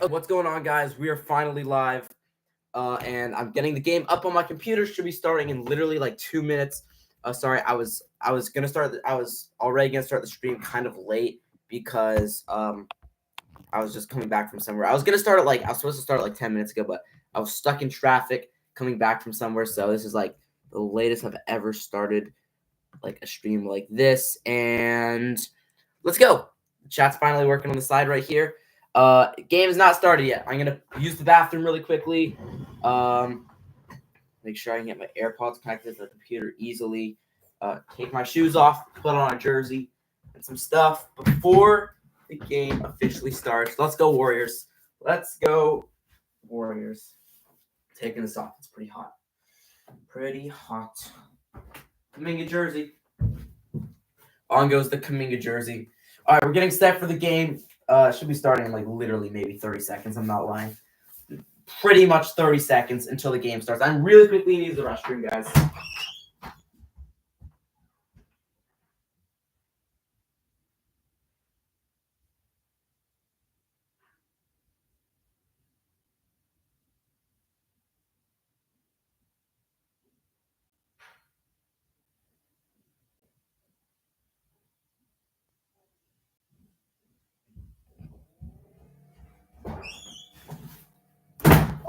What's going on, guys? We are finally live, and I'm getting the game up on my computer. Should be starting in literally like 2 minutes. Sorry, I was gonna start. I was already gonna start the stream kind of late because I was just coming back from somewhere. I was supposed to start like 10 minutes ago, but I was stuck in traffic coming back from somewhere. So this is like the latest I've ever started like a stream like this, and let's go. Chat's finally working on the side right here. Game is not started yet. I'm gonna use the bathroom really quickly. Make sure I can get my AirPods connected to the computer easily. Take my shoes off, put on a jersey, and some stuff before the game officially starts. Let's go, Warriors. Let's go, Warriors. Taking this off. It's pretty hot. Pretty hot. Kaminga jersey. On goes the Kaminga jersey. All right, we're getting set for the game. Should be starting in like literally maybe 30 seconds. I'm not lying. Pretty much 30 seconds until the game starts. I'm really quickly need the restroom, guys.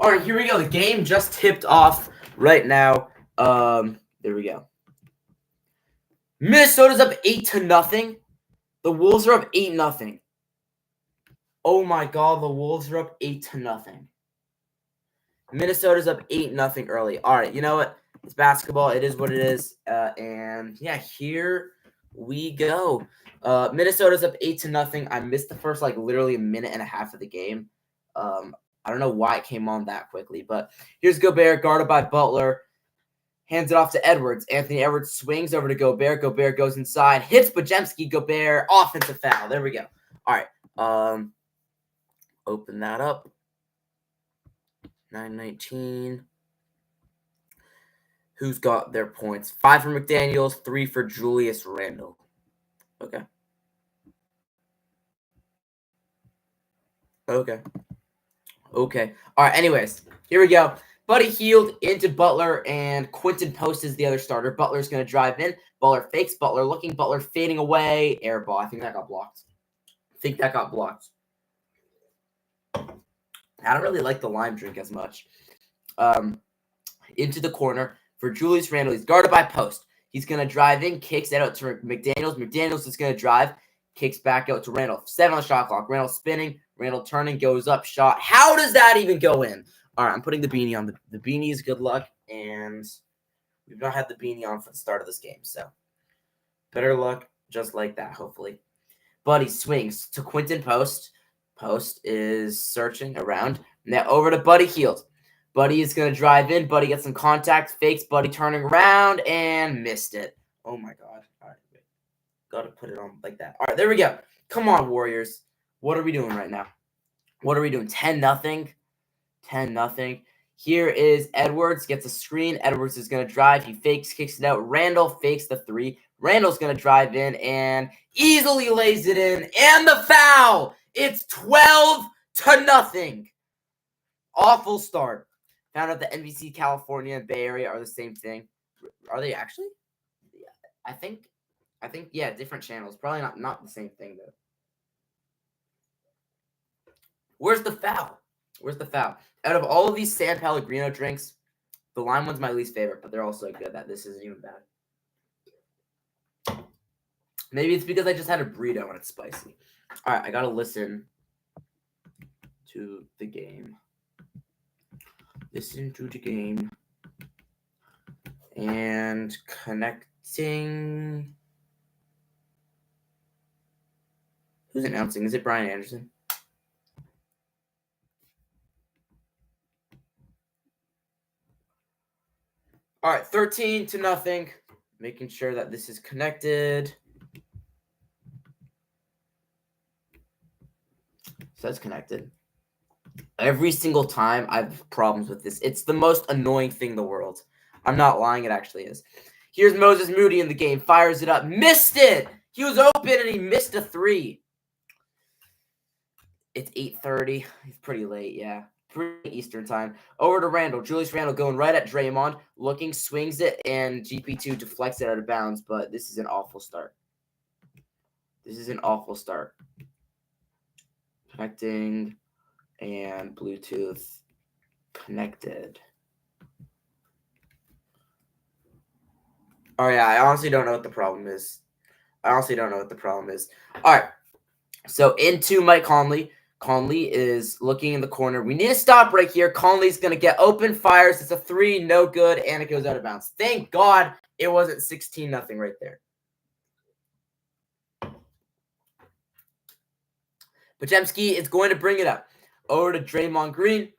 All right, here we go. The game just tipped off right now. There we go. Minnesota's up 8-0. The Wolves are up 8-0. Oh my God, the Wolves are up 8-0. Minnesota's up 8-0 early. All right, you know what? It's basketball. It is what it is. And yeah, here we go. Minnesota's up 8-0. I missed the first like literally a minute and a half of the game. I don't know why it came on that quickly, but here's Gobert guarded by Butler. Hands it off to Edwards. Anthony Edwards swings over to Gobert. Gobert goes inside, hits Bajemski. Gobert, offensive foul. There we go. All right. Open that up. 9:19. Who's got their points? 5 for McDaniels, 3 for Julius Randle. Okay. All right, anyways, here we go. Buddy Hield into Butler, and Quentin Post is the other starter. Butler's going to drive in. Butler fakes. Butler looking. Butler fading away. Air ball. I think that got blocked. I don't really like the lime drink as much. Into the corner for Julius Randle. He's guarded by Post. He's going to drive in, kicks it out to McDaniels. McDaniels is going to drive, kicks back out to Randle. 7 on the shot clock. Randle spinning. Randle turning, goes up, shot. How does that even go in? All right, I'm putting the beanie on. The beanie is good luck, and we've not had the beanie on for the start of this game, so better luck just like that, hopefully. Buddy swings to Quentin Post. Post is searching around. Now over to Buddy Hield. Buddy is going to drive in. Buddy gets some contact, fakes. Buddy turning around and missed it. Oh, my God. All right, wait. Got to put it on like that. All right, there we go. Come on, Warriors. What are we doing right now? 10-0. 10-0. Here is Edwards. Gets a screen. Edwards is going to drive. He fakes, kicks it out. Randle fakes the 3. Randle's going to drive in and easily lays it in. And the foul. It's 12-0. Awful start. Found out that NBC California and Bay Area are the same thing. Are they actually? Yeah, I think, yeah, different channels. Probably not the same thing, though. Where's the foul? Out of all of these San Pellegrino drinks, the lime one's my least favorite, but they're all so good that this isn't even bad. Maybe it's because I just had a burrito and it's spicy. All right, I got to listen to the game. And connecting. Who's announcing? Is it Brian Anderson? All right, 13-0. Making sure that this is connected. Says connected. Every single time I have problems with this. It's the most annoying thing in the world. I'm not lying, it actually is. Here's Moses Moody in the game. Fires it up. Missed it! He was open and he missed a 3. It's 8:30. It's pretty late, yeah. Pretty Eastern time. Over to Randall. Julius Randall going right at Draymond. Looking, swings it, and GP2 deflects it out of bounds, but this is an awful start. This is an awful start. Connecting and Bluetooth connected. Oh, yeah, I honestly don't know what the problem is. All right, so into Mike Conley. Conley is looking in the corner. We need a stop right here. Conley's going to get open, fires. It's a 3, no good, and it goes out of bounds. Thank God it wasn't 16-0 right there. Podziemski is going to bring it up. Over to Draymond Green.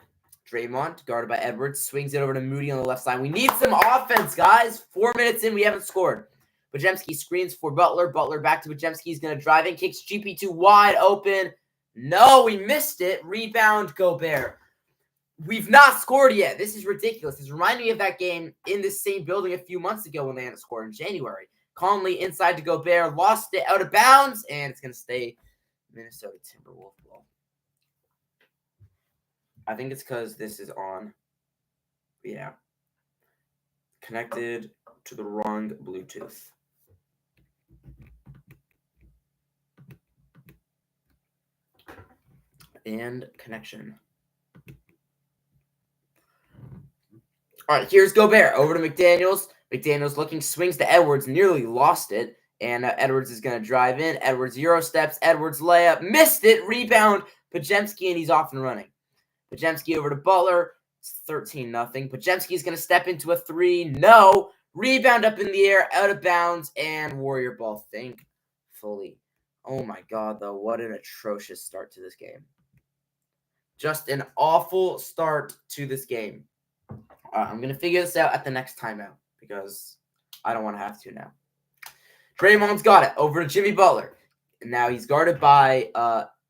Draymond, guarded by Edwards, swings it over to Moody on the left side. We need some offense, guys. 4 minutes in, we haven't scored. Podziemski screens for Butler. Butler back to Podziemski. He's going to drive in, kicks GP2 wide open. No, we missed it. Rebound, Gobert. We've not scored yet. This is ridiculous. This reminded me of that game in this same building a few months ago when they hadn't scored in January. Conley inside to Gobert, lost it out of bounds, and it's going to stay Minnesota Timberwolves ball. I think it's because this is on. Yeah. Connected to the wrong Bluetooth. And connection. All right, here's Gobert. Over to McDaniels. McDaniels looking, swings to Edwards, nearly lost it. And Edwards is going to drive in. Edwards Euro steps. Edwards layup. Missed it. Rebound. Podziemski, and he's off and running. Podziemski over to Butler. It's 13-0. Podziemski's going to step into a 3. No. Rebound up in the air, out of bounds, and Warrior ball. Thankfully. Oh, my God, though. What an atrocious start to this game. Just an awful start to this game. I'm going to figure this out at the next timeout because I don't want to have to now. Draymond's got it. Over to Jimmy Butler. Now he's guarded by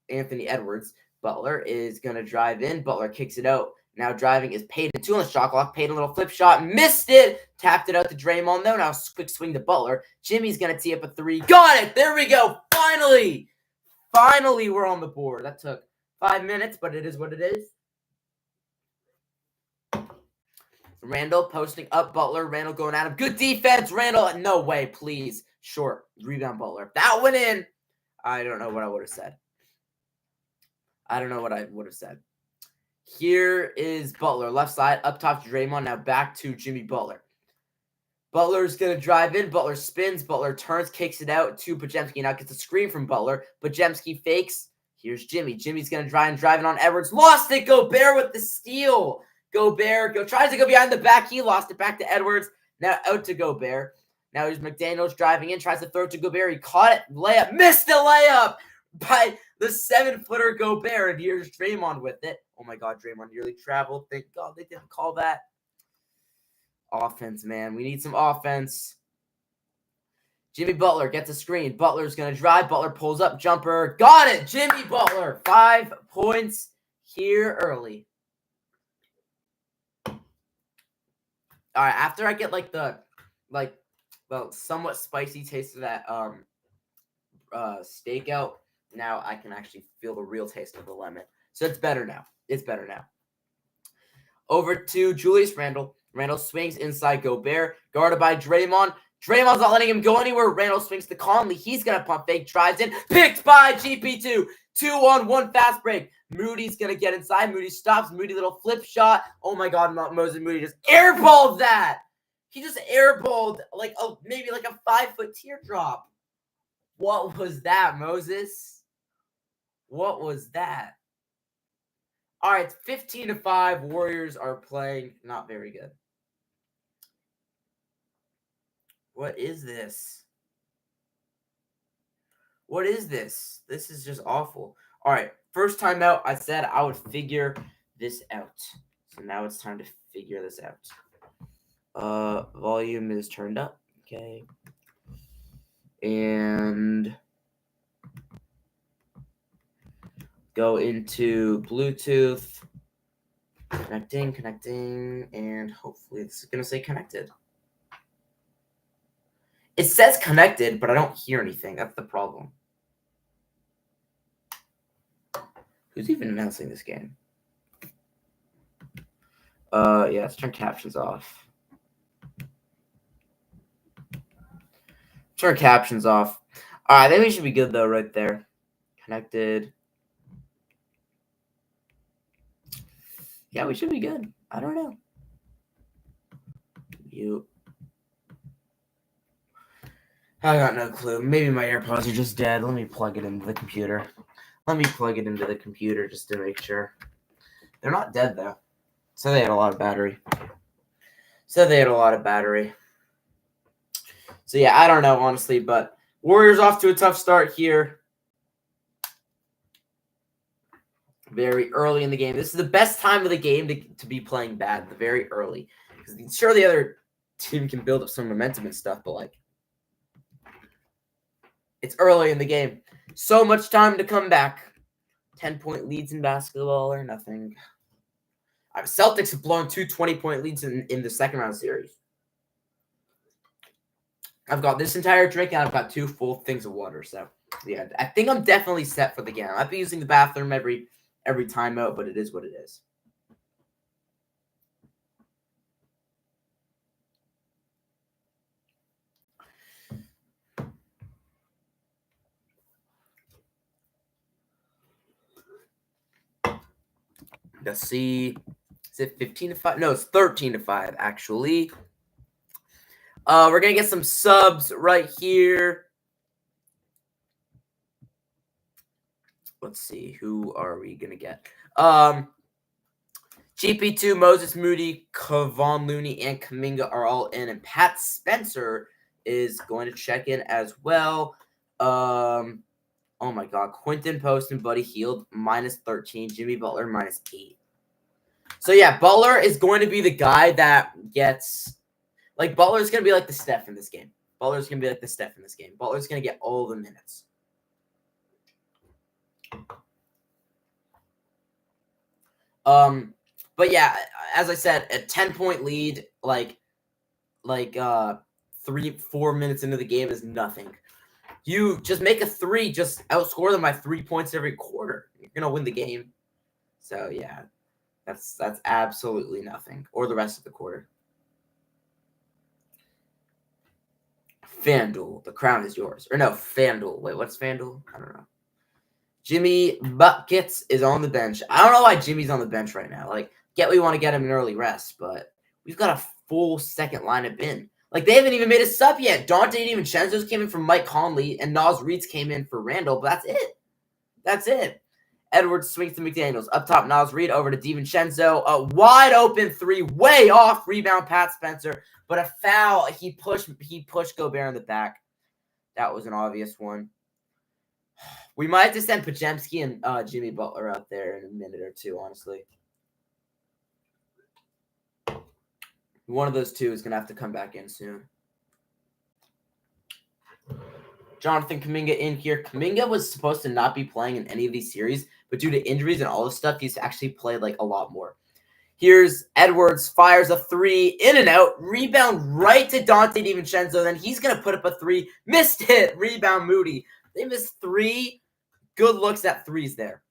Anthony Edwards. Butler is going to drive in. Butler kicks it out. Now driving is Payton. 2 on the shot clock. Payton, a little flip shot. Missed it. Tapped it out to Draymond. No, now quick swing to Butler. Jimmy's going to tee up a 3. Got it. There we go. Finally. Finally, we're on the board. That took 5 minutes, but it is what it is. Randall posting up Butler. Randall going at him. Good defense. Randall. No way, please. Short. Rebound Butler. If that went in, I don't know what I would have said. Here is Butler. Left side. Up top to Draymond. Now back to Jimmy Butler. Butler's going to drive in. Butler spins. Butler turns. Kicks it out to Podziemski. Now gets a screen from Butler. Podziemski fakes. Here's Jimmy. Jimmy's going to drive it on Edwards. Lost it. Gobert with the steal. Gobert tries to go behind the back. He lost it back to Edwards. Now out to Gobert. Now here's McDaniels driving in. Tries to throw it to Gobert. He caught it. Layup. Missed the layup by the 7-footer Gobert. And here's Draymond with it. Oh my God, Draymond nearly traveled. Thank God they didn't call that. Offense, man. We need some offense. Jimmy Butler gets a screen. Butler's going to drive. Butler pulls up. Jumper. Got it. Jimmy Butler. 5 points here early. All right, after I get the somewhat spicy taste of that steak out, now I can actually feel the real taste of the lemon. So it's better now. Over to Julius Randle. Randle swings inside Gobert, guarded by Draymond. Draymond's not letting him go anywhere. Randle swings to Conley. He's going to pump fake, drives in, picked by GP2. 2-on-1 fast break. Moody's going to get inside. Moody stops. Moody little flip shot. Oh my God, Moses Moody just airballed that. He just airballed maybe a 5-foot teardrop. What was that, Moses? What was that? All right, 15-5. Warriors are playing not very good. What is this? What is this? This is just awful. All right, first time out, I said I would figure this out. So now it's time to figure this out. Volume is turned up. Okay. And go into Bluetooth. Connecting, and hopefully this is going to say connected. It says connected, but I don't hear anything. That's the problem. Who's even announcing this game? Yeah, let's turn captions off. Turn captions off. All right, I think we should be good though, right there. Connected. Yeah, we should be good. I don't know. I got no clue. Maybe my AirPods are just dead. Let me plug it into the computer. Just to make sure. They're not dead though. So they had a lot of battery. So yeah, I don't know honestly, but Warriors off to a tough start here. Very early in the game. This is the best time of the game to be playing bad. The very early, because sure the other team can build up some momentum and stuff, but like it's early in the game. So much time to come back. 10-point leads in basketball or nothing. Celtics have blown 2 20-point leads in the second round series. I've got this entire drink and I've got 2 full things of water. So yeah, I think I'm definitely set for the game. I've been using the bathroom every timeout, but it is what it is. Let's see. Is it 15-5? No, it's 13-5 actually. We're gonna get some subs right here. Let's see. Who are we gonna get? GP2, Moses Moody, Kevon Looney, and Kuminga are all in, and Pat Spencer is going to check in as well. Oh my God, Quentin Post and Buddy Hield -13, Jimmy Butler -8. So yeah, Butler is going to be the guy that gets like Butler's going to be like the Steph in this game. Butler's going to get all the minutes. But yeah, as I said, a 10-point lead, like 3-4 minutes into the game is nothing. You just make a 3, just outscore them by 3 points every quarter. You're gonna win the game. So yeah, that's absolutely nothing. Or the rest of the quarter. FanDuel, the crown is yours. Or no, FanDuel. Wait, what's FanDuel? I don't know. Jimmy Buckets is on the bench. I don't know why Jimmy's on the bench right now. Like, we want to get him an early rest, but we've got a full second lineup in. Like, they haven't even made a sub yet. Dante DiVincenzo's came in for Mike Conley, and Nas Reed's came in for Randall, but that's it. Edwards swings to McDaniels. Up top, Nas Reed over to DiVincenzo. A wide open 3, way off. Rebound, Pat Spencer. But a foul. He pushed Gobert in the back. That was an obvious one. We might have to send Pajemski and Jimmy Butler out there in a minute or two, honestly. One of those two is going to have to come back in soon. Jonathan Kuminga in here. Kuminga was supposed to not be playing in any of these series, but due to injuries and all this stuff, he's actually played like a lot more. Here's Edwards, fires a 3, in and out, rebound right to Dante DiVincenzo. Then he's going to put up a 3, missed it, rebound Moody. They missed 3. Good looks at 3s there.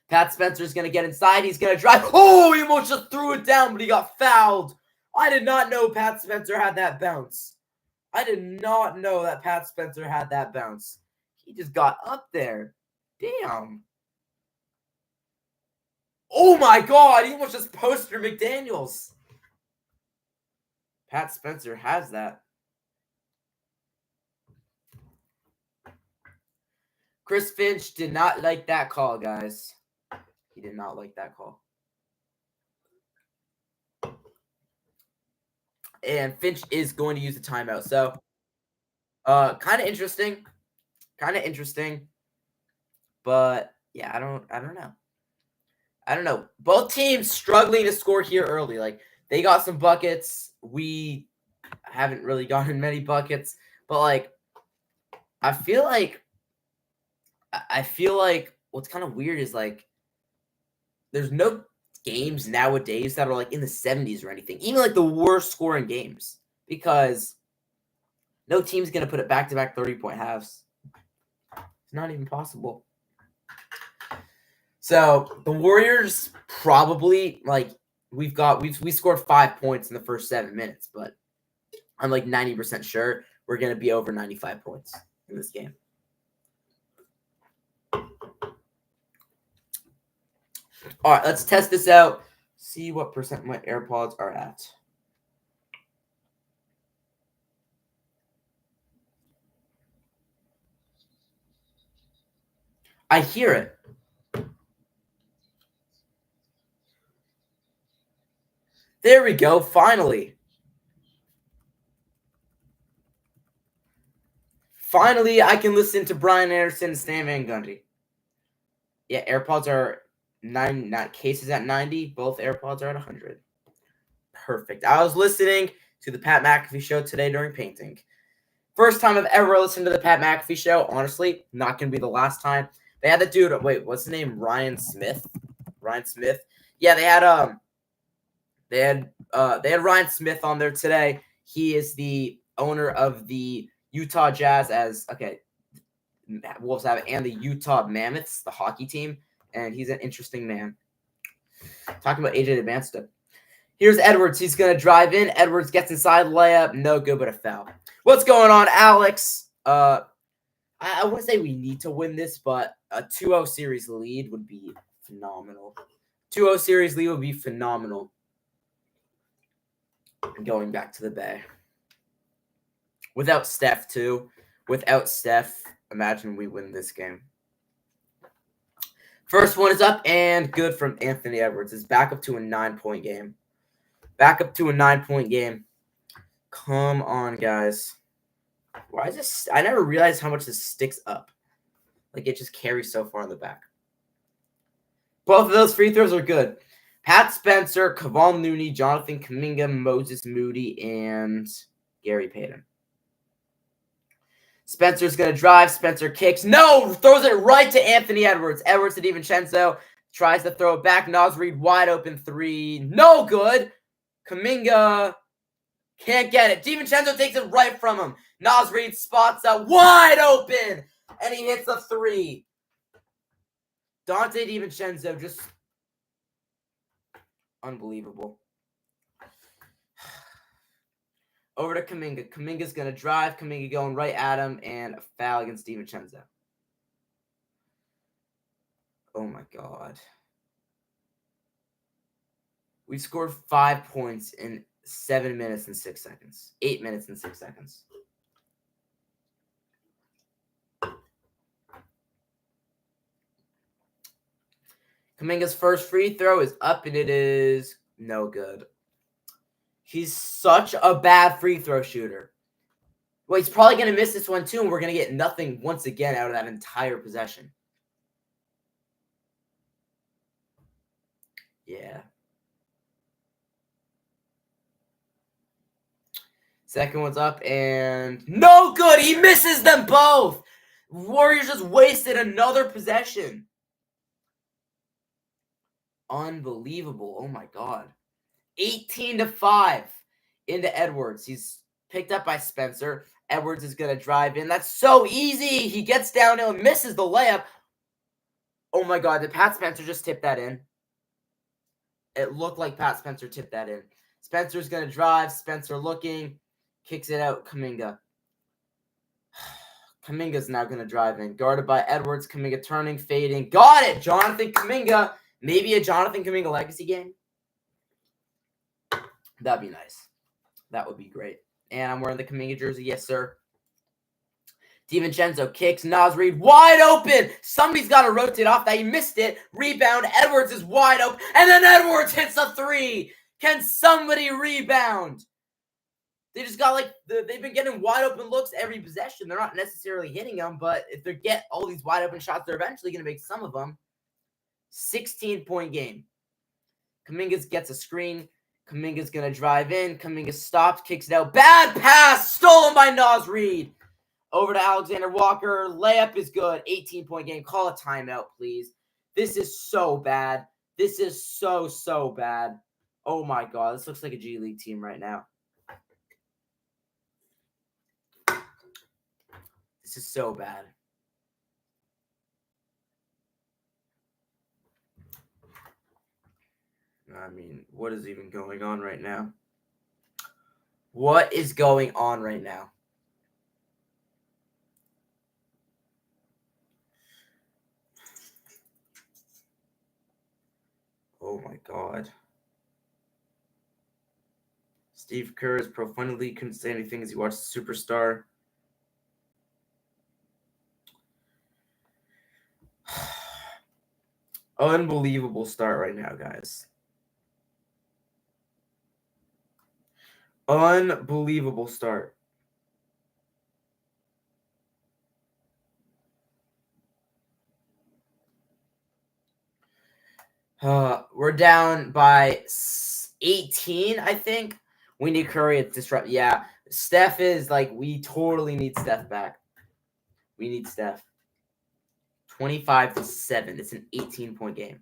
Pat Spencer's going to get inside. He's going to drive. Oh, he almost just threw it down, but he got fouled. I did not know Pat Spencer had that bounce. He just got up there. Damn. Oh, my God. He almost just posted McDaniels. Pat Spencer has that. Chris Finch did not like that call, guys. He did not like that call. And Finch is going to use the timeout. So, kind of interesting. But yeah, I don't know. Both teams struggling to score here early. Like, they got some buckets. We haven't really gotten many buckets. But like, I feel like what's kind of weird is like there's no games nowadays that are like in the 70s or anything, even like the worst scoring games, because no team's going to put it back-to-back 30-point halves. It's not even possible. So the Warriors probably we scored 5 points in the first 7 minutes, but I'm like 90% sure we're gonna be over 95 points in this game. All right, let's test this out. See what percent my AirPods are at. I hear it. There we go, finally. Finally, I can listen to Brian Anderson and Stan Van Gundy. Yeah, AirPods are cases at 90. Both AirPods are at 100. Perfect. I was listening to the Pat McAfee show today during painting. First time I've ever listened to the Pat McAfee show. Honestly, not going to be the last time. They had the dude. Wait, what's the name? Ryan Smith. Ryan Smith. Yeah, they had Ryan Smith on there today. He is the owner of the Utah Jazz Wolves have it, and the Utah Mammoths, the hockey team, and he's an interesting man. Talking about AJ Advanced. Here's Edwards. He's going to drive in. Edwards gets inside layup. No good, but a foul. What's going on, Alex? I wouldn't say we need to win this, but a 2-0 series lead would be phenomenal. 2-0 series lead would be phenomenal. Going back to the Bay. Without Steph, too. Without Steph, imagine we win this game. First one is up and good from Anthony Edwards. It's back up to a 9-point game. Back up to a 9-point game. Come on, guys. Why is this? I never realized how much this sticks up. Like, it just carries so far in the back. Both of those free throws are good. Pat Spencer, Kevon Looney, Jonathan Kuminga, Moses Moody, and Gary Payton. Spencer's going to drive. Spencer kicks. No! Throws it right to Anthony Edwards. Edwards to DiVincenzo. Tries to throw it back. Naz Reid wide open three. No good. Kuminga can't get it. DiVincenzo takes it right from him. Naz Reid spots out wide open. And he hits a three. Dante DiVincenzo just unbelievable. Over to Kuminga. Kuminga's going to drive. Kuminga going right at him. And a foul against DiVincenzo. Oh, my God. We scored 5 points in 7 minutes and 6 seconds. 8 minutes and 6 seconds. Kuminga's first free throw is up, and it is no good. He's such a bad free throw shooter. Well, he's probably going to miss this one, too, and we're going to get nothing once again out of that entire possession. Yeah. Second one's up, and no good! He misses them both! Warriors just wasted another possession. Unbelievable. Oh, my God. 18-5 into Edwards. He's picked up by Spencer. Edwards is going to drive in. That's so easy. He gets downhill and misses the layup. Oh, my God. Did Pat Spencer just tip that in? It looked like Pat Spencer tipped that in. Spencer's going to drive. Spencer looking. Kicks it out. Kuminga. Kuminga's now going to drive in. Guarded by Edwards. Kuminga turning, fading. Got it! Jonathan Kuminga. Maybe a Jonathan Kuminga legacy game. That'd be nice. That would be great. And I'm wearing the Kuminga jersey. Yes, sir. DiVincenzo kicks. Naz Reid wide open. Somebody's got to rotate off that. He missed it. Rebound. Edwards is wide open. And then Edwards hits a three. Can somebody rebound? They just got they've been getting wide open looks every possession. They're not necessarily hitting them, but if they get all these wide open shots, they're eventually going to make some of them. 16-point game. Kuminga gets a screen. Kuminga's going to drive in. Kuminga stops, kicks it out. Bad pass, stolen by Naz Reid. Over to Alexander Walker. Layup is good. 18-point game. Call a timeout, please. This is so bad. This is so bad. Oh, my God. This looks like a G League team right now. This is so bad. I mean, what is even going on right now? What is going on right now? Oh my God. Steve Kerr is profoundly couldn't say anything as he watched the Superstar. Unbelievable start right now, guys. Unbelievable start. We're down by 18, I think. We need Curry to disrupt. Yeah, Steph is like, we totally need Steph back. We need Steph. 25-7. It's an 18-point game.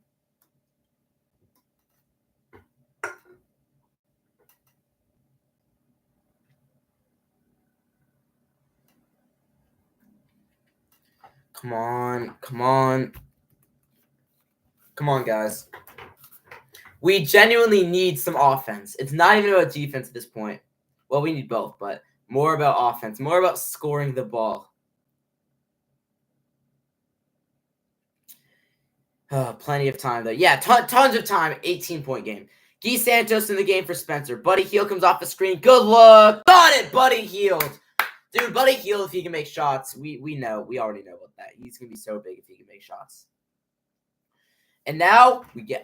Come on. Come on. Come on, guys. We genuinely need some offense. It's not even about defense at this point. Well, we need both, but more about offense, more about scoring the ball. Plenty of time, though. Yeah, tons of time. 18-point game. Guy Santos in the game for Spencer. Buddy Hield comes off the screen. Good luck. Got it, Buddy Hield. Dude, Buddy Hield, if he can make shots, we know. We already know about that. He's going to be so big if he can make shots. And now we got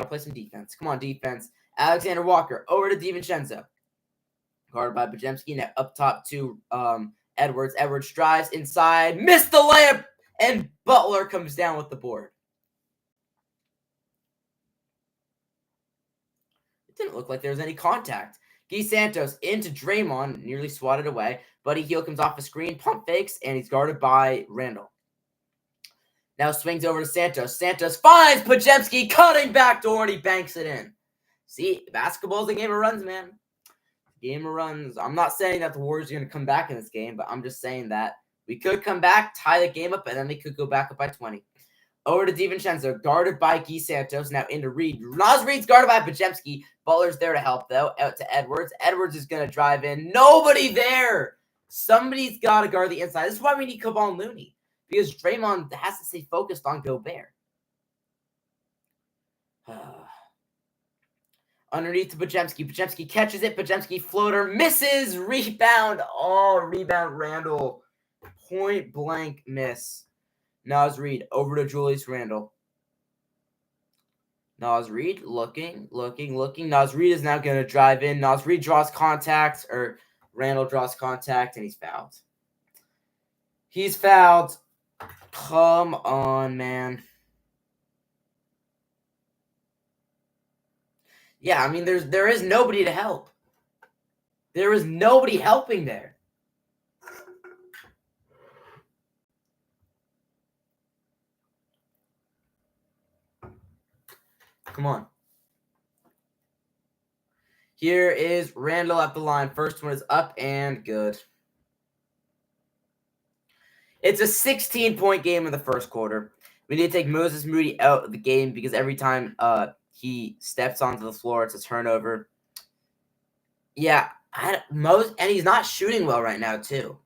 to play some defense. Come on, defense. Alexander Walker over to DiVincenzo. Guarded by Podziemski. Now up top to Edwards. Edwards drives inside. Missed the layup. And Butler comes down with the board. It didn't look like there was any contact. Guy Santos into Draymond. Nearly swatted away. Buddy Hield comes off a screen. Pump fakes. And he's guarded by Randall. Now swings over to Santos. Santos finds Podziemski cutting backdoor, and he banks it in. See, basketball's a game of runs, man. Game of runs. I'm not saying that the Warriors are going to come back in this game, but I'm just saying that we could come back, tie the game up, and then they could go back up by 20. Over to DiVincenzo, guarded by Guy Santos. Now into Reed. Naz Reed's guarded by Podziemski. Butler's there to help, though. Out to Edwards. Edwards is going to drive in. Nobody there. Somebody's got to guard the inside. This is why we need Kevon Looney. Because Draymond has to stay focused on Gobert. Underneath to Podziemski. Podziemski catches it. Podziemski floater misses. Rebound. Oh, rebound Randall. Point blank miss. Naz Reed over to Julius Randle. Naz Reed looking. Naz Reed is now going to drive in. Naz Reed draws contact, or Randall draws contact, and he's fouled. He's fouled. Come on, man. Yeah, I mean, there is nobody to help. There is nobody helping there. Come on. Here is Randall at the line. First one is up and good. It's a 16-point game in the first quarter. We need to take Moses Moody out of the game because every time he steps onto the floor, it's a turnover. Yeah, and he's not shooting well right now, too.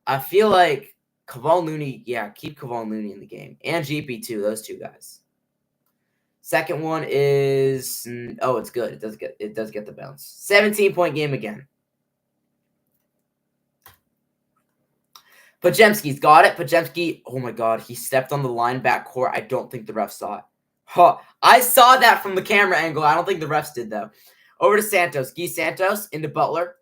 I feel like Kevon Looney, keep Kevon Looney in the game. And GP, too, those two guys. Second one is, it's good. It does get the bounce. 17-point game again. Podziemski's got it. Podziemski, oh my God, he stepped on the line backcourt. I don't think the refs saw it. I saw that from the camera angle. I don't think the refs did, though. Over to Santos. Guy Santos into Butler.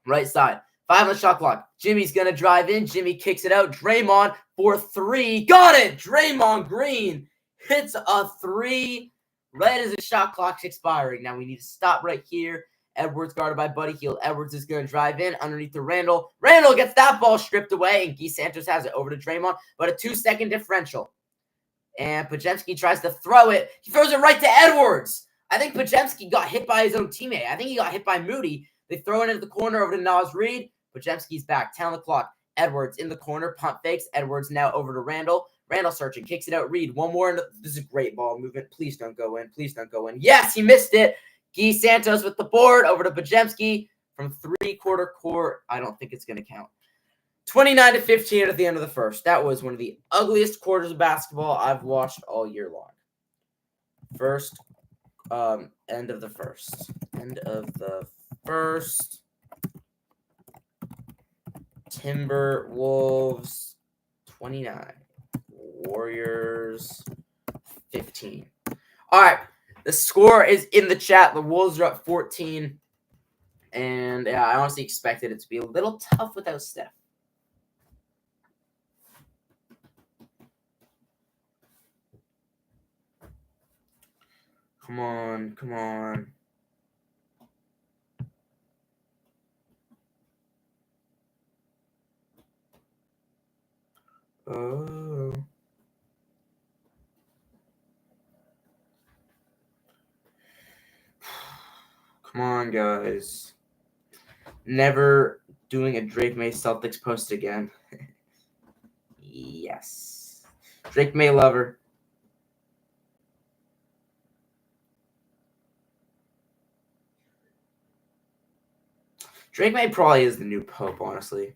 Right side. 5 on the shot clock. Jimmy's going to drive in. Jimmy kicks it out. Draymond for 3. Got it! Draymond Green hits a 3 right as the shot clock's expiring. Now we need to stop right here. Edwards guarded by Buddy Hield. Edwards is going to drive in underneath to Randall. Randall gets that ball stripped away, and Guy Santos has it over to Draymond, but a 2-second differential. And Podziemski tries to throw it. He throws it right to Edwards. I think Podziemski got hit by his own teammate. I think he got hit by Moody. They throw it into the corner over to Naz Reed. Podziemski's back. 10 on the clock. Edwards in the corner. Pump fakes. Edwards now over to Randall. Randall searching, kicks it out. Reed, one more. This is a great ball movement. Please don't go in. Please don't go in. Yes, he missed it. Guy Santos with the board over to Bajemski from three-quarter court. I don't think it's going to count. 29-15 at the end of the first. That was one of the ugliest quarters of basketball I've watched all year long. First, end of the first. End of the first. Timberwolves 29. Warriors 15. All right. The score is in the chat. The Wolves are up 14. And yeah, I honestly expected it to be a little tough without Steph. Come on, come on. Oh. Come on, guys. Never doing a Drake May Celtics post again. Yes. Drake May lover. Drake May probably is the new Pope, honestly.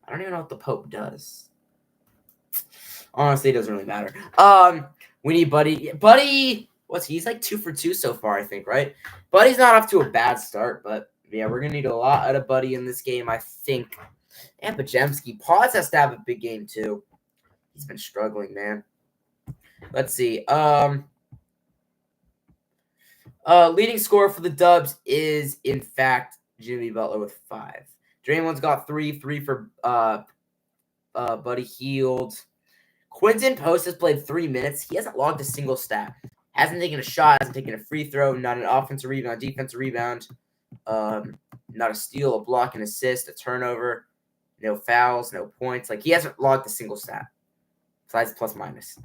I don't even know what the Pope does. Honestly, it doesn't really matter. We need Buddy. Buddy, he's like 2 for 2 so far, I think, right? Buddy's not off to a bad start, but yeah, we're gonna need a lot out of Buddy in this game, I think. And Bajemski. Pause has to have a big game too. He's been struggling, man. Let's see. Leading scorer for the Dubs is in fact Jimmy Butler with 5. Draymond's got 3 for Buddy Hield. Quinton Post has played 3 minutes. He hasn't logged a single stat. Hasn't taken a shot, hasn't taken a free throw, not an offensive rebound, defensive rebound, not a steal, a block, an assist, a turnover, no fouls, no points. Like, he hasn't logged a single stat. Besides plus minus.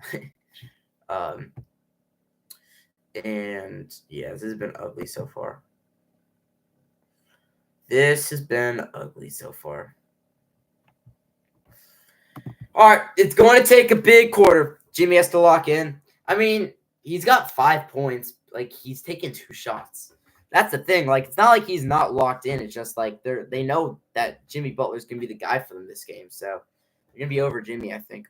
And yeah, this has been ugly so far. All right, it's going to take a big quarter. Jimmy has to lock in. I mean, he's got 5 points. Like, he's taken 2 shots. That's the thing. Like, it's not like he's not locked in. It's just like they know that Jimmy Butler's gonna be the guy for them this game. So they're gonna be over Jimmy, I think.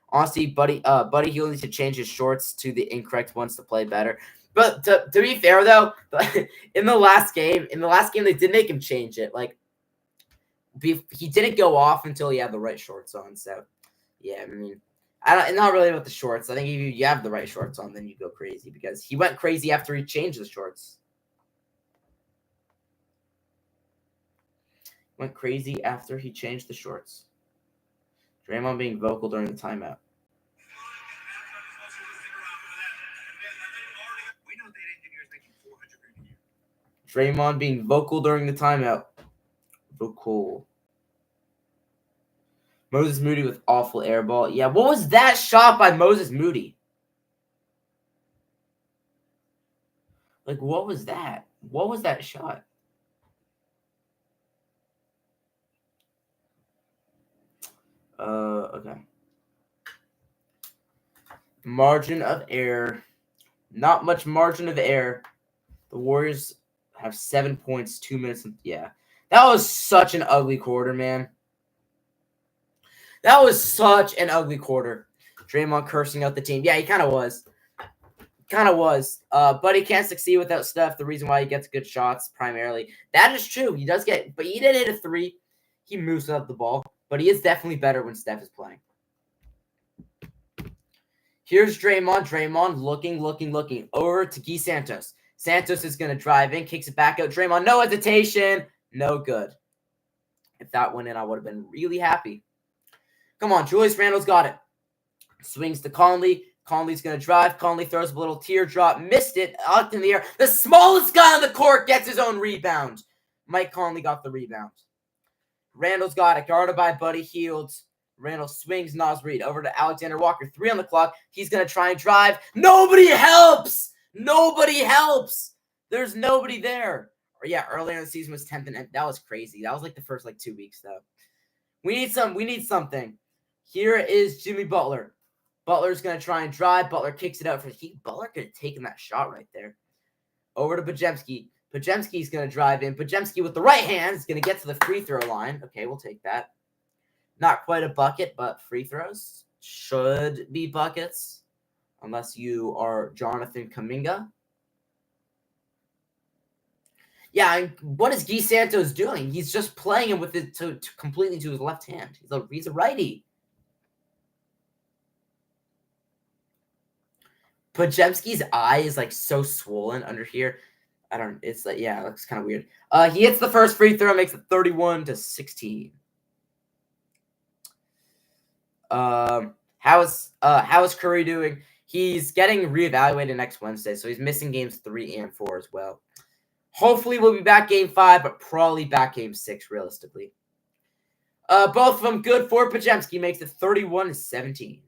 Honestly, Buddy Hield needs to change his shorts to the incorrect ones to play better. But to be fair though, in the last game they did make him change it. Like, he didn't go off until he had the right shorts on. So yeah, I mean, it's not really about the shorts. I think if you have the right shorts on, then you go crazy, because he went crazy after he changed the shorts. Went crazy after he changed the shorts. Draymond being vocal during the timeout. Draymond being vocal during the timeout. Vocal. Moses Moody with awful air ball. Yeah, what was that shot by Moses Moody? Like, what was that? What was that shot? Okay. Margin of error. Not much margin of error. The Warriors have 7 points, 2 minutes. Yeah. That was such an ugly quarter, man. That was such an ugly quarter. Draymond cursing out the team. Yeah, he kind of was. But he can't succeed without Steph. The reason why he gets good shots, primarily. That is true. He does get, but he did hit a 3. He moves up the ball. But he is definitely better when Steph is playing. Here's Draymond. Draymond looking. Over to Guy Santos. Santos is going to drive in, kicks it back out. Draymond, no hesitation. No good. If that went in, I would have been really happy. Come on, Julius Randle's got it. Swings to Conley. Conley's going to drive. Conley throws a little teardrop. Missed it. Out in the air. The smallest guy on the court gets his own rebound. Mike Conley got the rebound. Randle's got it. Guarded by Buddy Hield. Randle swings Naz Reid over to Alexander Walker. 3 on the clock. He's going to try and drive. Nobody helps. There's nobody there. Or yeah, earlier in the season was 10th, and that was crazy. That was like the first 2 weeks, though. We need something. Here is Jimmy Butler. Butler's going to try and drive. Butler kicks it out for Heat. Butler could have taken that shot right there. Over to Podziemski. Podziemski's going to drive in. Podziemski with the right hand is going to get to the free throw line. Okay, we'll take that. Not quite a bucket, but free throws should be buckets. Unless you are Jonathan Kuminga. Yeah, what is Guy Santos doing? He's just playing him with it to completely to his left hand. He's a righty. Podziemski's eye is like so swollen under here. It's like, yeah, it looks kind of weird. He hits the first free throw, makes it 31-16. How is Curry doing? He's getting reevaluated next Wednesday, so he's missing games 3 and 4 as well. Hopefully we'll be back game 5, but probably back game 6 realistically. Both of them good for Podziemski, makes it 31-17.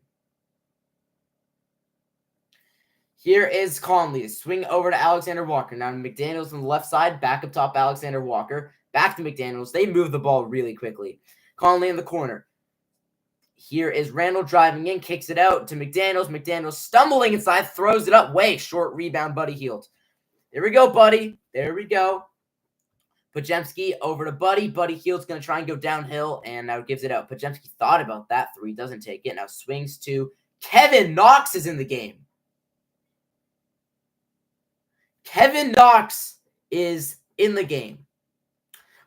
Here is Conley. Swing over to Alexander Walker. Now McDaniels on the left side. Back up top, Alexander Walker. Back to McDaniels. They move the ball really quickly. Conley in the corner. Here is Randall driving in. Kicks it out to McDaniels. McDaniels stumbling inside. Throws it up. Way short rebound. Buddy Hield. There we go, Buddy. There we go. Podziemski over to Buddy. Buddy Hield's going to try and go downhill. And now gives it out. Podziemski thought about that three. Doesn't take it. Now swings to Kevin Knox is in the game. Kevin Knox is in the game.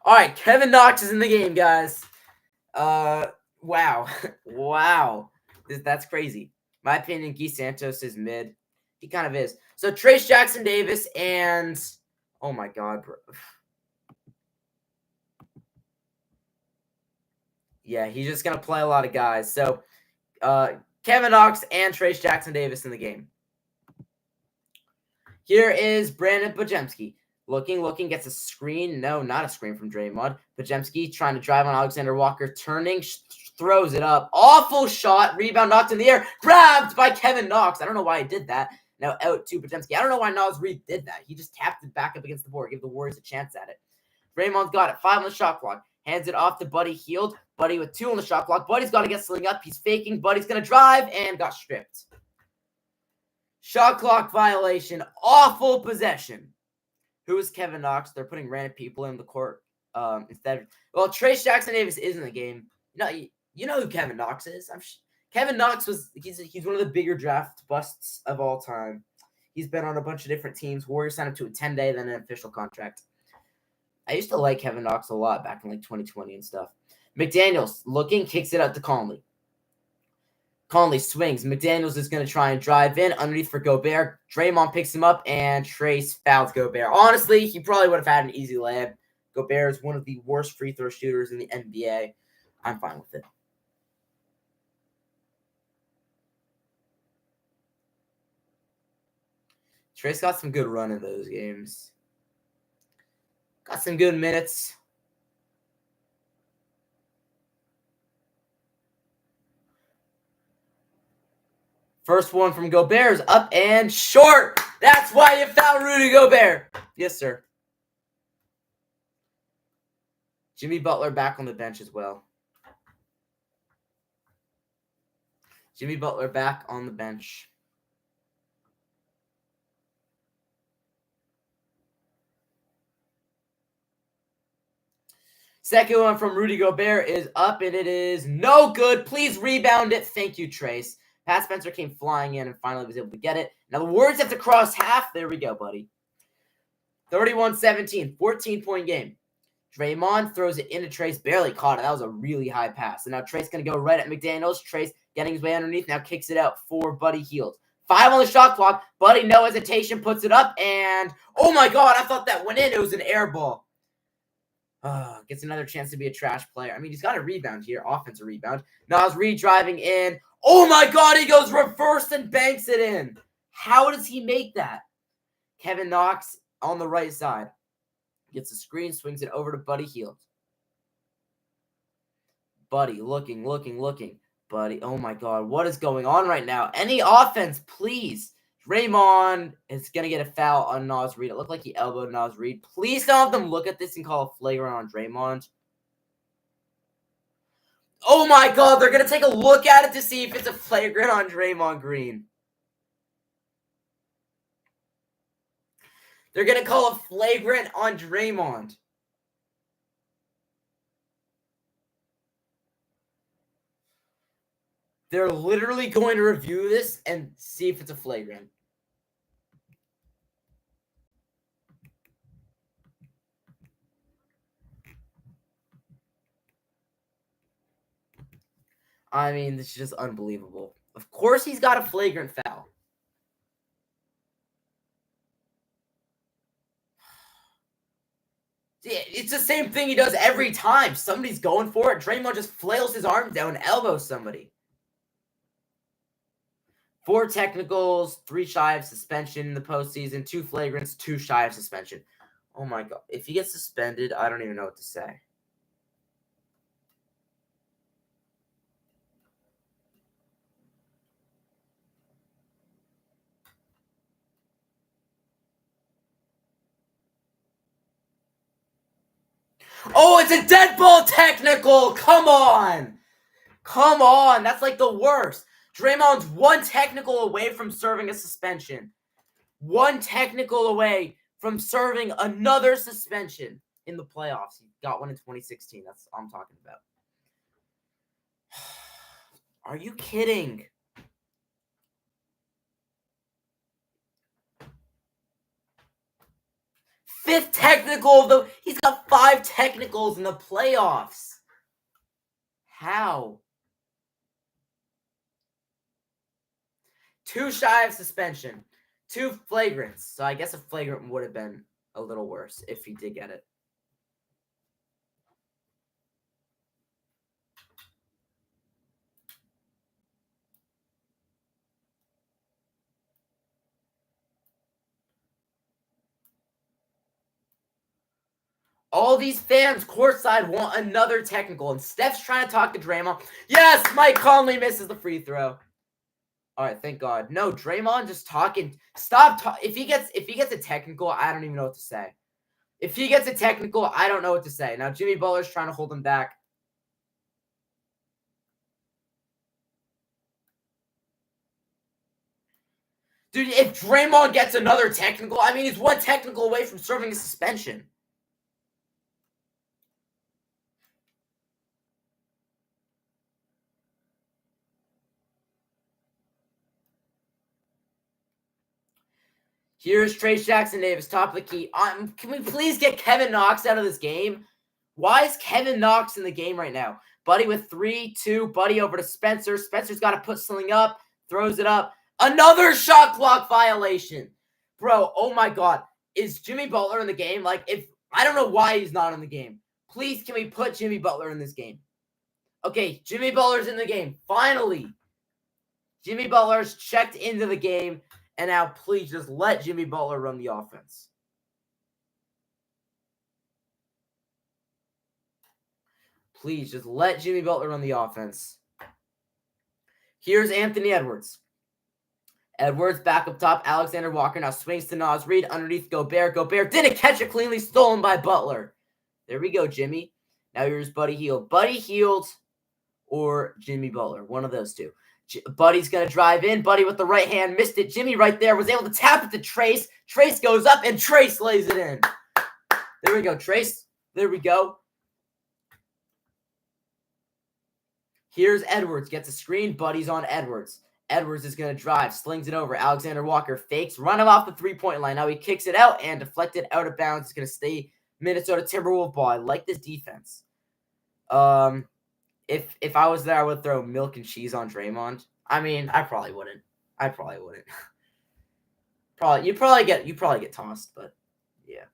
All right, Kevin Knox is in the game, guys. Wow. Wow. That's crazy. My opinion, Guy Santos is mid. He kind of is. So, Trace Jackson Davis and... Oh, my God, bro. Yeah, he's just going to play a lot of guys. So, Kevin Knox and Trace Jackson Davis in the game. Here is Brandon Podziemski. Looking, gets a screen. No, not a screen from Draymond. Podziemski trying to drive on Alexander Walker. Turning, throws it up. Awful shot. Rebound knocked in the air. Grabbed by Kevin Knox. I don't know why he did that. Now out to Podziemski. I don't know why Naz Reid did that. He just tapped it back up against the board. Give the Warriors a chance at it. Draymond's got it. 5 on the shot clock. Hands it off to Buddy Hield. Buddy with 2 on the shot clock. Buddy's got to get sling up. He's faking. Buddy's going to drive and got stripped. Shot clock violation. Awful possession. Who is Kevin Knox? They're putting random people in the court instead. Well, Trace Jackson Davis is in the game. You know who Kevin Knox is. Kevin Knox he's one of the bigger draft busts of all time. He's been on a bunch of different teams. Warriors signed him to a 10-day, then an official contract. I used to like Kevin Knox a lot back in like 2020 and stuff. McDaniels looking, kicks it out to Conley. Conley swings. McDaniels is going to try and drive in underneath for Gobert. Draymond picks him up, and Trace fouls Gobert. Honestly, he probably would have had an easy layup. Gobert is one of the worst free throw shooters in the NBA. I'm fine with it. Trace got some good run in those games. Got some good minutes. First one from Gobert is up and short. That's why you fouled Rudy Gobert. Yes, sir. Jimmy Butler back on the bench as well. Jimmy Butler back on the bench. Second one from Rudy Gobert is up, and it is no good. Please rebound it. Thank you, Trace. Pat Spencer came flying in and finally was able to get it. Now the Warriors have to cross half. There we go, buddy. 31-17, 14-point game. Draymond throws it into Trace, barely caught it. That was a really high pass. And now Trace going to go right at McDaniels. Trace getting his way underneath, now kicks it out for Buddy Hield. 5 on the shot clock. Buddy, no hesitation, puts it up, and oh my God, I thought that went in. It was an air ball. Gets another chance to be a trash player. I mean, he's got a rebound here, offensive rebound. Naz Reid driving in. Oh my God, he goes reverse and banks it in. How does he make that? Kevin Knox on the right side. Gets a screen, swings it over to Buddy Hield. Buddy looking. Buddy, oh my God, what is going on right now? Any offense, please. Draymond is going to get a foul on Naz Reid. It looked like he elbowed Naz Reid. Please don't have them look at this and call a flagrant on Draymond. Oh my god, they're going to take a look at it to see if it's a flagrant on Draymond Green. They're going to call a flagrant on Draymond. They're literally going to review this and see if it's a flagrant. I mean, this is just unbelievable. Of course he's got a flagrant foul. It's the same thing he does every time. Somebody's going for it. Draymond just flails his arms down and elbows somebody. 4 technicals, 3 shy of suspension in the postseason, 2 flagrants, 2 shy of suspension. Oh my god. If he gets suspended, I don't even know what to say. Oh, it's a dead ball technical! Come on! Come on! That's like the worst. Draymond's 1 technical away from serving a suspension. 1 technical away from serving another suspension in the playoffs. He got one in 2016. That's what I'm talking about. Are you kidding? Fifth technical, though. He's got 5 technicals in the playoffs. How? 2 shy of suspension. 2 flagrants. So I guess a flagrant would have been a little worse if he did get it. All these fans courtside want another technical, and Steph's trying to talk to Draymond. Yes, Mike Conley misses the free throw. All right, thank God. No, Draymond just talking. Stop. If he gets a technical, I don't even know what to say. If he gets a technical, I don't know what to say. Now Jimmy Butler's trying to hold him back. Dude, if Draymond gets another technical, I mean, he's 1 technical away from serving a suspension. Here's Trace Jackson Davis, top of the key. Can we please get Kevin Knox out of this game? Why is Kevin Knox in the game right now? Buddy with 3-2. Buddy over to Spencer. Spencer's got to put something up. Throws it up. Another shot clock violation. Bro, oh my God. Is Jimmy Butler in the game? I don't know why he's not in the game. Please, can we put Jimmy Butler in this game? Okay, Jimmy Butler's in the game. Finally. Jimmy Butler's checked into the game. And now, please, just let Jimmy Butler run the offense. Please, just let Jimmy Butler run the offense. Here's Anthony Edwards. Edwards back up top. Alexander Walker now swings to Naz Reid. Underneath Gobert. Gobert didn't catch it cleanly. Stolen by Butler. There we go, Jimmy. Now here's Buddy Hield. Buddy Hield or Jimmy Butler. One of those two. Buddy's going to drive in. Buddy with the right hand. Missed it. Jimmy right there was able to tap it to Trace. Trace goes up, and Trace lays it in. There we go, Trace. There we go. Here's Edwards. Gets a screen. Buddy's on Edwards. Edwards is going to drive. Slings it over. Alexander Walker fakes. Run him off the three-point line. Now he kicks it out and deflected out of bounds. It's going to stay Minnesota Timberwolves ball. I like this defense. If I was there, I would throw milk and cheese on Draymond. I mean, I probably wouldn't. You probably get tossed, but yeah.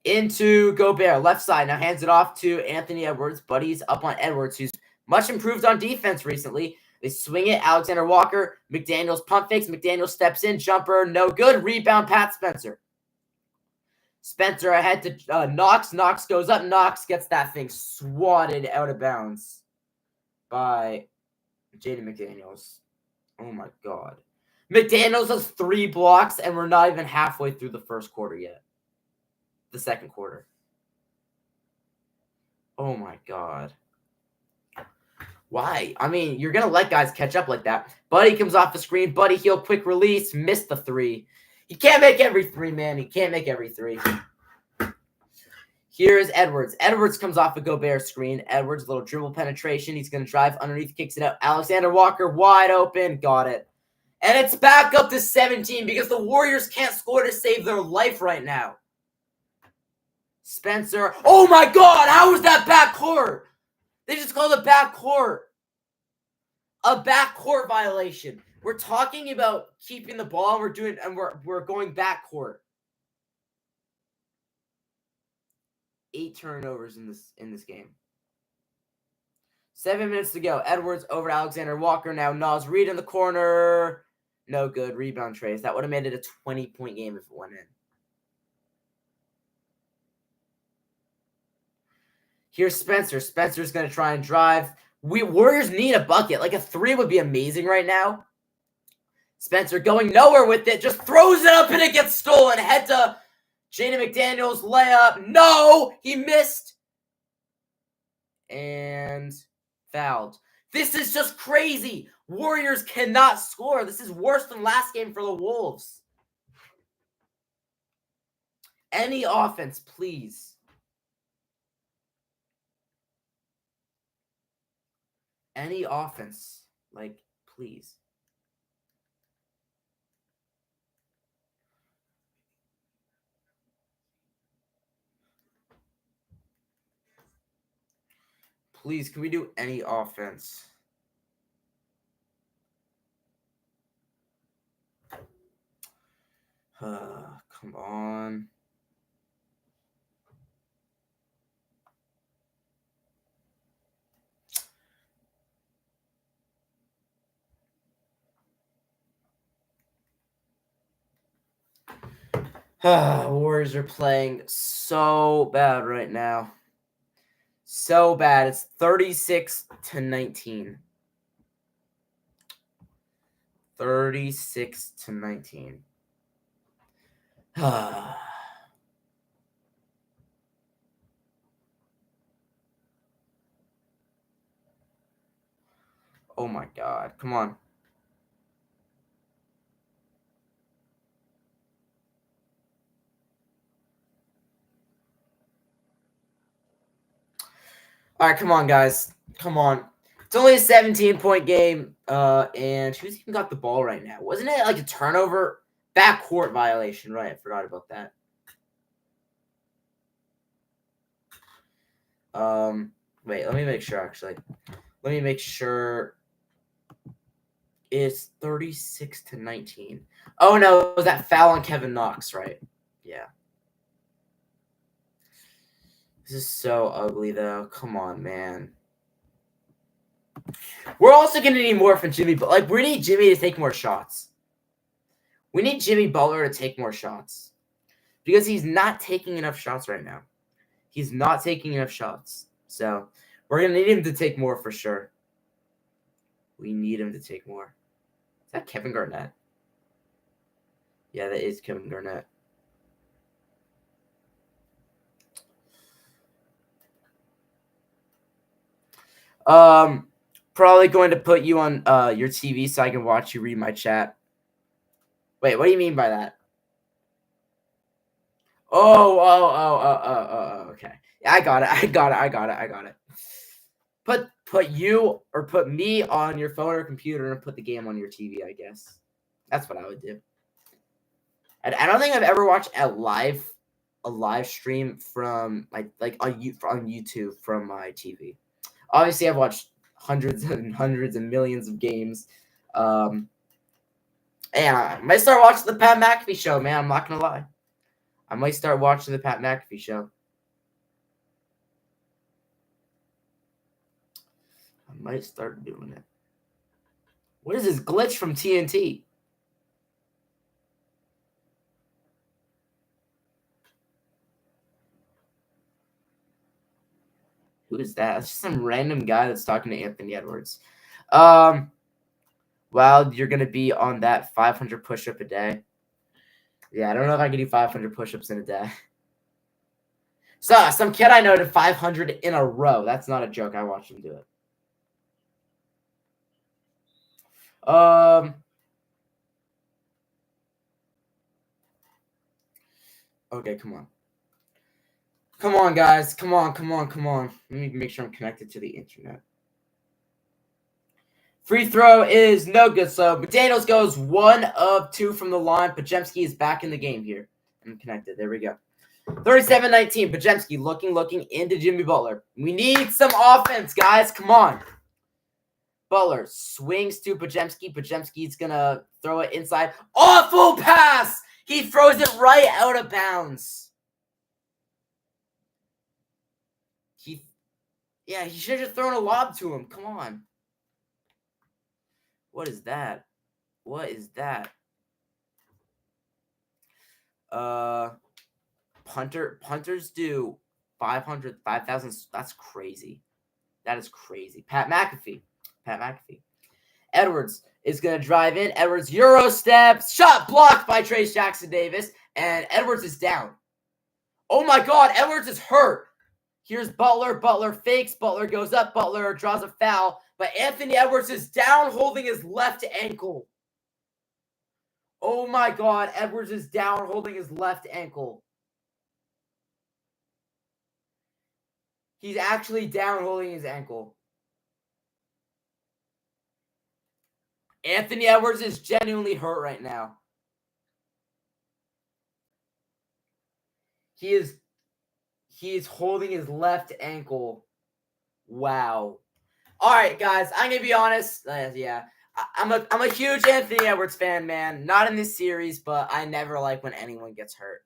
Into Gobert, left side. Now hands it off to Anthony Edwards. Buddy's up on Edwards, who's much improved on defense recently. They swing it. Alexander Walker. McDaniels pump fakes. McDaniels steps in. Jumper, no good. Rebound, Pat Spencer. Spencer ahead to Knox. Knox goes up. Knox gets that thing swatted out of bounds by Jaden McDaniels. Oh, my God. McDaniels has 3 blocks, and we're not even halfway through the first quarter yet. The second quarter. Oh my God. Why? I mean, you're going to let guys catch up like that. Buddy comes off the screen. Buddy Hield, quick release. Missed the three. He can't make every three, man. He can't make every three. Here's Edwards. Edwards comes off a Gobert screen. Edwards, little dribble penetration. He's going to drive underneath, kicks it out. Alexander Walker, wide open. Got it. And it's back up to 17 because the Warriors can't score to save their life right now. Spencer. Oh my God. How was that backcourt? They just called it backcourt. A backcourt violation. We're talking about keeping the ball. We're going backcourt. 8 turnovers in this game. 7 minutes to go. Edwards over to Alexander Walker. Now Naz Reid in the corner. No good. Rebound trace. That would have made it a 20-point game if it went in. Here's Spencer. Spencer's going to try and drive. Warriors need a bucket. Like a 3 would be amazing right now. Spencer going nowhere with it. Just throws it up and it gets stolen. Head to Jaden McDaniels. Layup. No! He missed. And fouled. This is just crazy. Warriors cannot score. This is worse than last game for the Wolves. Any offense, please. Any offense. Like, please. Please, can we do any offense? Come on. Warriors are playing so bad right now. So bad. It's 36-19. 36-19. Oh my God. Come on. All right, come on, guys. Come on. It's only a 17-point game. And who's even got the ball right now? Wasn't it like a turnover? Backcourt violation, right? I forgot about that. Wait, let me make sure, actually. Let me make sure it's 36-19. Oh, no, it was that foul on Kevin Knox, right? Yeah. This is so ugly, though. Come on, man. We're also going to need more from Jimmy, but like we need Jimmy to take more shots. We need Jimmy Butler to take more shots because he's not taking enough shots right now. He's not taking enough shots. So we're going to need him to take more for sure. We need him to take more. Is that Kevin Garnett? Yeah, that is Kevin Garnett. Probably going to put you on your TV so I can watch you read my chat. Wait, what do you mean by that? Oh, okay. Yeah, I got it. Put you or put me on your phone or computer and put the game on your TV, I guess. That's what I would do. I don't think I've ever watched a live stream from like on YouTube from my TV. Obviously, I've watched hundreds and hundreds and millions of games. And I might start watching the Pat McAfee show, man. I'm not gonna lie. I might start watching the Pat McAfee show. I might start doing it. What is this glitch from TNT? Who is that? It's just some random guy that's talking to Anthony Edwards. Well, you're gonna be on that 500 push-up a day. Yeah, I don't know if I can do 500 push-ups in a day. So some kid I know did 500 in a row. That's not a joke. I watched him do it. Okay, come on. Come on, guys. Come on. Let me make sure I'm connected to the internet. Free throw is no good. So McDaniels goes 1 of 2 from the line. Podziemski is back in the game here. I'm connected. There we go. 37-19. Podziemski looking into Jimmy Butler. We need some offense, guys. Come on. Butler swings to Podziemski. Podziemski's going to throw it inside. Awful pass! He throws it right out of bounds. He should have just thrown a lob to him. Come on. What is that? Punters do 500, 5,000. That's crazy. That is crazy. Pat McAfee. Edwards is going to drive in. Edwards Euro steps. Shot blocked by Trace Jackson Davis. And Edwards is down. Oh my God. Edwards is hurt. Here's Butler. Butler fakes. Butler goes up. Butler draws a foul. But Anthony Edwards is down holding his left ankle. Oh my God. Edwards is down holding his left ankle. He's actually down holding his ankle. Anthony Edwards is genuinely hurt right now. He is holding his left ankle. Wow. All right, guys. I'm gonna be honest. I'm a huge Anthony Edwards fan, man. Not in this series, but I never like when anyone gets hurt.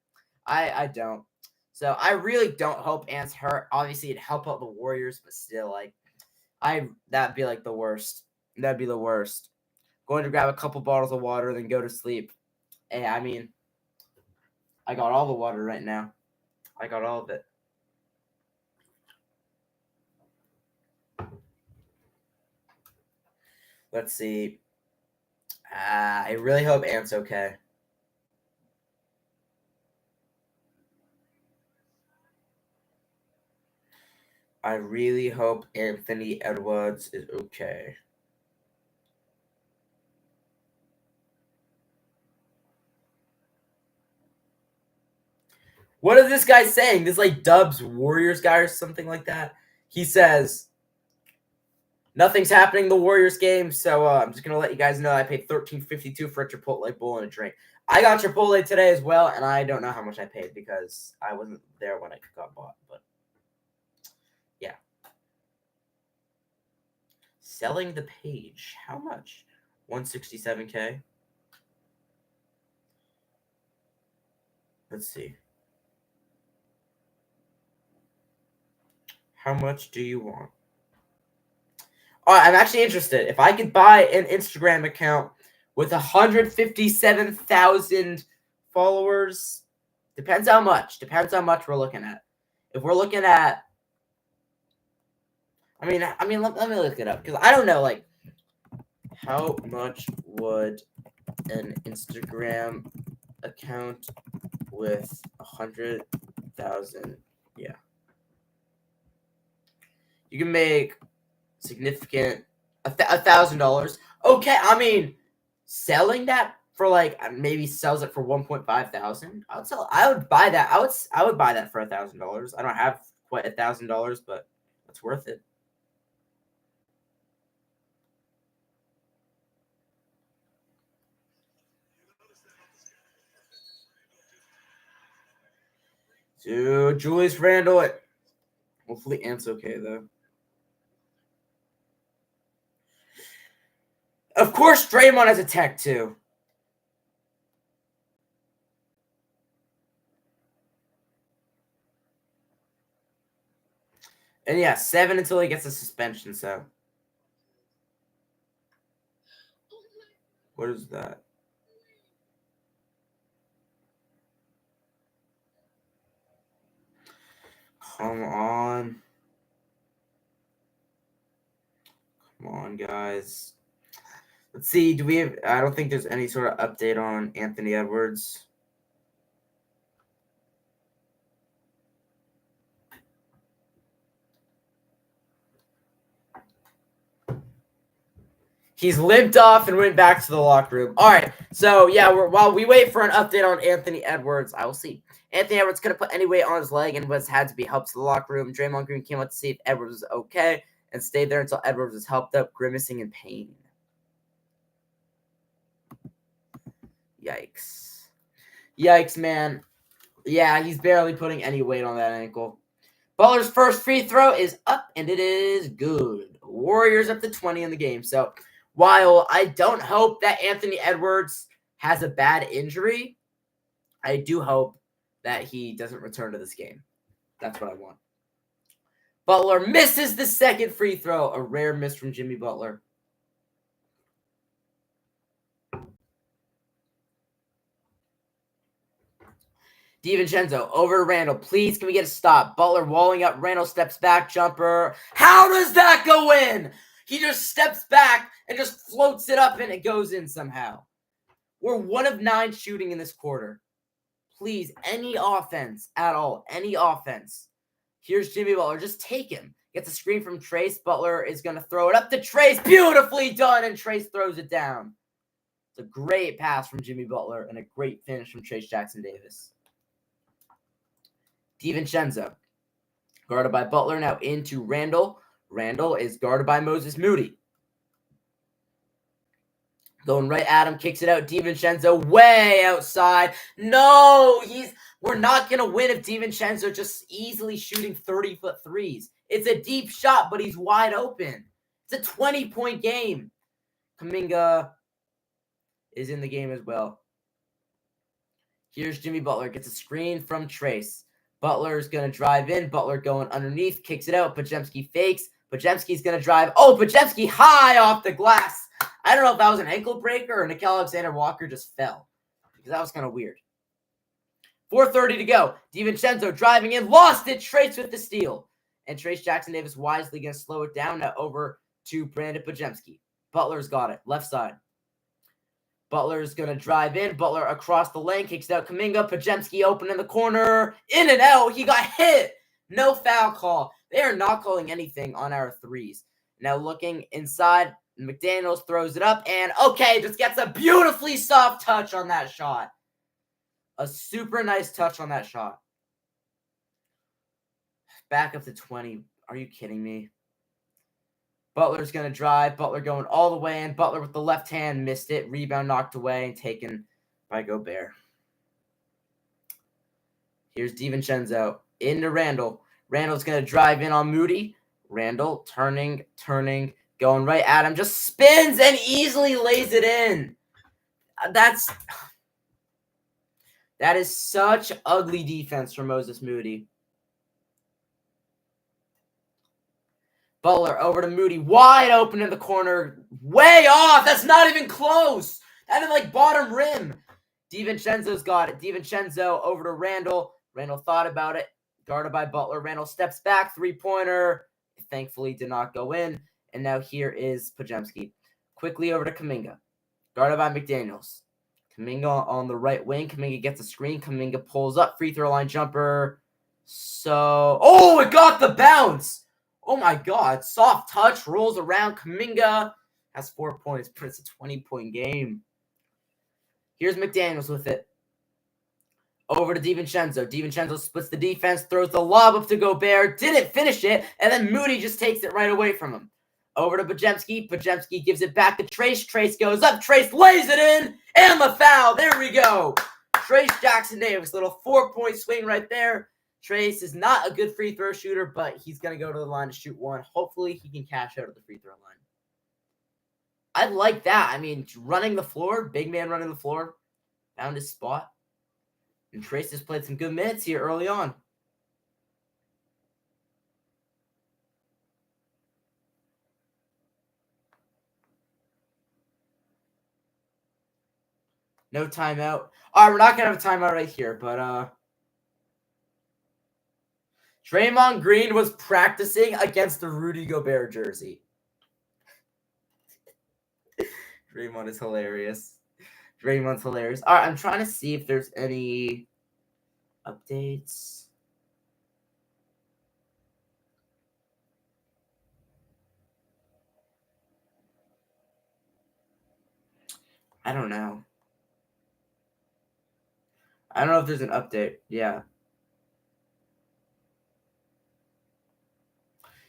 I don't. So I really don't hope Ant's hurt. Obviously, it'd help out the Warriors, but still, that'd be like the worst. That'd be the worst. Going to grab a couple bottles of water, then go to sleep. Hey, I mean, I got all the water right now. I got all of it. Let's see. I really hope Ant's okay. I really hope Anthony Edwards is okay. What is this guy saying? This Dubs Warriors guy or something like that. He says, nothing's happening in the Warriors game, so I'm just gonna let you guys know I paid $13.52 for a Chipotle bowl and a drink. I got Chipotle today as well, and I don't know how much I paid because I wasn't there when it got bought. But yeah, selling the page. How much? 167K. Let's see. How much do you want? All right, I'm actually interested. If I could buy an Instagram account with 157,000 followers, depends how much. Depends how much we're looking at. If we're looking at, I mean, let me look it up because I don't know. How much would an Instagram account with 100,000? Yeah, you can make significant $1,000. Okay, I mean, selling that for maybe sells it for 1.5 thousand. I would buy that. I would buy that for $1,000. I don't have quite $1,000, but it's worth it. Dude, Julius Randle. Hopefully, Ant's okay though. Of course, Draymond has a tech too. And yeah, 7 until he gets a suspension. So, what is that? Come on. Come on, guys. Let's see. Do we have? I don't think there's any sort of update on Anthony Edwards. He's limped off and went back to the locker room. All right. So, yeah, while we wait for an update on Anthony Edwards, I will see. Anthony Edwards couldn't put any weight on his leg and had to be helped to the locker room. Draymond Green came out to see if Edwards was okay and stayed there until Edwards was helped up, grimacing in pain. Yikes. Yikes, man. Yeah, he's barely putting any weight on that ankle. Butler's first free throw is up, and it is good. Warriors up to 20 in the game. So, while I don't hope that Anthony Edwards has a bad injury, I do hope that he doesn't return to this game. That's what I want. Butler misses the second free throw. A rare miss from Jimmy Butler. DiVincenzo over to Randall. Please, can we get a stop? Butler walling up. Randall steps back. Jumper. How does that go in? He just steps back and just floats it up and it goes in somehow. We're 1 of 9 shooting in this quarter. Please, any offense at all. Any offense. Here's Jimmy Butler. Just take him. Gets a screen from Trace. Butler is going to throw it up to Trace. Beautifully done, and Trace throws it down. It's a great pass from Jimmy Butler and a great finish from Trace Jackson-Davis. DiVincenzo, guarded by Butler, now into Randall. Randall is guarded by Moses Moody. Going right at him, kicks it out. DiVincenzo way outside. No, we're not going to win if DiVincenzo just easily shooting 30-foot threes. It's a deep shot, but he's wide open. It's a 20-point game. Kuminga is in the game as well. Here's Jimmy Butler. Gets a screen from Trace. Butler's going to drive in. Butler going underneath. Kicks it out. Podziemski fakes. Podziemski's going to drive. Oh, Podziemski high off the glass. I don't know if that was an ankle breaker or Nickeil Alexander-Walker just fell. Because that was kind of weird. 4:30 to go. DiVincenzo driving in. Lost it. Trace with the steal. And Trace Jackson-Davis wisely going to slow it down. Now over to Brandon Podziemski. Butler's got it. Left side. Butler's going to drive in. Butler across the lane. Kicks out Kuminga. Podziemski open in the corner. In and out. He got hit. No foul call. They are not calling anything on our threes. Now looking inside. McDaniels throws it up. And okay, just gets a beautifully soft touch on that shot. A super nice touch on that shot. Back up to 20. Are you kidding me? Butler's going to drive. Butler going all the way in. Butler with the left hand. Missed it. Rebound knocked away and taken by Gobert. Here's DiVincenzo into Randall. Randall's going to drive in on Moody. Randall turning, going right at him. Just spins and easily lays it in. That is such ugly defense from Moses Moody. Butler over to Moody. Wide open in the corner. Way off. That's not even close. That is like bottom rim. DiVincenzo's got it. DiVincenzo over to Randall. Randall thought about it. Guarded by Butler. Randall steps back. Three-pointer. Thankfully did not go in. And now here is Podziemski. Quickly over to Kuminga. Guarded by McDaniels. Kuminga on the right wing. Kuminga gets a screen. Kuminga pulls up. Free throw line jumper. Oh, it got the bounce. Oh, my God. Soft touch. Rolls around. Kuminga has 4 points, but it's a 20-point game. Here's McDaniels with it. Over to DiVincenzo. DiVincenzo splits the defense. Throws the lob up to Gobert. Didn't finish it. And then Moody just takes it right away from him. Over to Podziemski. Podziemski gives it back to Trace. Trace goes up. Trace lays it in. And the foul. There we go. Trace Jackson-Davis. Little 4-point swing right there. Trace is not a good free throw shooter, but he's going to go to the line to shoot one. Hopefully, he can cash out at the free throw line. I like that. I mean, running the floor, big man running the floor, found his spot. And Trace has played some good minutes here early on. No timeout. All right, we're not going to have a timeout right here, but Draymond Green was practicing against the Rudy Gobert jersey. Draymond is hilarious. Draymond's hilarious. All right, I'm trying to see if there's any updates. I don't know. I don't know if there's an update. Yeah.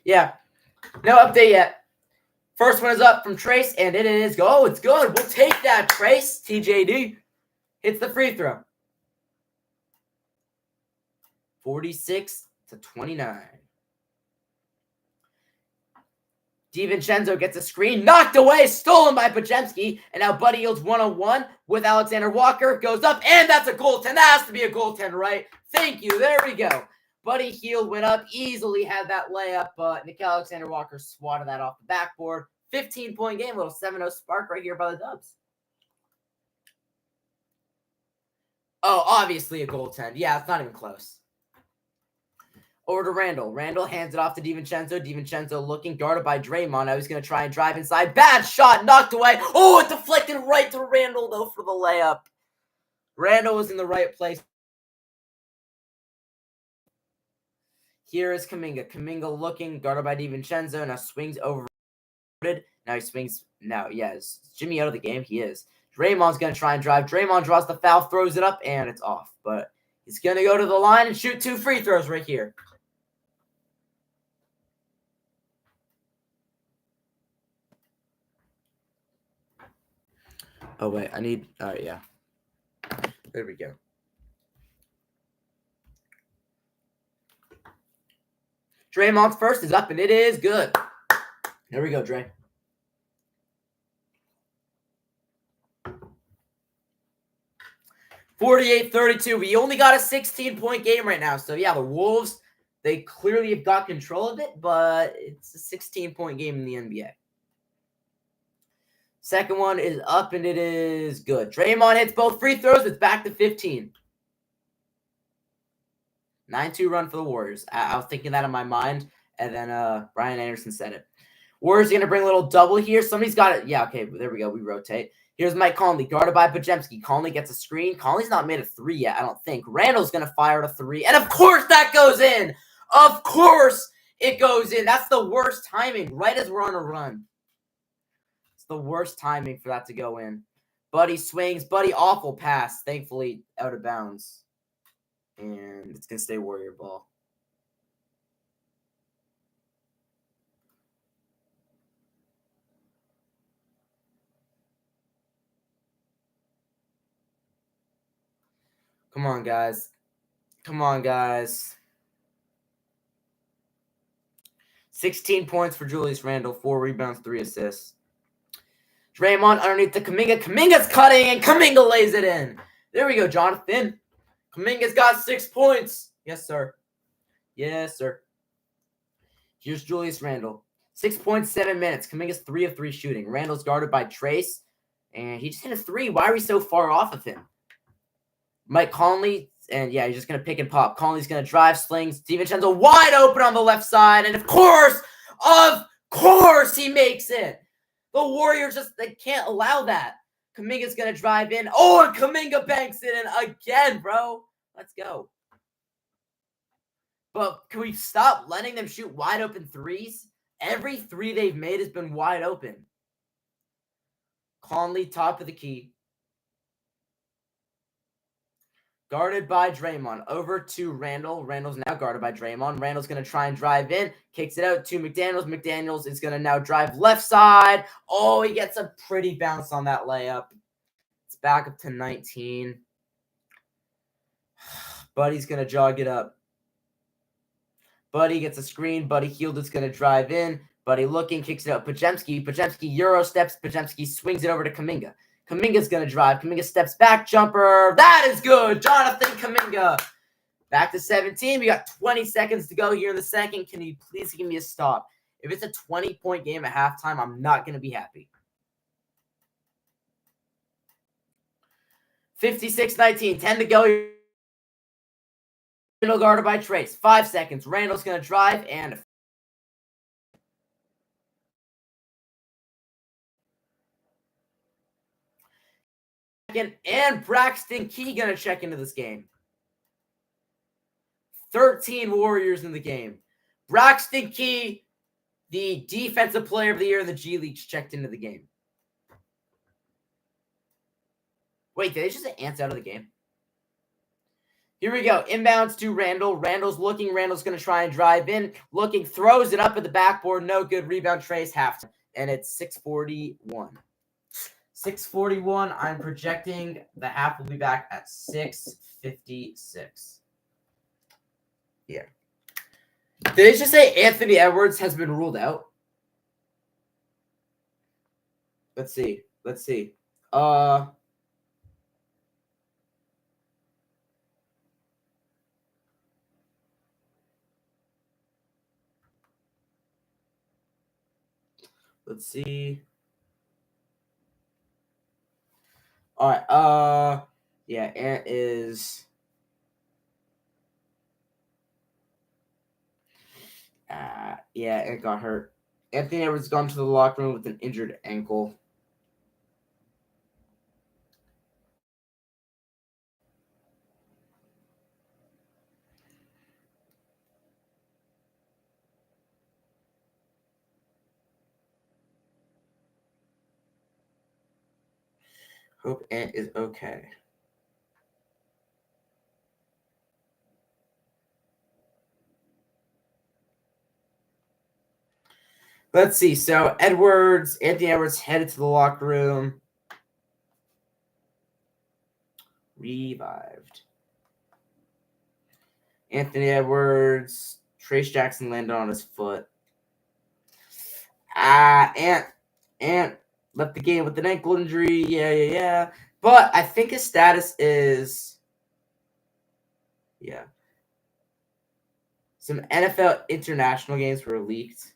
Yeah. No update yet. First one is up from Trace, and it is go. Oh, it's good. We'll take that, Trace. TJD hits the free throw. 46-29. DiVincenzo gets a screen, knocked away, stolen by Podziemski, and now Buddy Hield's 1-on-1 with Alexander Walker, goes up, and that's a goaltend. That has to be a goaltend, right? Thank you. There we go. Buddy Hield went up, easily had that layup, but Nickeil Alexander-Walker swatted that off the backboard. 15-point game, little 7-0 spark right here by the Dubs. Oh, obviously a goaltend. Yeah, it's not even close. Over to Randall. Randall hands it off to DiVincenzo. DiVincenzo looking, guarded by Draymond. Now he's going to try and drive inside. Bad shot, knocked away. Oh, it deflected right to Randall, though, for the layup. Randall was in the right place. Here is Kuminga. Kuminga looking, guarded by DiVincenzo. Now swings over. Now he swings. Now, yes. Is Jimmy out of the game? He is. Draymond's going to try and drive. Draymond draws the foul, throws it up, and it's off. But he's going to go to the line and shoot 2 free throws right here. Oh, wait. I need... All right, yeah. There we go. Draymond's first is up, and it is good. There we go, Dre. (48-32). We only got a 16-point game right now. So, yeah, the Wolves, they clearly have got control of it, but it's a 16-point game in the NBA. Second one is up, and it is good. Draymond hits both free throws. It's back to 15. 9-2 run for the Warriors. I was thinking that in my mind, and then Brian Anderson said it. Warriors are going to bring a little double here. Somebody's got it. Yeah, okay, there we go. We rotate. Here's Mike Conley, guarded by Podziemski. Conley gets a screen. Conley's not made a 3 yet, I don't think. Randall's going to fire a 3. And, of course, that goes in. Of course it goes in. That's the worst timing, right as we're on a run. It's the worst timing for that to go in. Buddy swings. Buddy, awful pass. Thankfully, out of bounds. And it's going to stay Warrior ball. Come on, guys. Come on, guys. 16 points for Julius Randle, 4 rebounds, 3 assists. Draymond underneath to Kuminga. Kuminga's cutting, and Kuminga lays it in. There we go, Jonathan. Kuminga's got 6 points. Yes, sir. Yes, sir. Here's Julius Randle. 6.7 minutes. Kuminga's 3 of 3 shooting. Randle's guarded by Trace, and he just hit a 3. Why are we so far off of him? Mike Conley, and yeah, he's just going to pick and pop. Conley's going to drive, slings. DiVincenzo wide open on the left side, and of course, he makes it. The Warriors they can't allow that. Kuminga's going to drive in. Oh, and Kuminga banks it in again, bro. Let's go. But can we stop letting them shoot wide open threes? Every 3 they've made has been wide open. Conley, top of the key. Guarded by Draymond. Over to Randall. Randall's now guarded by Draymond. Randall's going to try and drive in. Kicks it out to McDaniels. McDaniels is going to now drive left side. Oh, he gets a pretty bounce on that layup. It's back up to 19. Buddy's going to jog it up. Buddy gets a screen. Buddy Hield is going to drive in. Buddy looking. Kicks it out. Podziemski. Podziemski Euro steps. Podziemski swings it over to Kuminga. Kuminga's going to drive. Kuminga steps back. Jumper. That is good. Jonathan Kuminga. Back to 17. We got 20 seconds to go here in the second. Can you please give me a stop? If it's a 20-point game at halftime, I'm not going to be happy. 56-19. 10 to go. Randall guarded by Trace. 5 seconds. Randall's going to drive and... And Braxton Key going to check into this game. 13 Warriors in the game. Braxton Key, the defensive player of the year in the G League, checked into the game. Wait, did they just say Ants out of the game? Here we go. Inbounds to Randall. Randall's looking. Randall's going to try and drive in. Looking. Throws it up at the backboard. No good. Rebound trace. Halftime. And it's 6:41. 6:41. I'm projecting the half will be back at 6:56. Yeah. Did it just say Anthony Edwards has been ruled out? Let's see. Let's see. Let's see. All right. Yeah, Ant is. Yeah, Ant got hurt. Anthony Edwards gone to the locker room with an injured ankle. Hope Ant is okay. Let's see. So Anthony Edwards headed to the locker room. Revived. Anthony Edwards, Trace Jackson landed on his foot. Ant left the game with an ankle injury. Yeah. But I think his status is, yeah. Some NFL international games were leaked.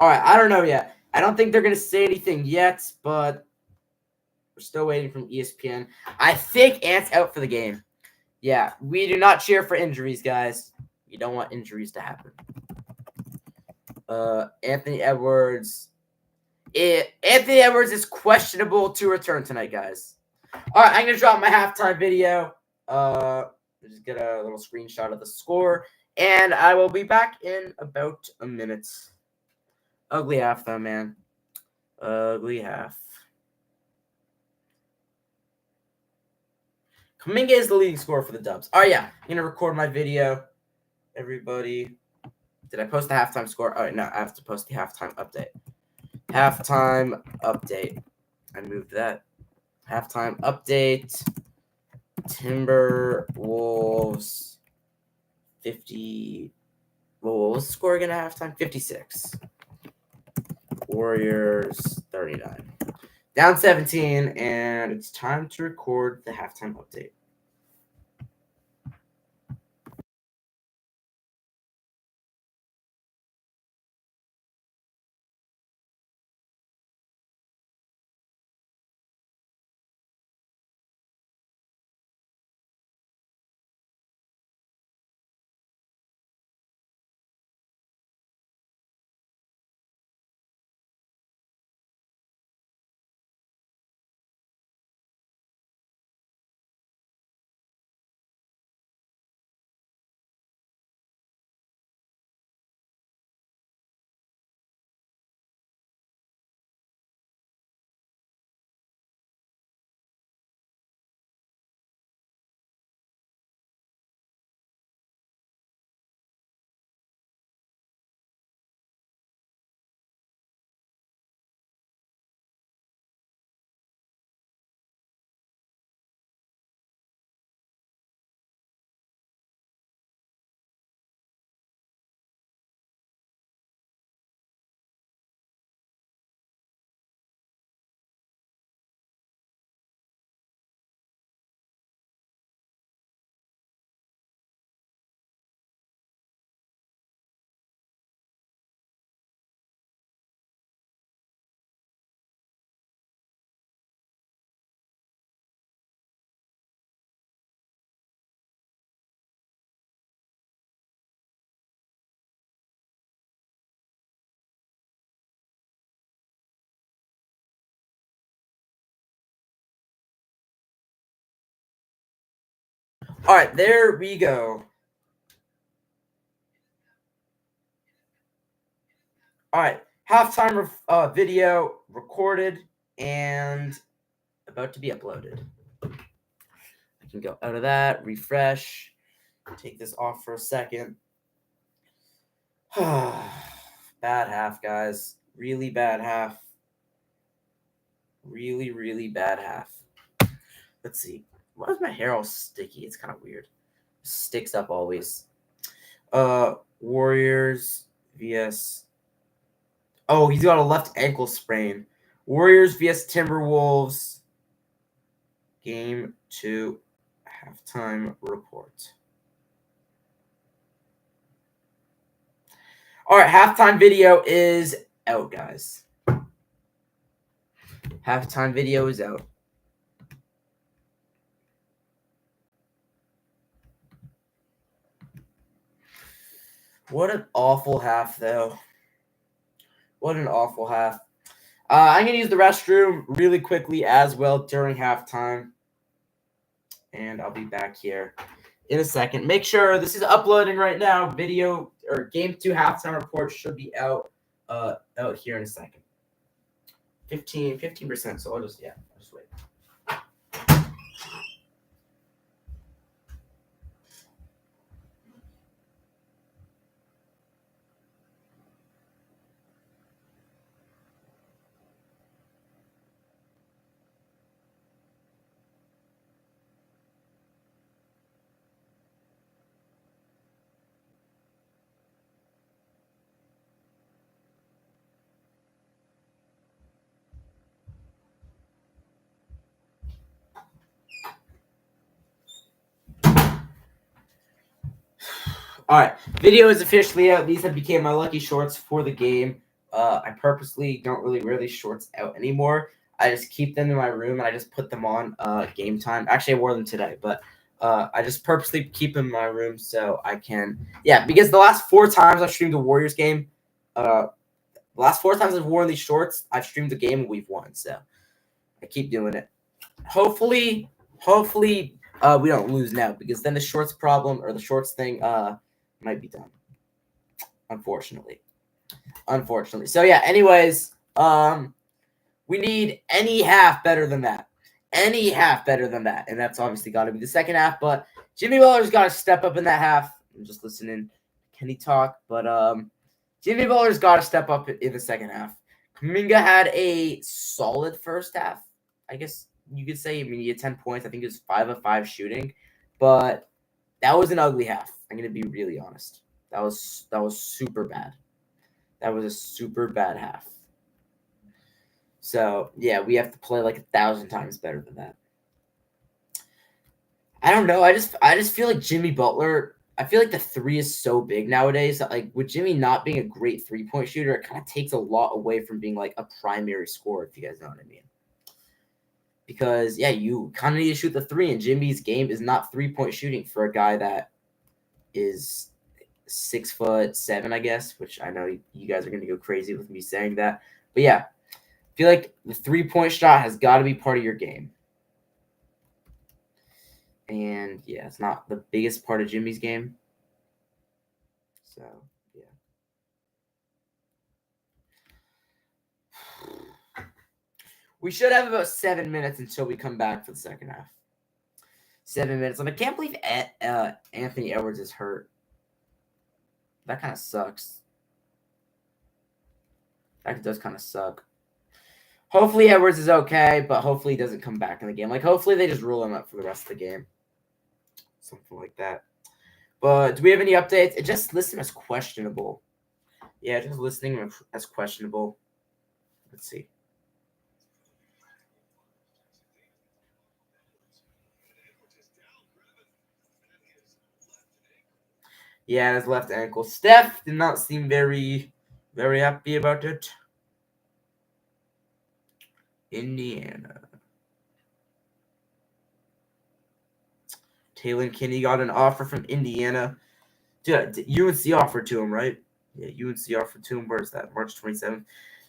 All right, I don't know yet. I don't think they're going to say anything yet, but we're still waiting from ESPN. I think Ant's out for the game. Yeah, we do not cheer for injuries, guys. You don't want injuries to happen. Anthony Edwards. Anthony Edwards is questionable to return tonight, guys. All right, I'm going to drop my halftime video. Just get a little screenshot of the score, and I will be back in about a minute. Ugly half, though, man. Ugly half. Kuminga is the leading scorer for the Dubs. Oh, yeah. I'm going to record my video. Everybody. Did I post the halftime score? Oh, no. I have to post the halftime update. Halftime update. I moved that. Halftime update. Timberwolves 50. Well, what was the score again at halftime? 56. Warriors 39. Down 17, and it's time to record the halftime update. All right, there we go. All right, Halftime video recorded and about to be uploaded. I can go out of that, refresh, take this off for a second. Bad half, guys. Really bad half. Really, really bad half. Let's see. Why is my hair all sticky? It's kind of weird. Sticks up always. Warriors vs. Oh, he's got a left ankle sprain. Warriors vs Timberwolves. Game 2 halftime report. All right, halftime video is out, guys. Halftime video is out. What an awful half, though. What an awful half. I'm going to use the restroom really quickly as well during halftime. And I'll be back here in a second. Make sure this is uploading right now. Video or game 2 halftime report should be out here in a second. 15%. So I'll just wait. All right, video is officially out. These have become my lucky shorts for the game. I purposely don't really wear these shorts out anymore. I just keep them in my room and I just put them on game time. Actually, I wore them today, but I just purposely keep them in my room so I can. Yeah, because the last 4 times I've streamed the Warriors game, the last 4 times I've worn these shorts, I've streamed the game and we've won. So I keep doing it. Hopefully, we don't lose now because then the shorts problem or the shorts thing might be done. Unfortunately. So yeah, anyways, we need any half better than that. And that's obviously got to be the second half, but Jimmy Butler's got to step up in that half. I'm just listening. Can he talk? But Jimmy Butler's got to step up in the second half. Kuminga had a solid first half, I guess you could say. I mean, he had 10 points. I think it was 5 of 5 shooting, but that was an ugly half. I'm going to be really honest. That was super bad. That was a super bad half. So, yeah, we have to play like 1,000 times better than that. I don't know. I just feel like Jimmy Butler, I feel like the 3 is so big nowadays that, like, with Jimmy not being a great 3-point shooter, it kind of takes a lot away from being, like, a primary scorer, if you guys know what I mean. Because, yeah, you kind of need to shoot the 3, and Jimmy's game is not 3-point shooting for a guy that is 6'7", I guess, which I know you guys are going to go crazy with me saying that. But, yeah, I feel like the 3-point shot has got to be part of your game. And, yeah, it's not the biggest part of Jimmy's game. So, yeah. We should have about 7 minutes until we come back for the second half. 7 minutes. And I can't believe Anthony Edwards is hurt. That kind of sucks. That does kind of suck. Hopefully Edwards is okay, but hopefully he doesn't come back in the game. Like, hopefully they just rule him out for the rest of the game. Something like that. But do we have any updates? It just listed as questionable. Yeah, just listing as questionable. Let's see. Yeah, his left ankle. Steph did not seem very, very happy about it. Indiana. Taylor Kinney got an offer from Indiana. Dude, UNC offered to him, right? Yeah, UNC offered to him. Where's that? March 27th.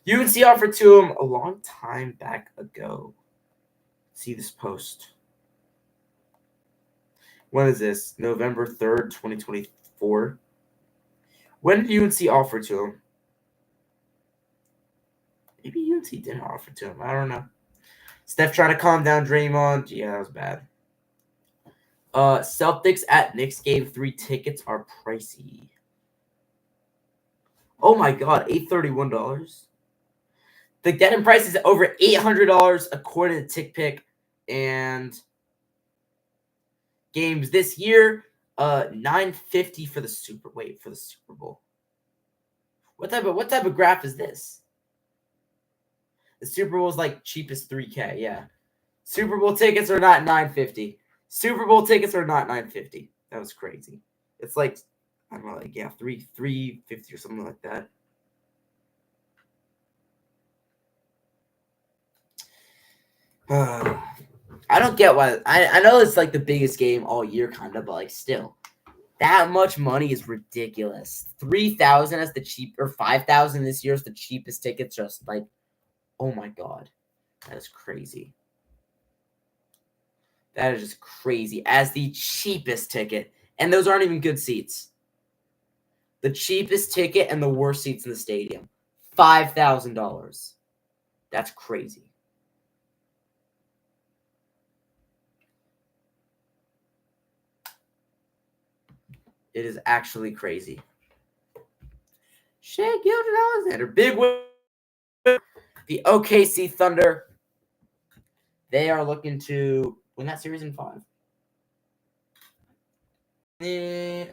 UNC offered to him a long time back ago. See this post. When is this? November 3rd, 2024. When did UNC offer to him? Maybe he didn't offer to him. I don't know. Steph trying to calm down Draymond. Yeah, that was bad. Celtics at Knicks game 3 tickets are pricey. Oh my god, $831. The get-in price is over $800 according to TickPick. And games this year, $950 for the Super Bowl. What type of graph is this? The Super Bowl is like cheapest $3K, yeah. Super Bowl tickets are not $950. Super Bowl tickets are not $950. That was crazy. It's like, I don't know, like, yeah, $350 or something like that. I don't get why. I know it's like the biggest game all year, kind of, but like still, that much money is ridiculous. 3,000 as the cheap, or 5,000 this year is the cheapest ticket. Just like, oh my god, that is crazy. That is just crazy as the cheapest ticket, and those aren't even good seats. The cheapest ticket and the worst seats in the stadium, $5,000. That's crazy. It is actually crazy. Shea Gilgeous-Alexander, big win. The OKC Thunder, they are looking to win that series in 5. In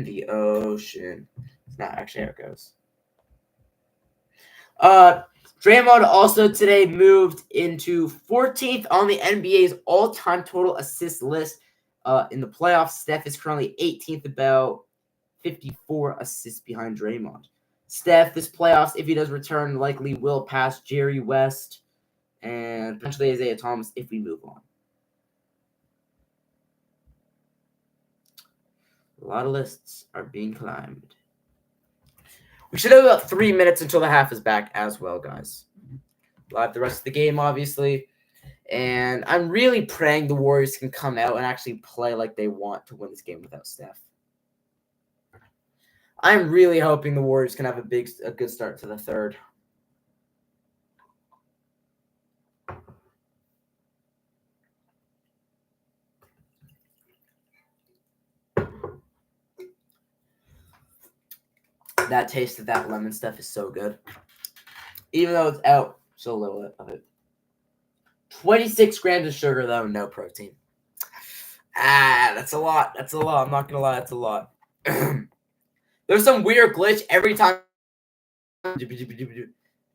the ocean. It's not actually how it goes. Draymond also today moved into 14th on the NBA's all-time total assist list. In the playoffs, Steph is currently 18th, about 54 assists behind Draymond. Steph, this playoffs, if he does return, likely will pass Jerry West and potentially Isaiah Thomas if we move on. A lot of lists are being climbed. We should have about 3 minutes until the half is back as well, guys. We'll have the rest of the game, obviously. And I'm really praying the Warriors can come out and actually play like they want to win this game without Steph. I'm really hoping the Warriors can have a good start to the third. That taste of that lemon stuff is so good. Even though it's out, so little of it. 26 grams of sugar, though, no protein. That's a lot. That's a lot. I'm not going to lie, that's a lot. There's some weird glitch every time.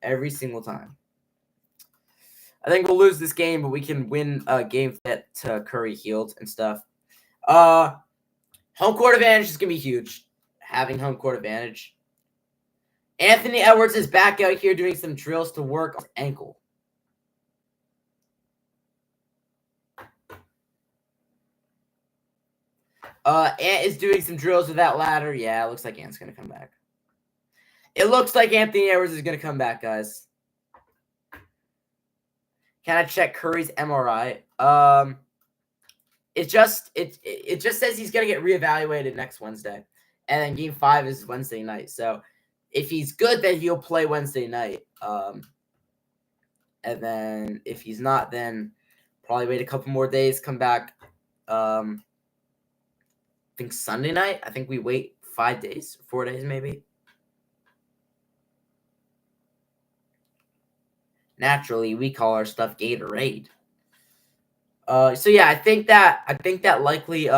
Every single time. I think we'll lose this game, but we can win a game that Curry healed and stuff. Home court advantage is going to be huge. Having home court advantage. Anthony Edwards is back out here doing some drills to work on his ankle. Ant is doing some drills with that ladder. Yeah, it looks like Ant's going to come back. It looks like Anthony Edwards is going to come back, guys. Can I check Curry's MRI? It just says he's going to get reevaluated next Wednesday. And then game 5 is Wednesday night. So if he's good, then he'll play Wednesday night. And then if he's not, then probably wait a couple more days, come back. I think Sunday night. I think we wait 5 days, 4 days maybe. Naturally, we call our stuff Gatorade. So yeah, I think that likely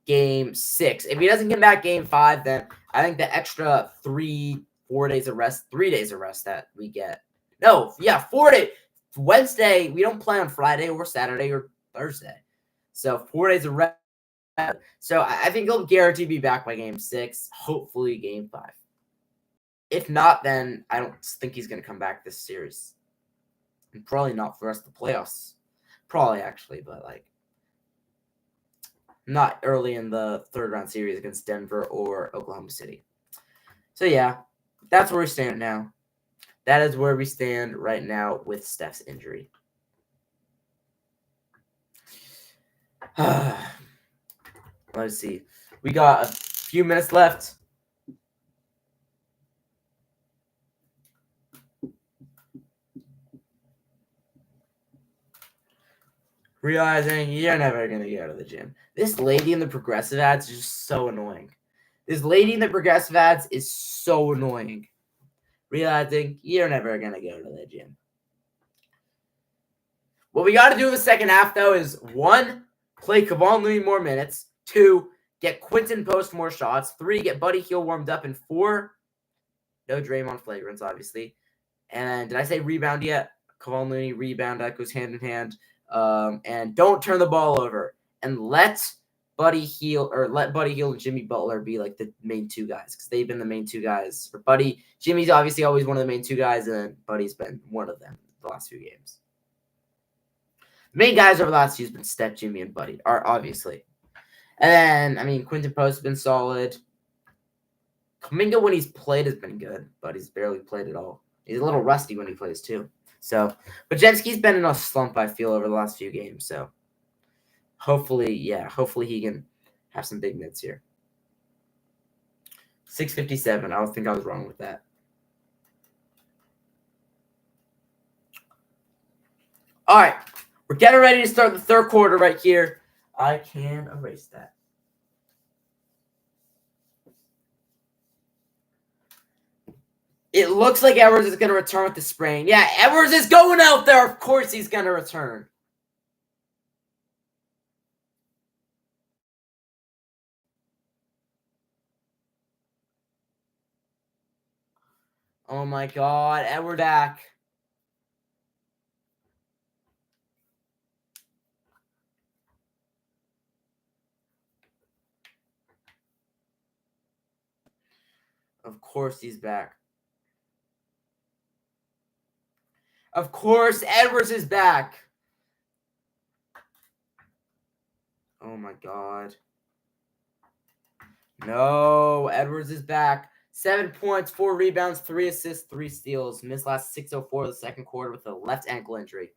game 6. If he doesn't get back game 5, then I think the extra 3 days of rest that we get. No, yeah, 4 days. Wednesday, we don't play on Friday or Saturday or Thursday. So 4 days of rest. So I think he'll guarantee be back by game 6, hopefully game 5. If not, then I don't think he's going to come back this series. And probably not for the rest of the playoffs. Probably, actually, but like not early in the third round series against Denver or Oklahoma City. So yeah, that's where we stand now. That is where we stand right now with Steph's injury. Let's see. We got a few minutes left. Realizing you're never going to go to the gym. This lady in the progressive ads is just so annoying. This lady in the progressive ads is so annoying. Realizing you're never going to go to the gym. What we got to do in the second half, though, is 1, play Kevon Looney more minutes. 2, get Quinton Post more shots. 3, get Buddy Hield warmed up. And 4, no Draymond flagrants, obviously. And did I say rebound yet? Kevon Looney, rebound, that goes hand in hand. And don't turn the ball over. And let Buddy Hield and Jimmy Butler be like the main 2 guys, because they've been the main 2 guys for Buddy. Jimmy's obviously always one of the main 2 guys, and Buddy's been one of them the last few games. The main guys over the last few has been Steph, Jimmy, and Buddy, are obviously. And then, Quinton Post has been solid. Kuminga, when he's played, has been good, but he's barely played at all. He's a little rusty when he plays, too. So, but Jensky's been in a slump, I feel, over the last few games. So, hopefully he can have some big minutes here. 6:57. I don't think I was wrong with that. All right. We're getting ready to start the third quarter right here. I can erase that. It looks like Edwards is going to return with the sprain. Yeah, Edwards is going out there. Of course he's going to return. Oh, my God. Edward back. Of course he's back. Of course Edwards is back. Oh, my God. No, Edwards is back. 7 points, 4 rebounds, 3 assists, 3 steals. Missed last 6:04 of the second quarter with a left ankle injury.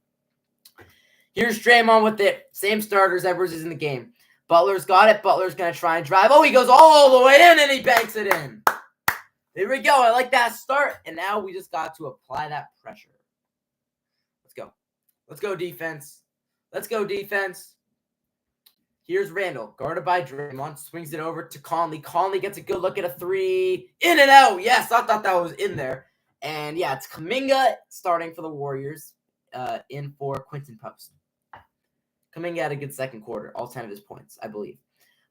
Here's Draymond with it. Same starters. Edwards is in the game. Butler's got it. Butler's going to try and drive. Oh, he goes all the way in, and he banks it in. There we go. I like that start. And now we just got to apply that pressure. Let's go. Let's go, defense. Let's go, defense. Here's Randall, guarded by Draymond. Swings it over to Conley. Conley gets a good look at a 3. In and out. Yes, I thought that was in there. And, yeah, it's Kuminga starting for the Warriors in for Quinton Post. Kuminga had a good second quarter. All 10 of his points, I believe.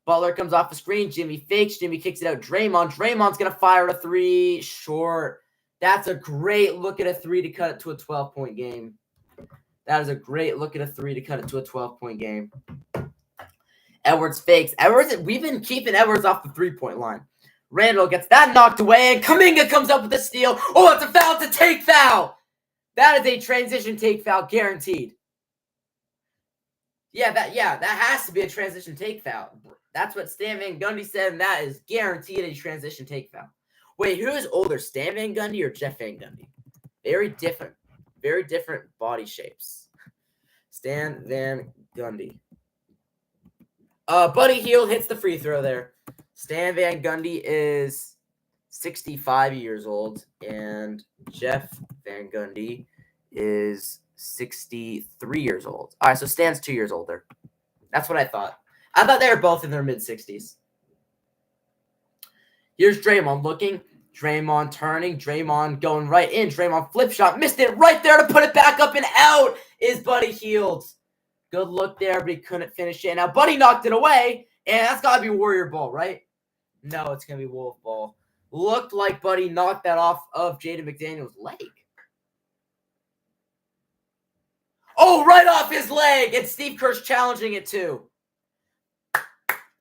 Butler comes off the screen. Jimmy fakes. Jimmy kicks it out. Draymond's going to fire a 3. Short. That's a great look at a 3 to cut it to a 12-point game. That is a great look at a 3 to cut it to a 12-point game. Edwards fakes. We've been keeping Edwards off the 3-point line. Randall gets that knocked away, and Kuminga comes up with a steal. Oh, it's a foul. It's a take foul. That is a transition take foul, guaranteed. Yeah, that has to be a transition take foul. That's what Stan Van Gundy said, and that is guaranteed a transition take foul. Wait, who is older, Stan Van Gundy or Jeff Van Gundy? Very different body shapes. Stan Van Gundy. Buddy Hield hits the free throw there. Stan Van Gundy is 65 years old, and Jeff Van Gundy is 63 years old. All right, so Stan's 2 years older. That's what I thought. I thought they were both in their mid-60s. Here's Draymond looking. Draymond turning. Draymond going right in. Draymond flip shot. Missed it right there to put it back up, and out is Buddy Hield. Good look there, but he couldn't finish it. Now, Buddy knocked it away, and that's got to be Warrior ball, right? No, it's going to be Wolf ball. Looked like Buddy knocked that off of Jaden McDaniels' leg. Oh, right off his leg, and Steve Kerr's challenging it too.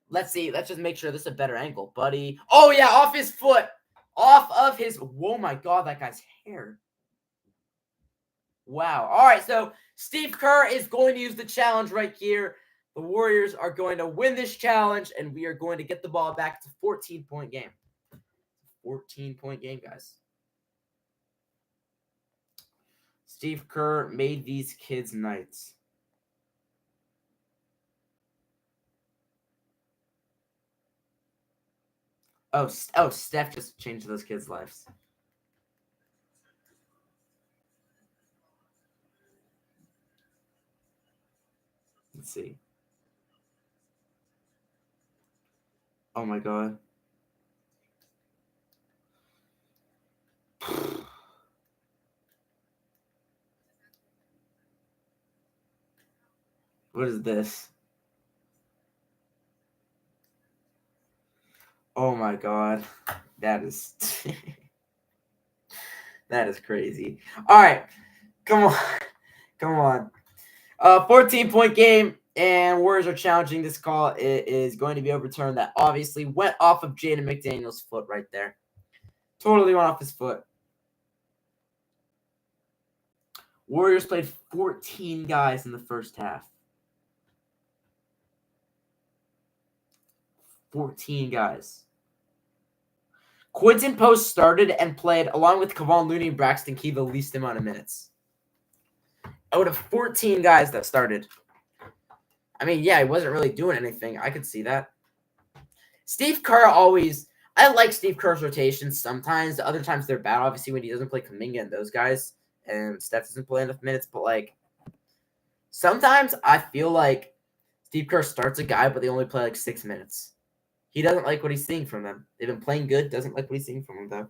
Let's see. Let's just make sure this is a better angle. Buddy. Oh, yeah, off his foot. Off of his. Oh, my God, that guy's hair. Wow. All right, so Steve Kerr is going to use the challenge right here. The Warriors are going to win this challenge, and we are going to get the ball back. It's a 14-point game. 14-point game, guys. Steve Kerr made these kids nights. Oh, Steph just changed those kids' lives. Let's see. Oh my god. What is this? Oh my god. That is that is crazy. All right. Come on. Come on. 14-point game, and Warriors are challenging this call. It is going to be overturned. That obviously went off of Jaden McDaniels' foot right there. Totally went off his foot. Warriors played 14 guys in the first half. 14 guys. Quinton Post started and played, along with Kevon Looney and Braxton Key, the least amount of minutes. Out of 14 guys that started. I mean, yeah, he wasn't really doing anything. I could see that. Steve Kerr always... I like Steve Kerr's rotations sometimes. Other times they're bad, obviously, when he doesn't play Kuminga and those guys. And Steph doesn't play enough minutes. But, like, sometimes I feel like Steve Kerr starts a guy, but they only play, like, 6 minutes. He doesn't like what he's seeing from them. They've been playing good. Doesn't like what he's seeing from them, though.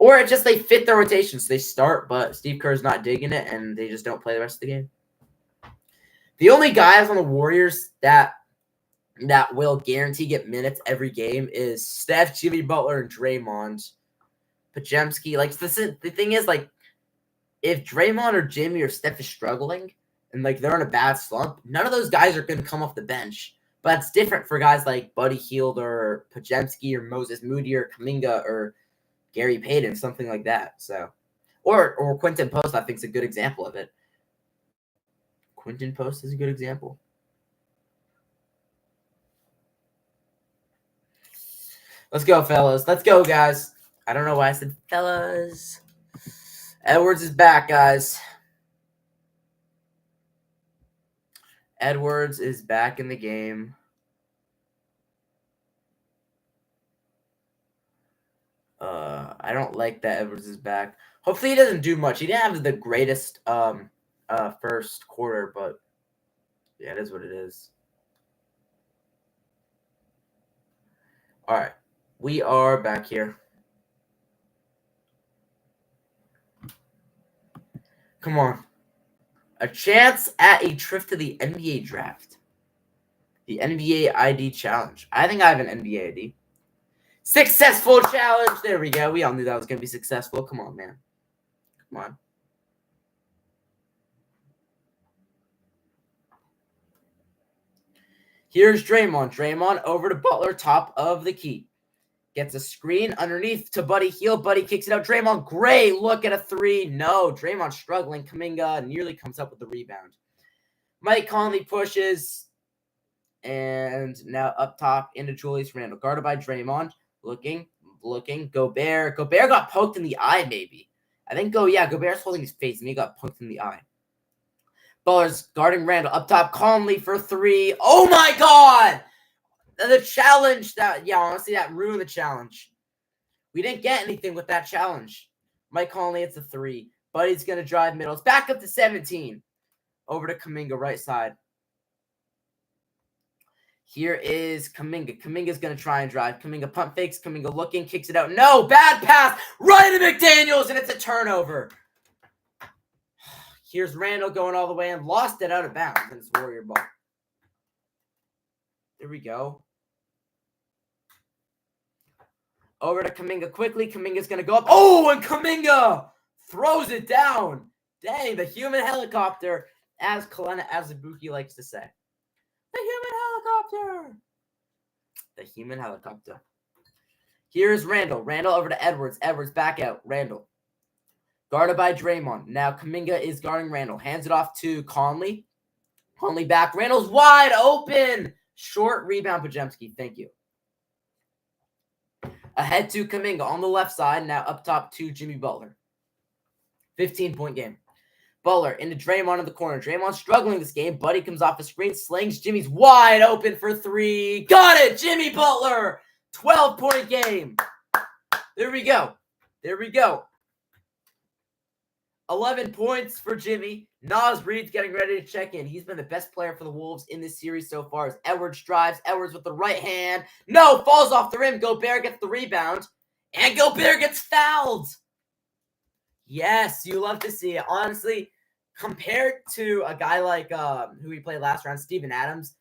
Or it's just they fit their rotations. So they start, but Steve Kerr's not digging it, and they just don't play the rest of the game. The only guys on the Warriors that will guarantee get minutes every game is Steph, Jimmy Butler, and Draymond. Pajemski. Like, the thing is, like, if Draymond or Jimmy or Steph is struggling and, like, they're in a bad slump, none of those guys are going to come off the bench. But it's different for guys like Buddy Hield or Pajemski or Moses Moody or Kuminga or Gary Payton, something like that. So, or Quinton Post, I think, is a good example of it. Quinton Post is a good example. Let's go, fellas. Let's go, guys. I don't know why I said fellas. Edwards is back, guys. Edwards is back in the game. I don't like that Edwards is back. Hopefully he doesn't do much. He didn't have the greatest first quarter, but yeah, it is what it is. All right. We are back here. Come on. A chance at a trip to the NBA draft. The NBA ID challenge. I think I have an NBA ID. Successful challenge. There we go. We all knew that was going to be successful. Come on, man. Come on. Here's Draymond. Draymond over to Butler, top of the key. Gets a screen underneath to Buddy Hield. Buddy kicks it out. Draymond, great look at a three. No, Draymond struggling. Kuminga nearly comes up with the rebound. Mike Conley pushes. And now up top into Julius Randle. Guarded by Draymond. Looking. Gobert. Gobert got poked in the eye, maybe. I think, Gobert's holding his face, and he got poked in the eye. Butler's guarding Randle. Up top, Conley for three. Oh, my God! The challenge honestly, that ruined the challenge. We didn't get anything with that challenge. Mike Conley, it's a three. Buddy's going to drive middle. It's back up to 17. Over to Kuminga, right side. Here is Kuminga. Kuminga's going to try and drive. Kuminga pump fakes. Kuminga looking, kicks it out. No, bad pass. Right to McDaniels, and it's a turnover. Here's Randle going all the way and lost it out of bounds, and it's Warrior ball. There we go. Over to Kuminga quickly. Kuminga's going to go up. Oh, and Kuminga throws it down. Dang, the human helicopter, as Kalena Azubuike likes to say. The human helicopter. The human helicopter. Here's Randle. Randle over to Edwards. Edwards back out. Randle. Guarded by Draymond. Now Kuminga is guarding Randle. Hands it off to Conley. Conley back. Randle's wide open. Short rebound, Pajemski. Thank you. Ahead to Kuminga on the left side. Now up top to Jimmy Butler. 15-point game. Butler into Draymond in the corner. Draymond struggling this game. Buddy comes off the screen. Slings. Jimmy's wide open for three. Got it! Jimmy Butler! 12-point game. There we go. There we go. 11 points for Jimmy. Nas Reed's getting ready to check in. He's been the best player for the Wolves in this series so far as Edwards drives. Edwards with the right hand. No, falls off the rim. Gobert gets the rebound. And Gobert gets fouled. Yes, you love to see it. Honestly, compared to a guy like who we played last round, Steven Adams,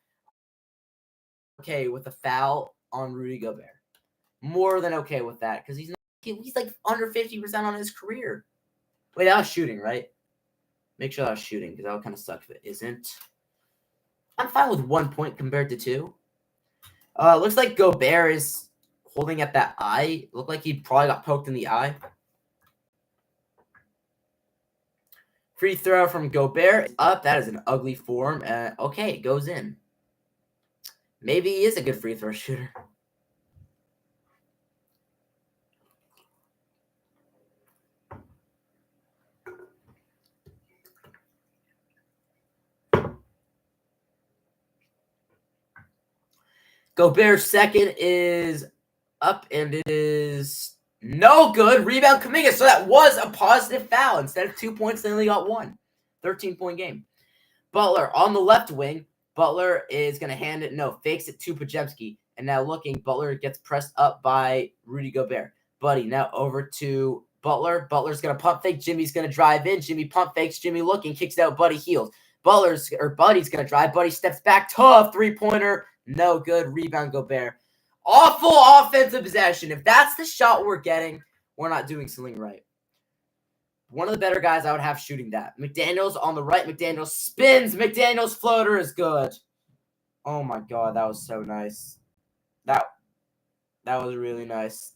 okay with a foul on Rudy Gobert. More than okay with that because he's like under 50% on his career. Wait, that was shooting, right? Make sure that was shooting because that would kind of suck if it isn't. I'm fine with 1 point compared to 2. Looks like Gobert is holding at that eye. Looked like he probably got poked in the eye. Free throw from Gobert up. That is an ugly form. Okay, it goes in. Maybe he is a good free throw shooter. Gobert's second is up, and it is no good. Rebound Kuminga. So that was a positive foul. Instead of 2 points, they only got 1. 13-point game. Butler on the left wing. Butler is going to hand it. No, fakes it to Podziemski. And now looking, Butler gets pressed up by Rudy Gobert. Buddy now over to Butler. Butler's going to pump fake. Jimmy's going to drive in. Jimmy pump fakes. Jimmy looking, kicks out. Buddy heals. Buddy's going to drive. Buddy steps back. Tough three-pointer. No good. Rebound Gobert. Awful offensive possession. If that's the shot we're getting, we're not doing something right. One of the better guys I would have shooting that. McDaniels on the right. McDaniels spins. McDaniels floater is good. Oh my God, that was so nice. That was really nice.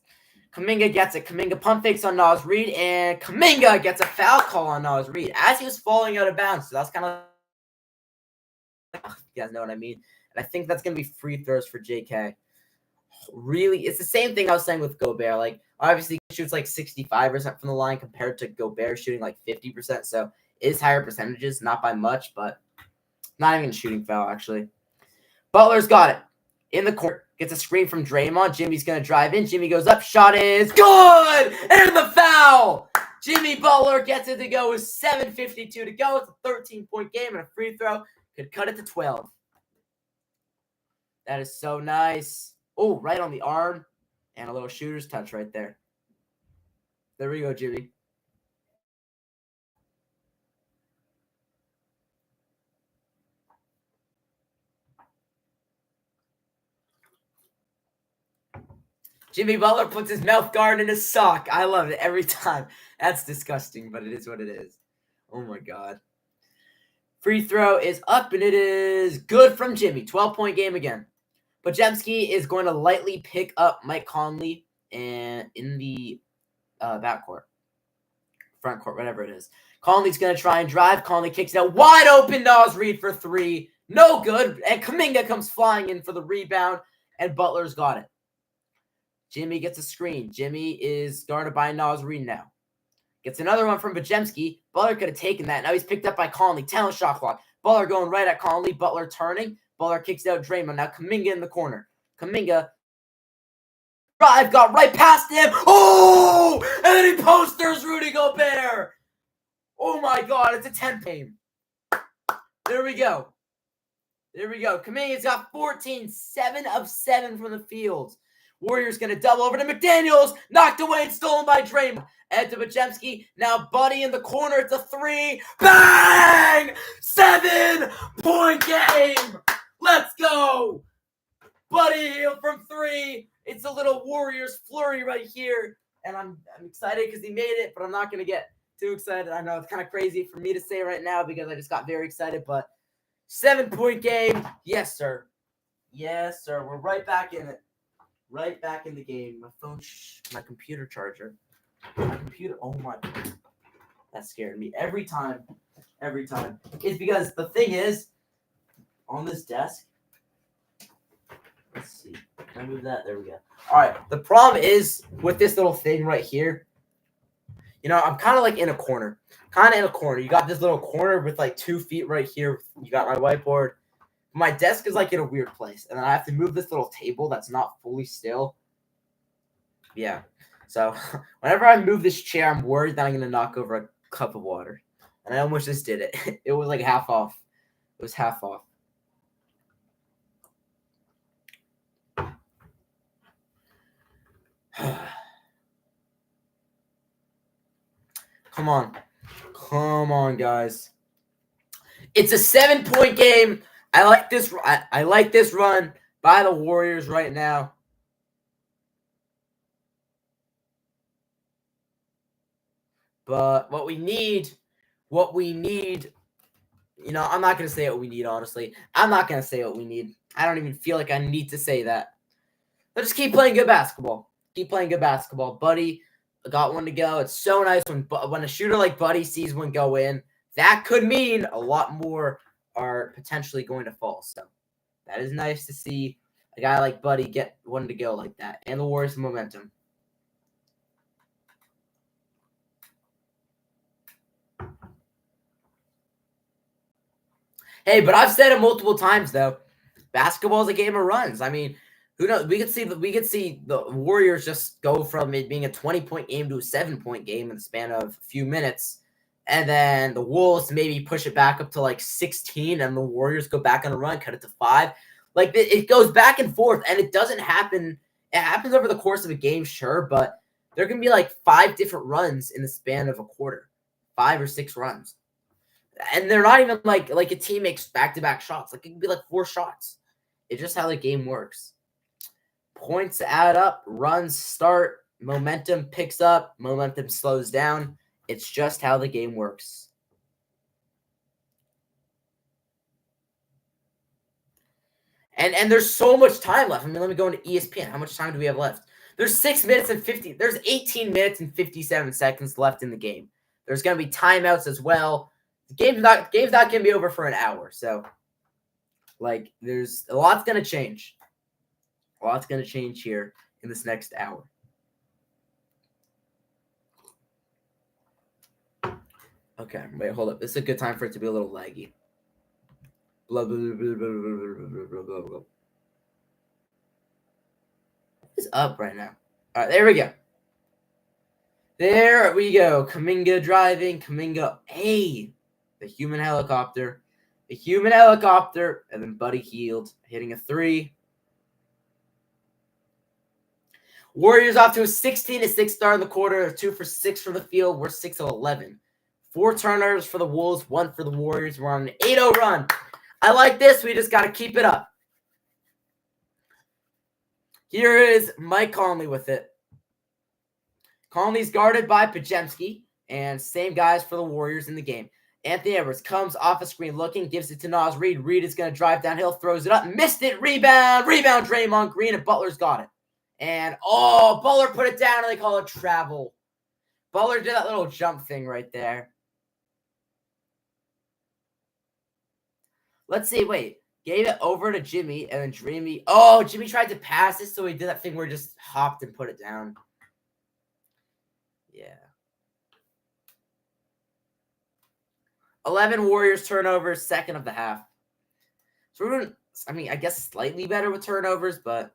Kuminga gets it. Kuminga pump fakes on Nas Reed, and Kuminga gets a foul call on Nas Reed as he was falling out of bounds. So that's kind of, you guys know what I mean. And I think that's going to be free throws for JK. Really, it's the same thing I was saying with Gobert. Like, obviously, he shoots like 65% from the line compared to Gobert shooting like 50%. So, it is higher percentages, not by much, but not even a shooting foul, actually. Butler's got it. In the court, gets a screen from Draymond. Jimmy's going to drive in. Jimmy goes up. Shot is good! And the foul! Jimmy Butler gets it to go with 7:52 to go. It's a 13-point game, and a free throw could cut it to 12. That is so nice. Oh, right on the arm. And a little shooter's touch right there. There we go, Jimmy. Jimmy Butler puts his mouth guard in his sock. I love it every time. That's disgusting, but it is what it is. Oh, my God. Free throw is up, and it is good from Jimmy. 12-point game again. Podziemski is going to lightly pick up Mike Conley and in the backcourt, front court, whatever it is. Conley's going to try and drive. Conley kicks it out. Wide open. Nas Reed for 3. No good. And Kuminga comes flying in for the rebound, and Butler's got it. Jimmy gets a screen. Jimmy is guarded by Nas Reed now. Gets another one from Podziemski. Butler could have taken that. Now he's picked up by Conley. Talent shot clock. Butler going right at Conley. Butler turning. Butler kicks out Draymond. Now Kuminga in the corner. Kuminga drive, got right past him. Oh! And then he posters Rudy Gobert. Oh my God, it's a 10 game. There we go. Kuminga's got 14, 7 of 7 from the field. Warriors going to double over to McDaniels. Knocked away and stolen by Draymond. Ed to Podziemski. Now Buddy in the corner. It's a 3. Bang! 7-point game. Let's go. Buddy from 3. It's a little Warriors flurry right here. And I'm excited because he made it, but I'm not going to get too excited. I know it's kind of crazy for me to say right now because I just got very excited, but 7-point game. Yes, sir. Yes, sir. We're right back in it. Right back in the game. My phone, my computer charger. My computer, oh my. That scared me. Every time. It's because the thing is, on this desk, let's see. Can I move that? There we go. All right. The problem is with this little thing right here, you know, I'm kind of like in a corner. You got this little corner with like 2 feet right here. You got my whiteboard. My desk is like in a weird place, and then I have to move this little table that's not fully still. Yeah. So whenever I move this chair, I'm worried that I'm going to knock over cup of water. And I almost just did it. It was like half off. It was half off. Come on. Come on, guys. It's a 7-point game. I like this. I like this run by the Warriors right now. But what we need, you know, I'm not going to say what we need, honestly. I'm not going to say what we need. I don't even feel like I need to say that. But just keep playing good basketball. Keep playing good basketball. Buddy got one to go. It's so nice when a shooter like Buddy sees one go in. That could mean a lot more are potentially going to fall. So that is nice to see a guy like Buddy get one to go like that. And the Warriors momentum. Hey, but I've said it multiple times though. Basketball is a game of runs. I mean, who knows? We could see the Warriors just go from it being a 20-point game to a 7-point game in the span of a few minutes. And then the Wolves maybe push it back up to like 16, and the Warriors go back on a run, cut it to 5. Like it goes back and forth, and it doesn't happen. It happens over the course of a game, sure, but there can be like 5 different runs in the span of a quarter, 5 or 6 runs. And they're not even like a team makes back-to-back shots. Like it can be like 4 shots. It's just how the game works. Points add up, runs start, momentum picks up, momentum slows down. It's just how the game works. And there's so much time left. I mean, let me go into ESPN. How much time do we have left? There's 6 minutes and 50. There's 18 minutes and 57 seconds left in the game. There's going to be timeouts as well. The game's not going to be over for an hour. So, like, there's a lot's going to change. A lot's going to change here in this next hour. Okay, wait, hold up. This is a good time for it to be a little laggy. Blah, blah, blah, blah, blah, blah, blah, blah. What is up right now? All right, there we go. There we go. Kuminga driving. Kuminga. Hey, the human helicopter. The human helicopter. And then Buddy Hield hitting a 3. Warriors off to a 16-6 start in the quarter. 2 for 6 from the field. We're 6 of 11. 4 turnovers for the Wolves. 1 for the Warriors. We're on an 8-0 run. I like this. We just got to keep it up. Here is Mike Conley with it. Conley's guarded by Pajemski, and same guys for the Warriors in the game. Anthony Edwards comes off a screen looking, gives it to Naz Reid. Reid is going to drive downhill, throws it up, missed it, rebound, Draymond Green, and Butler's got it. And, Butler put it down, and they call it travel. Butler did that little jump thing right there. Let's see, wait. Gave it over to Jimmy, and then Dreamy. Oh, Jimmy tried to pass it, so he did that thing where he just hopped and put it down. Yeah. 11 Warriors turnovers, second of the half. So we're doing, I mean, I guess slightly better with turnovers, but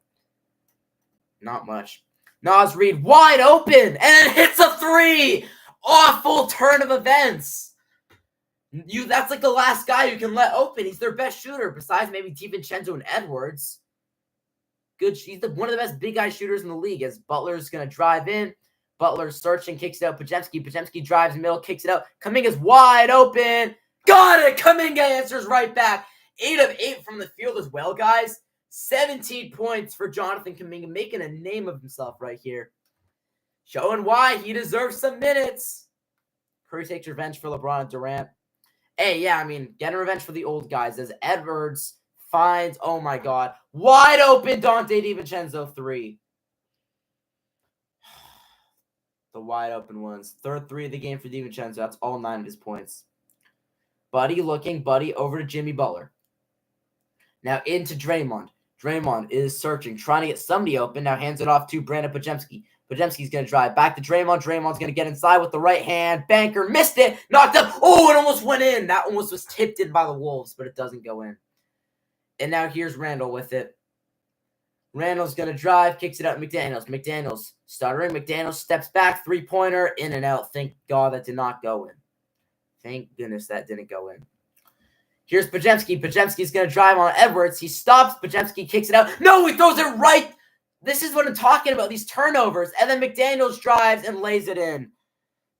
not much. Naz Reid wide open, and it hits a 3. Awful turn of events. That's like the last guy you can let open. He's their best shooter, besides maybe DiVincenzo and Edwards. Good. He's one of the best big guy shooters in the league. As Butler's going to drive in. Butler's searching, kicks it out. Pajemski drives in the middle, kicks it out. Kuminga's wide open. Got it. Kuminga answers right back. 8 of 8 from the field as well, guys. 17 points for Jonathan Kuminga, making a name of himself right here. Showing why he deserves some minutes. Curry takes revenge for LeBron and Durant. Hey, yeah, I mean, getting revenge for the old guys as Edwards finds, oh my God, wide open Dante DiVincenzo 3. The wide open ones. Third 3 of the game for DiVincenzo. That's all 9 of his points. Buddy looking. Buddy over to Jimmy Butler. Now into Draymond. Draymond is searching, trying to get somebody open. Now hands it off to Brandon Pajemski. Pajemski's going to drive back to Draymond. Draymond's going to get inside with the right hand. Banker missed it. Knocked up. Oh, it almost went in. That almost was tipped in by the Wolves, but it doesn't go in. And now here's Randall with it. Randall's going to drive, kicks it out. McDaniels stuttering. McDaniels steps back, 3-pointer, in and out. Thank God that did not go in. Thank goodness that didn't go in. Here's Podziemski. Podziemski's going to drive on Edwards. He stops. Podziemski kicks it out. No, he throws it right. This is what I'm talking about, these turnovers. And then McDaniels drives and lays it in.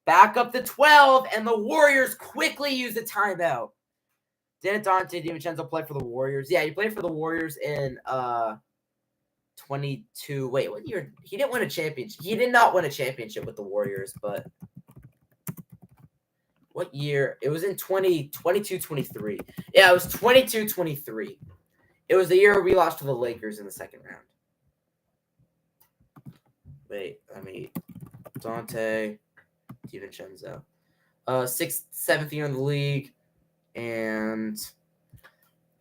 Back up to 12, and the Warriors quickly use the timeout. Didn't Dante DiVincenzo play for the Warriors? Yeah, he played for the Warriors in 22. Wait, what year? He didn't win a championship. He did not win a championship with the Warriors, but what year? It was in 22-23. Yeah, it was 22-23. It was the year we lost to the Lakers in the second round. Wait, Dante DiVincenzo. 6th, 7th year in the league. And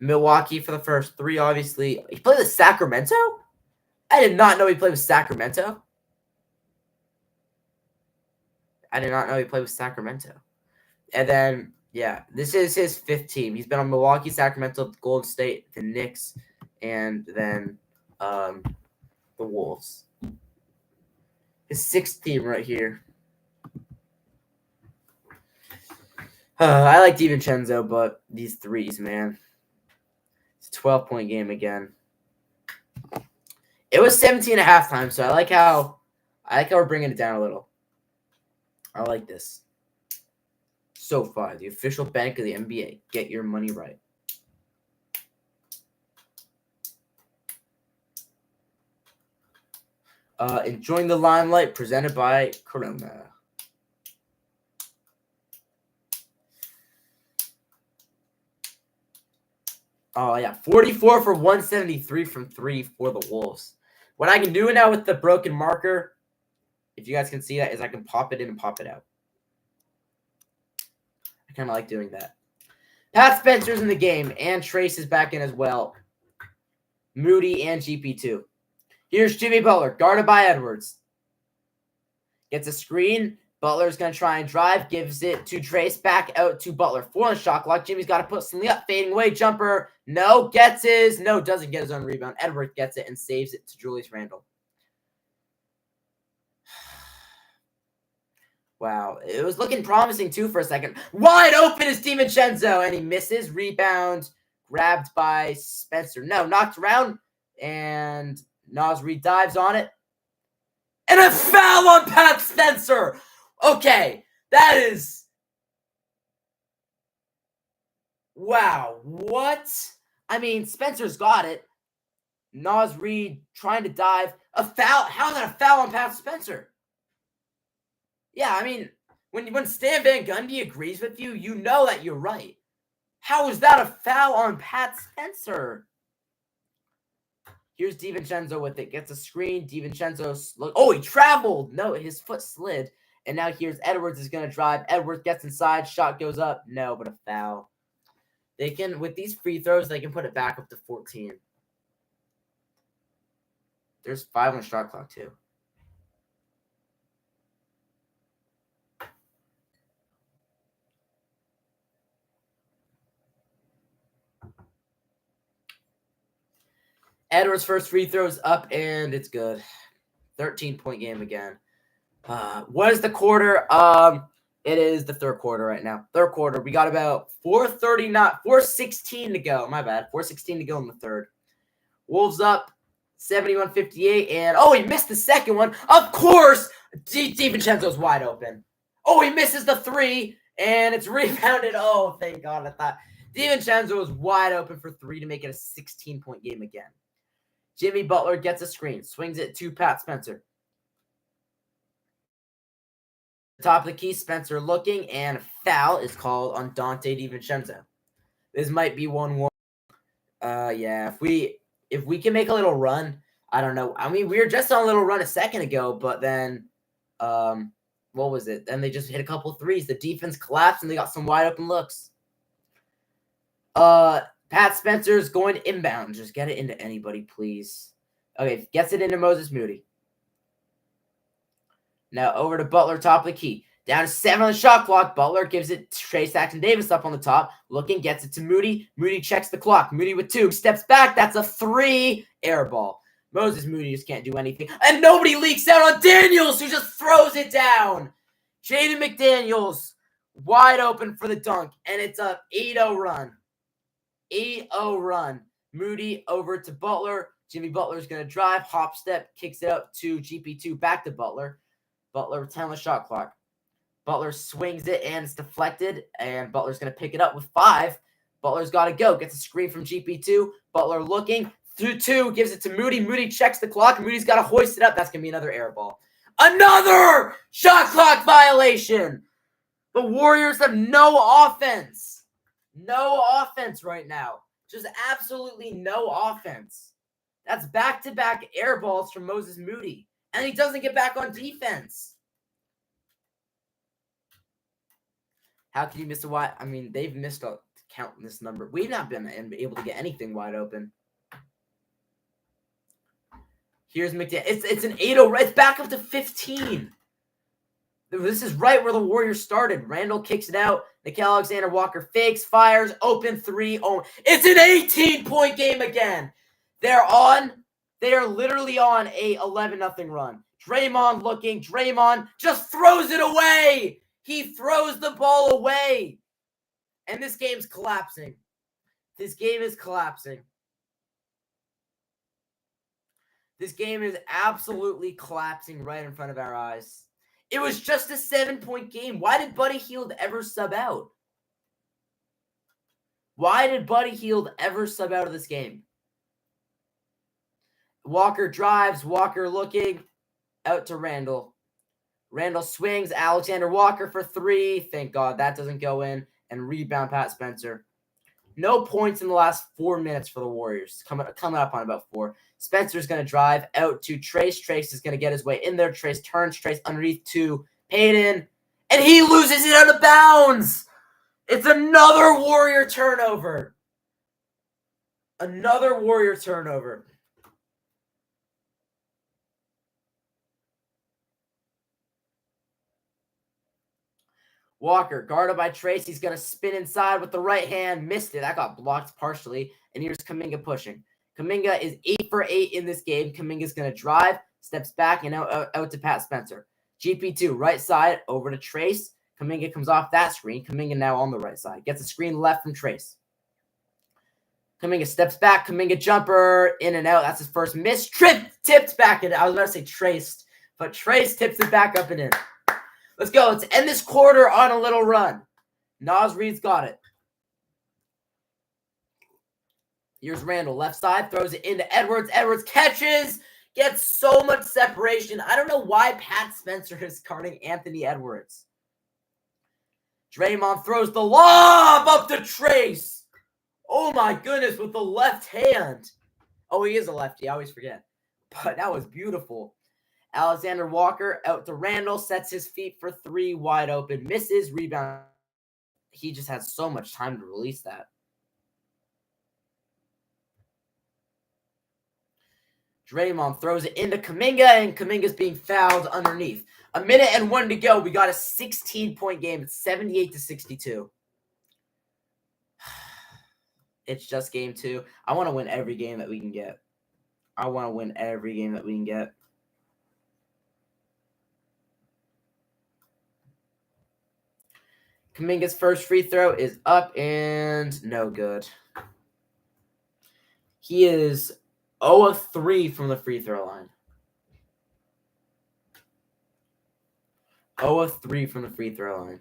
Milwaukee for the first 3, obviously. He played with Sacramento? I did not know he played with Sacramento. I did not know he played with Sacramento. And then, yeah, this is his 5th team. He's been on Milwaukee, Sacramento, Golden State, the Knicks, and then the Wolves. His 6th team right here. I like DiVincenzo, but these threes, man. It's a 12-point game again. It was 17 at halftime, so I like how we're bringing it down a little. I like this. SoFi, the official bank of the NBA. Get your money right. Enjoying the limelight, presented by Corona. Oh, yeah. 44 for 173 from 3 for the Wolves. What I can do now with the broken marker, if you guys can see that, is I can pop it in and pop it out. I kind of like doing that. Pat Spencer's in the game, and Trace is back in as well. Moody and GP2. Here's Jimmy Butler, guarded by Edwards. Gets a screen. Butler's going to try and drive. Gives it to Trace. Back out to Butler. 4 on the shot clock. Jimmy's got to put something up. Fading away. Jumper. No. Gets his. No, doesn't get his own rebound. Edwards gets it and saves it to Julius Randle. Wow. It was looking promising, too, for a second. Wide open is DiVincenzo, and he misses. Rebound. Grabbed by Spencer. No, knocked around. And Naz Reid dives on it. And a foul on Pat Spencer. Okay, that is... Wow, what? I mean, Spencer's got it. Naz Reid trying to dive. A foul? How is that a foul on Pat Spencer? Yeah, I mean, when Stan Van Gundy agrees with you, you know that you're right. How is that a foul on Pat Spencer? Here's DiVincenzo with it. Gets a screen. DiVincenzo. Oh, he traveled. No, his foot slid. And now here's Edwards is going to drive. Edwards gets inside. Shot goes up. No, but a foul. They can, with these free throws, they can put it back up to 14. There's 5 on the shot clock, too. Edwards' first free throws up, and it's good. 13-point game again. What is the quarter? It is the third quarter right now. Third quarter. We got about 4:16 to go. My bad. 4:16 to go in the third. Wolves up 71-58, and he missed the second one. Of course, DiVincenzo's wide open. Oh, he misses the 3, and it's rebounded. Oh, thank God. I thought DiVincenzo was wide open for 3 to make it a 16-point game again. Jimmy Butler gets a screen, swings it to Pat Spencer. Top of the key, Spencer looking, and a foul is called on Dante DiVincenzo. This might be 1-1. Yeah, if we can make a little run, I don't know. I mean, we were just on a little run a second ago, but then, what was it? Then they just hit a couple threes. The defense collapsed, and they got some wide open looks. Pat Spencer's going to inbound. Just get it into anybody, please. Okay, gets it into Moses Moody. Now over to Butler, top of the key. Down to 7 on the shot clock. Butler gives it to Trey Saxton-Davis up on the top. Looking, gets it to Moody. Moody checks the clock. Moody with 2. Steps back. That's a 3. Air ball. Moses Moody just can't do anything. And nobody leaks out on Daniels, who just throws it down. Jaden McDaniels Wide open for the dunk, and it's a 8-0 run. 8-0 run. Moody over to Butler. Jimmy Butler's going to drive, hop step, kicks it up to GP2, back to Butler. Butler with 10 on the shot clock. Butler swings it, and it's deflected, and Butler's going to pick it up with 5. Butler's got to go. Gets a screen from GP2. Butler looking. Through 2, gives it to Moody. Moody checks the clock. Moody's got to hoist it up. That's going to be another air ball. Another shot clock violation. The Warriors have no offense. No offense right now. Just absolutely no offense. That's back-to-back air balls from Moses Moody. And he doesn't get back on defense. How can you miss a wide? I mean, they've missed a countless number. We've not been able to get anything wide open. Here's McDaniel. It's an 8-0. It's back up to 15. This is right where the Warriors started. Randall kicks it out. Nickeil Alexander-Walker fakes, fires, open 3. Oh, it's an 18-point game again. They are literally on a 11-0 run. Draymond looking. Draymond just throws it away. He throws the ball away. And this game's collapsing. This game is collapsing. This game is absolutely collapsing right in front of our eyes. It was just a 7-point game. Why did Buddy Hield ever sub out? Why did Buddy Hield ever sub out of this game? Walker drives. Walker looking. Out to Randall. Randall swings. Alexander Walker for 3. Thank God that doesn't go in. And rebound Pat Spencer. No points in the last 4 minutes for the Warriors. Coming up on about 4. Spencer's going to drive out to Trace. Trace is going to get his way in there. Trace turns. Trace underneath to Payton. And he loses it out of bounds. It's another Warrior turnover. Another Warrior turnover. Walker, guarded by Trace. He's going to spin inside with the right hand. Missed it. That got blocked partially. And here's Kuminga pushing. Kuminga is 8 for 8 in this game. Kuminga's going to drive, steps back, and out to Pat Spencer. GP2, right side, over to Trace. Kuminga comes off that screen. Kuminga now on the right side. Gets a screen left from Trace. Kuminga steps back. Kuminga jumper, in and out. That's his first miss. Tipped back in. I was about to say traced, but Trace tips it back up and in. Let's go. Let's end this quarter on a little run. Naz Reid's got it. Here's Randall. Left side. Throws it into Edwards. Edwards catches. Gets so much separation. I don't know why Pat Spencer is guarding Anthony Edwards. Draymond throws the lob up to Trace. Oh my goodness, with the left hand. Oh, he is a lefty. I always forget. But that was beautiful. Alexander Walker out to Randall. Sets his feet for 3. Wide open. Misses. Rebound. He just had so much time to release that. Draymond throws it into Kuminga, and Kuminga's being fouled underneath. 1:01 to go. We got a 16-point game. It's 78-62. It's just game 2. I want to win every game that we can get. I want to win every game that we can get. Kuminga's first free throw is up and no good. He is 0 of 3 from the free throw line. 0 of 3 from the free throw line.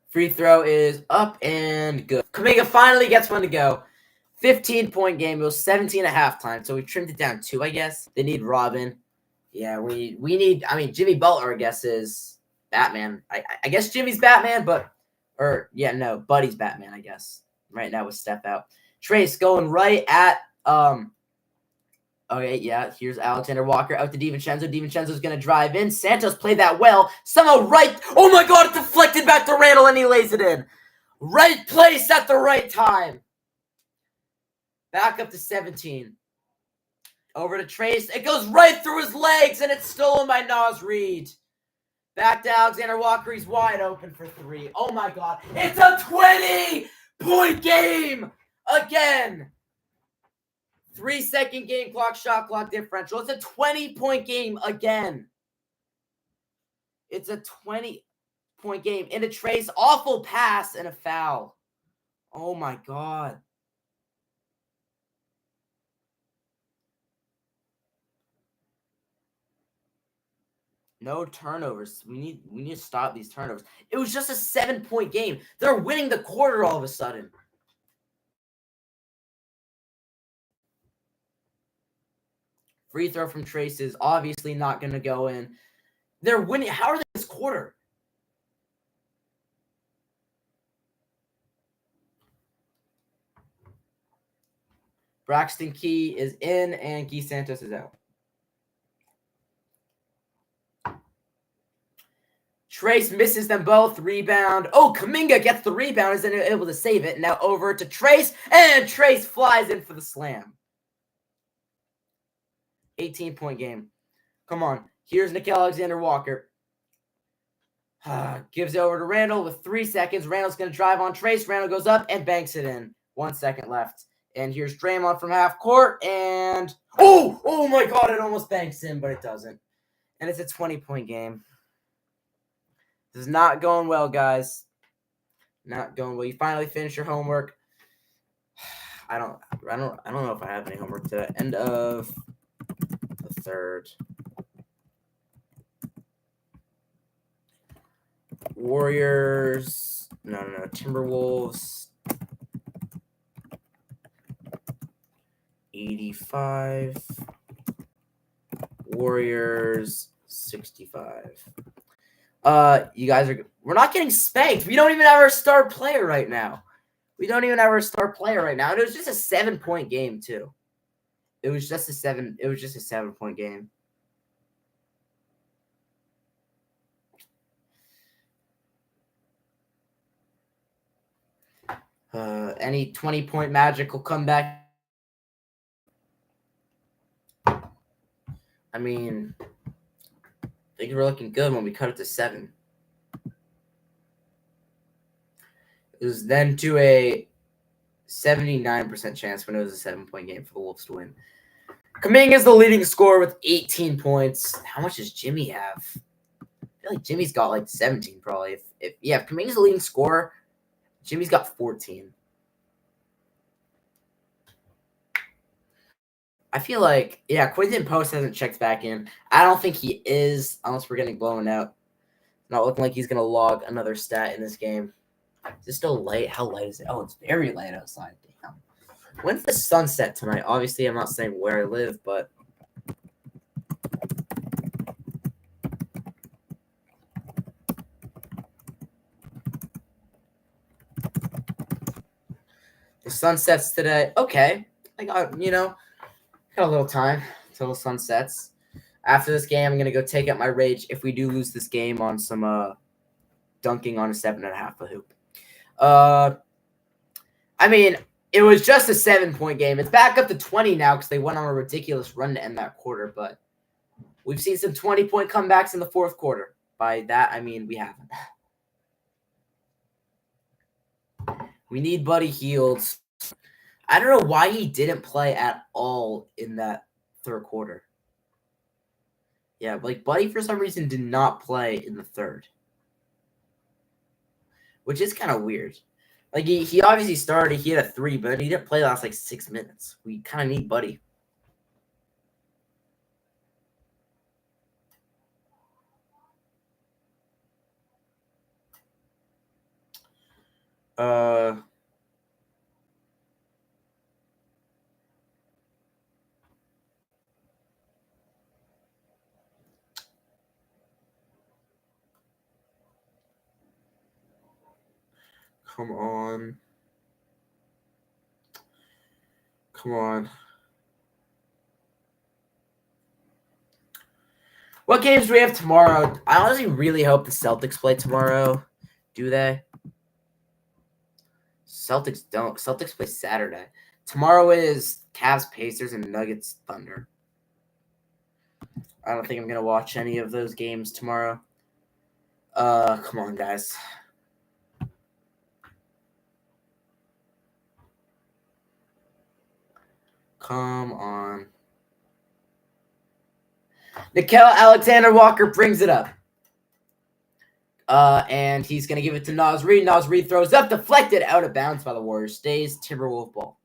Free throw is up and good. Kuminga finally gets one to go. 15-point game. It was 17 at halftime, so we trimmed it down 2, I guess. They need Robin. Yeah, we need, I mean, Jimmy Butler, I guess, is Batman. I guess Jimmy's Batman, Buddy's Batman, I guess. Right now with Steph out. Trace going right at, okay, yeah, here's Alexander Walker out to DiVincenzo. DiVincenzo's going to drive in. Santos played that well. Somehow right, oh my God, it deflected back to Randall and he lays it in. Right place at the right time. Back up to 17. Over to Trace. It goes right through his legs, and it's stolen by Naz Reid. Back to Alexander Walker. He's wide open for 3. Oh, my God. It's a 20-point game. again. 3-second game clock, shot clock differential. It's a 20-point game again. It's a 20-point game. Into Trace, awful pass and a foul. Oh my God. No turnovers. We need to stop these turnovers. It was just a 7-point game. They're winning the quarter all of a sudden. Free throw from Trace is obviously not going to go in. They're winning. How are they this quarter? Braxton Key is in and Key Santos is out. Trace misses them both. Rebound. Oh, Kuminga gets the rebound. Isn't able to save it. Now over to Trace. And Trace flies in for the slam. 18-point game. Come on. Here's Nickeil Alexander-Walker. Gives it over to Randall with 3 seconds. Randall's going to drive on Trace. Randall goes up and banks it in. 1 second left. And here's Draymond from half court. And oh my God, it almost banks in, but it doesn't. And it's a 20-point game. This is not going well, guys. Not going well. You finally finish your homework. I don't know if I have any homework today. End of the third. Warriors. No. Timberwolves. 85. Warriors 65. You guys we're not getting spanked. We don't even have our star player right now. It was just a 7-point game too. It was just a 7-point game. Any 20-point magical comeback? I mean, things were looking good when we cut it to 7. It was then to a 79% chance when it was a 7-point game for the Wolves to win. Kuminga is the leading scorer with 18 points. How much does Jimmy have? I feel like Jimmy's got like 17 probably. If Kuminga's the leading scorer, Jimmy's got 14. I feel like, Quinton Post hasn't checked back in. I don't think he is, unless we're getting blown out. Not looking like he's going to log another stat in this game. Is it still late? How late is it? Oh, it's very late outside. Damn. When's the sunset tonight? Obviously, I'm not saying where I live, but the sun sets today. Okay. I got a little time until the sun sets. After this game, I'm going to go take out my rage if we do lose this game on some dunking on a 7.5 foot hoop. I mean, it was just a 7-point game. It's back up to 20 now because they went on a ridiculous run to end that quarter. But we've seen some 20-point comebacks in the fourth quarter. By that, I mean we haven't. We need Buddy Hield. I don't know why he didn't play at all in that third quarter. Yeah, like Buddy for some reason did not play in the third, which is kind of weird. Like he obviously started, he had a 3, but he didn't play the last like 6 minutes. We kind of need Buddy. Come on. What games do we have tomorrow? I honestly really hope the Celtics play tomorrow. Do they? Celtics don't. Celtics play Saturday. Tomorrow is Cavs, Pacers, and Nuggets, Thunder. I don't think I'm going to watch any of those games tomorrow. Come on, guys. Come on. Nickeil Alexander-Walker brings it up. And he's going to give it to Naz Reid. Naz Reid throws up, deflected, out of bounds by the Warriors. Stays Timberwolves ball.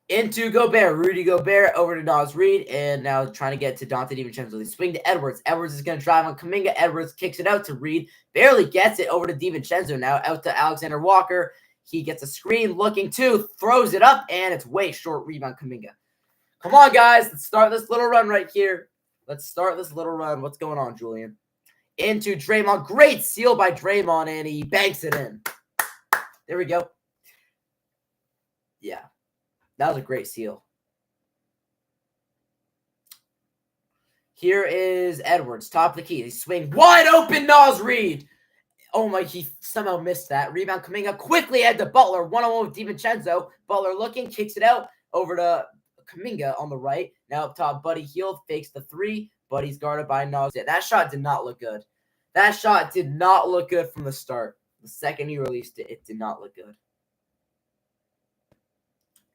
Into Gobert. Rudy Gobert over to Naz Reid. And now trying to get to Dante DiVincenzo. They swing to Edwards. Edwards is going to drive on Kuminga. Edwards kicks it out to Reid. Barely gets it over to DiVincenzo now. Out to Alexander Walker. He gets a screen, looking to, throws it up, and it's way short. Rebound Kuminga. Come on, guys. Let's start this little run right here. Let's start this little run. What's going on, Julian? Into Draymond. Great steal by Draymond, and he banks it in. There we go. Yeah. That was a great steal. Here is Edwards, top of the key. They swing wide open, Naz Reid. Oh my, he somehow missed that. Rebound coming up quickly at the Butler. 1-on-1 with DiVincenzo. Butler looking, kicks it out over to Kuminga on the right. Now up top, Buddy Hield fakes the three. Buddy's guarded by Naz. That shot did not look good. That shot did not look good from the start. The second he released it, it did not look good.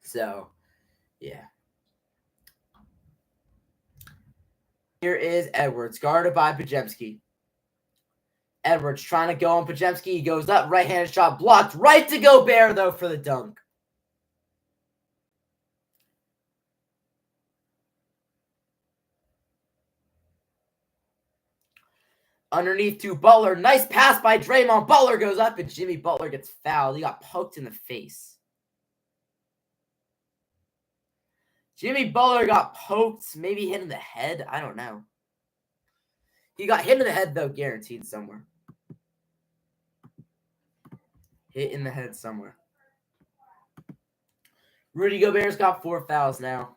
So, yeah. Here is Edwards, guarded by Podziemski. Edwards trying to go on Podziemski. He goes up, right-handed shot blocked. Right to Gobert, though, for the dunk. Underneath to Butler. Nice pass by Draymond. Butler goes up, and Jimmy Butler gets fouled. He got poked in the face. Jimmy Butler got poked, maybe hit in the head. I don't know. He got hit in the head, though, guaranteed somewhere. Hit in the head somewhere. Rudy Gobert's got 4 fouls now.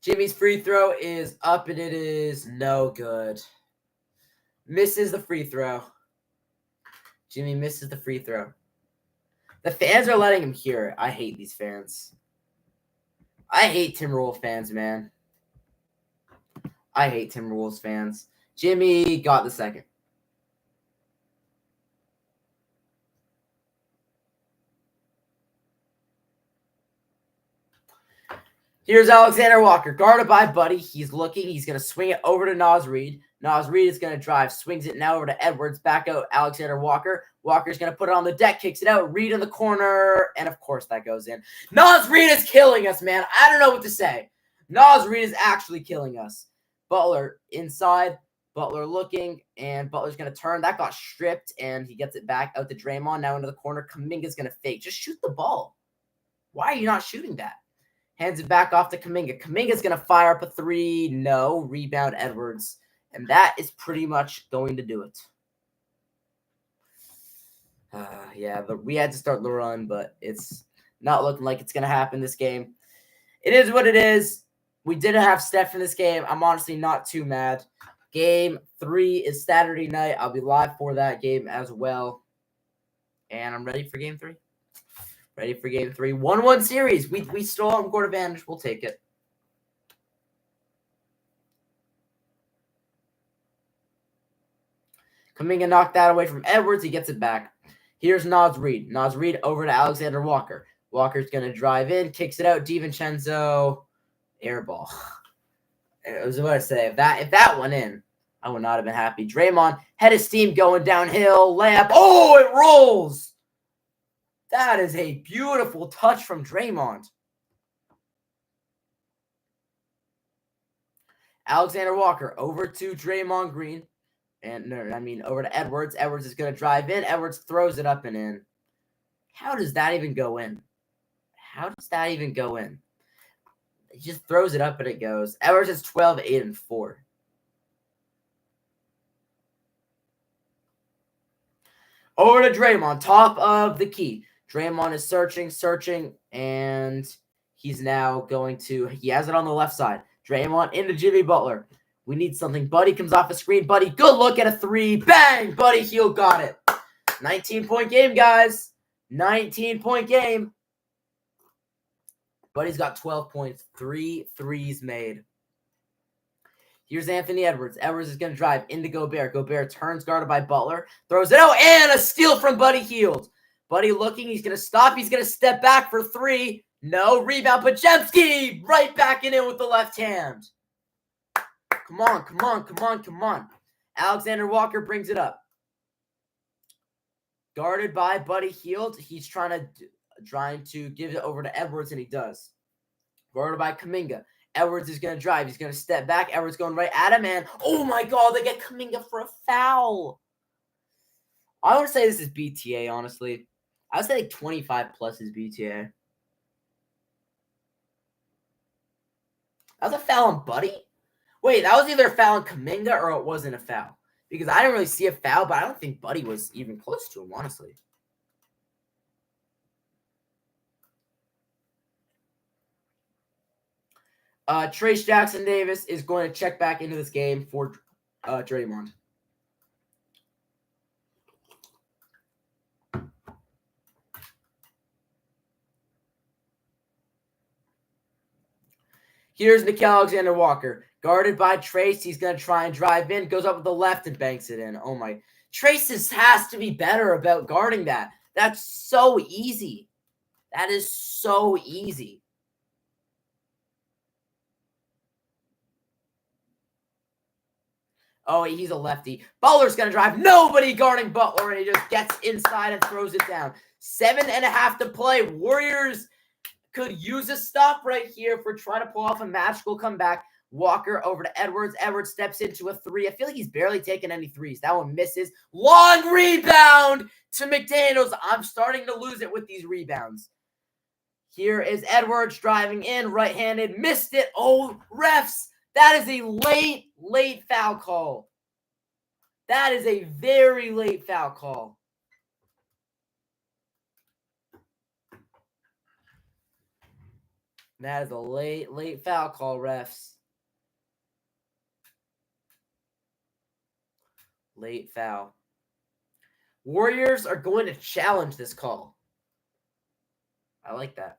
Jimmy's free throw is up, and it is no good. Misses the free throw. Jimmy misses the free throw. The fans are letting him hear it. I hate these fans. I hate Timberwolves fans, man. I hate Timberwolves fans. Jimmy got the second. Here's Alexander Walker, guarded by Buddy. He's looking. He's going to swing it over to Naz Reid. Naz Reid is going to drive. Swings it now over to Edwards. Back out Alexander Walker. Walker's going to put it on the deck. Kicks it out. Reid in the corner. And, of course, that goes in. Naz Reid is killing us, man. I don't know what to say. Naz Reid is actually killing us. Butler inside. Butler looking. And Butler's going to turn. That got stripped. And he gets it back out to Draymond. Now into the corner. Kuminga's going to fake. Just shoot the ball. Why are you not shooting that? Hands it back off to Kuminga. Kuminga's going to fire up a three. No. Rebound Edwards. And that is pretty much going to do it. Yeah, we had to start the run, but it's not looking like it's going to happen this game. It is what it is. We didn't have Steph in this game. I'm honestly not too mad. Game 3 is Saturday night. I'll be live for that game as well. And I'm ready for Game 3. Ready for Game 3. 1-1 series. We still have court advantage. We'll take it. Kuminga knocked that away from Edwards. He gets it back. Here's Naz Reid. Naz Reid over to Alexander Walker. Walker's going to drive in. Kicks it out. DiVincenzo. Air ball. I was about to say, if that went in, I would not have been happy. Draymond had his steam going downhill. Layup. Oh, it rolls. That is a beautiful touch from Draymond. Alexander Walker over to Draymond Green. And over to Edwards. Edwards is going to drive in. Edwards throws it up and in. How does that even go in? How does that even go in? He just throws it up and it goes. Edwards is 12, 8, and 4. Over to Draymond, top of the key. Draymond is searching, and he's now going to – he has it on the left side. Draymond into Jimmy Butler. We need something. Buddy comes off a screen. Buddy, good look at a three. Bang! Buddy Hield got it. 19-point game, guys. 19-point game. Buddy's got 12 points. 3 threes made. Here's Anthony Edwards. Edwards is going to drive into Gobert. Gobert turns, guarded by Butler. Throws it out, and a steal from Buddy Hield. Buddy looking. He's going to stop. He's going to step back for 3. No. Rebound. Podziemski right back in with the left hand. Come on, come on, come on, come on. Alexander Walker brings it up. Guarded by Buddy Hield. He's trying to give it over to Edwards, and he does. Guarded by Kuminga. Edwards is going to drive. He's going to step back. Edwards going right at him, and oh my God, they get Kuminga for a foul. I would say this is BTA, honestly. I would say like 25 plus is BTA. That was a foul on Buddy? Wait, that was either a foul on Kuminga or it wasn't a foul. Because I didn't really see a foul, but I don't think Buddy was even close to him, honestly. Trace Jackson Davis is going to check back into this game for Draymond. Here's Nickeil Alexander-Walker. Guarded by Trace. He's going to try and drive in. Goes up with the left and banks it in. Oh, my. Trace has to be better about guarding that. That's so easy. That is so easy. Oh, he's a lefty. Butler's going to drive. Nobody guarding Butler, and he just gets inside and throws it down. 7.5 to play. Warriors could use a stop right here for trying to pull off a magical comeback. Walker over to Edwards. Edwards steps into a 3. I feel like he's barely taken any threes. That one misses. Long rebound to McDaniels. I'm starting to lose it with these rebounds. Here is Edwards driving in. Right-handed. Missed it. Oh, refs. That is a late foul call. That is a very late foul call. That is a late foul call, refs. Late foul. Warriors are going to challenge this call. I like that.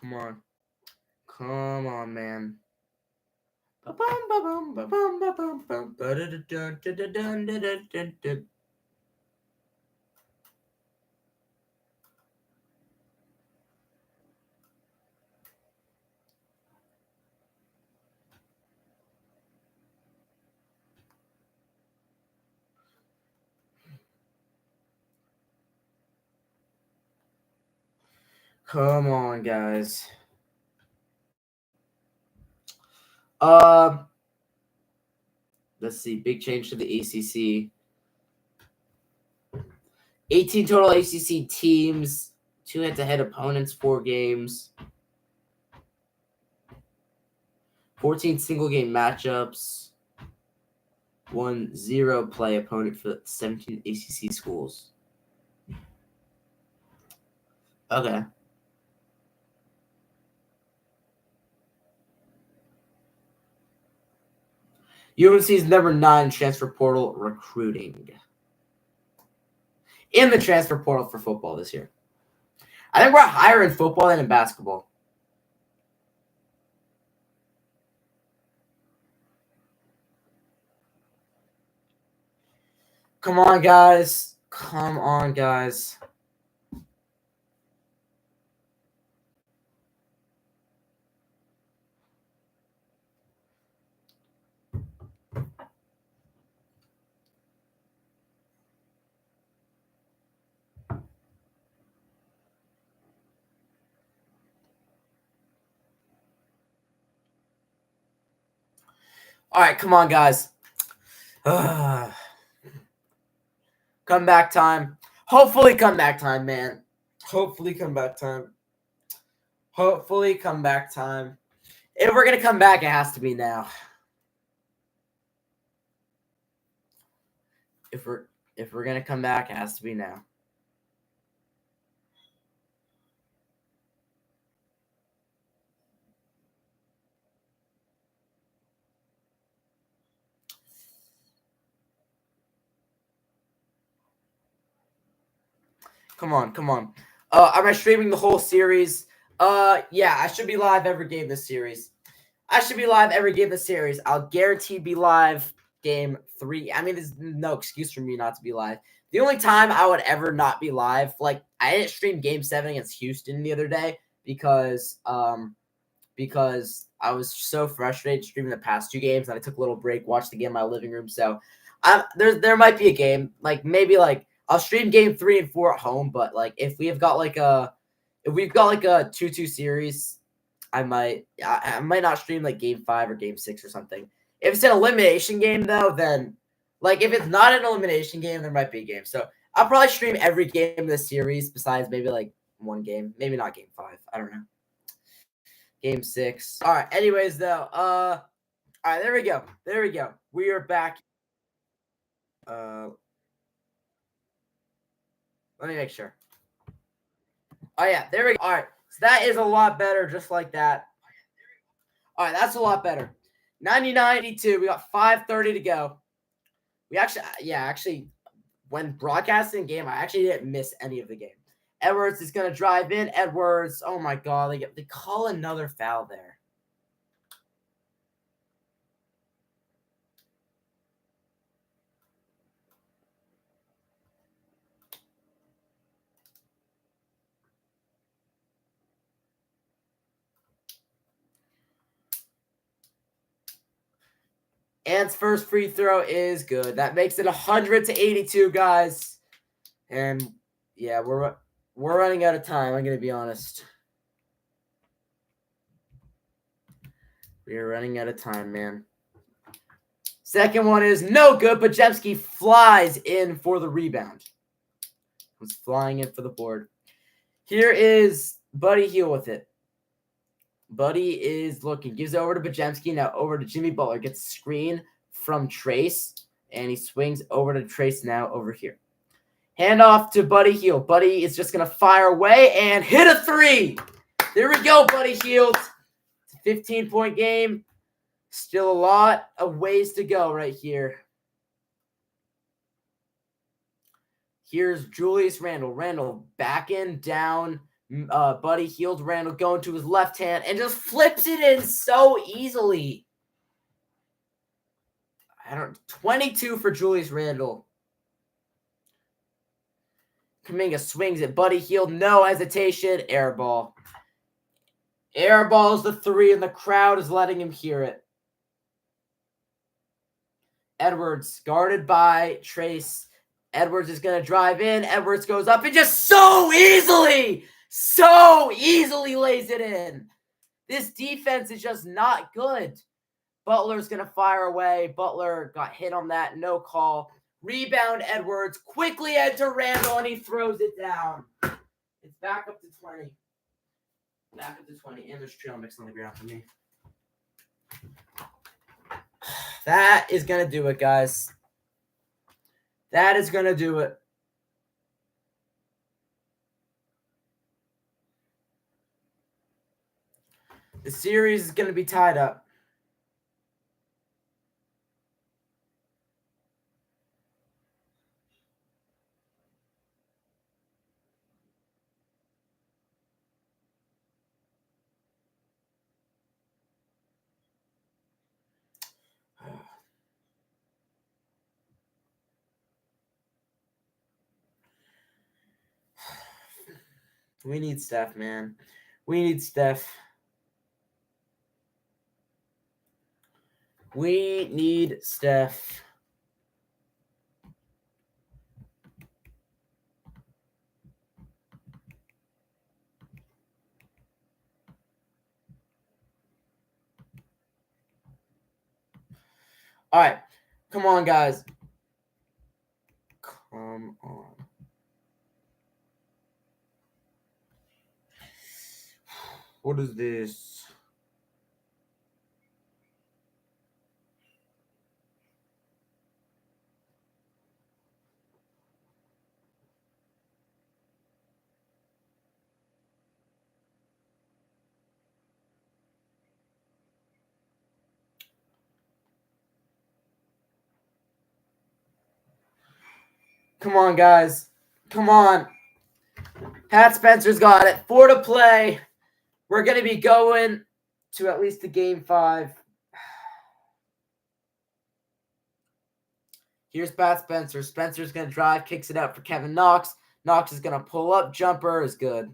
Come on. Come on, man. Come on, guys. Let's see. Big change to the ACC. 18 total ACC teams. 2 head-to-head opponents, 4 games. 14 single-game matchups. 1 0-play opponent for 17 ACC schools. Okay. UNC's number 9 transfer portal recruiting. In the transfer portal for football this year. I think we're higher in football than in basketball. Come on, guys. Come on, guys. All right, come on, guys. Comeback time. Hopefully comeback time, man. Hopefully comeback time. Hopefully comeback time. If we're going to come back, it has to be now. If we're going to come back, it has to be now. Come on, come on. Am I streaming the whole series? Yeah, I should be live every game this series. I should be live every game this series. I'll guarantee be live game 3. I mean, there's no excuse for me not to be live. The only time I would ever not be live, like I didn't stream game 7 against Houston the other day because I was so frustrated streaming the past 2 games and I took a little break, watched the game in my living room. So there might be a game, like maybe like I'll stream game 3 and 4 at home, but like if we've got like a 2-2 series, I might not stream like game 5 or game 6 or something. If it's an elimination game though, then like if it's not an elimination game, there might be a game. So I'll probably stream every game in the series besides maybe like one game, maybe not game 5. I don't know. Game 6. All right. Anyways, though, all right. There we go. There we go. We are back. Let me make sure. Oh yeah, there we go. All right. So that is a lot better, just like that. All right, that's a lot better. 99-82. We got 5:30 to go. We actually, when broadcasting game, I actually didn't miss any of the game. Edwards is gonna drive in. Edwards. Oh my God, they call another foul there. Ant's first free throw is good. That makes it 100-82, guys. And yeah, we're running out of time. I'm gonna be honest. We are running out of time, man. Second one is no good, but Jemski flies in for the rebound. Was flying in for the board. Here is Buddy Hield with it. Buddy is looking. Gives it over to Bajemski. Now over to Jimmy Butler. Gets a screen from Trace. And he swings over to Trace now over here. Hand off to Buddy Hield. Buddy is just going to fire away and hit a 3. There we go, Buddy Hield. It's a 15-point game. Still a lot of ways to go right here. Here's Julius Randle. Randle backing down. Buddy Hield. Randle going to his left hand and just flips it in so easily. 22 for Julius Randle. Kuminga swings it. Buddy Hield, no hesitation. Air ball. Air balls the 3, and the crowd is letting him hear it. Edwards guarded by Trace. Edwards is going to drive in. Edwards goes up and just so easily lays it in. This defense is just not good. Butler's going to fire away. Butler got hit on that. No call. Rebound Edwards. Quickly enter Randle, and he throws it down. It's back up to 20. Back up to 20. And there's trail mix on the ground for me. That is going to do it, guys. That is going to do it. The series is going to be tied up. We need Steph, man. We need Steph. We need Steph. All right. Come on, guys. Come on. What is this? Come on, guys. Come on. Pat Spencer's got it. 4 to play. We're going to be going to at least the game 5. Here's Pat Spencer. Spencer's going to drive, kicks it out for Kevin Knox. Knox is going to pull up. Jumper is good.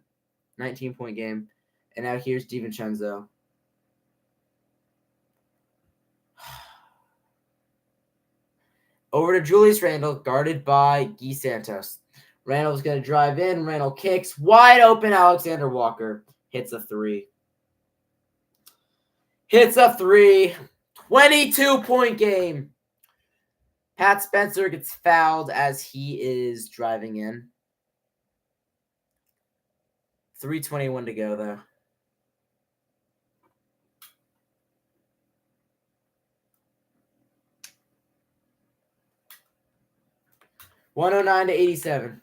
19-point game. And now here's DiVincenzo. Over to Julius Randle, guarded by Guy Santos. Randle's going to drive in. Randle kicks. Wide open. Alexander Walker hits a 3. Hits a 3. 22-point game. Pat Spencer gets fouled as he is driving in. 3:21 to go, though. $109 to $87.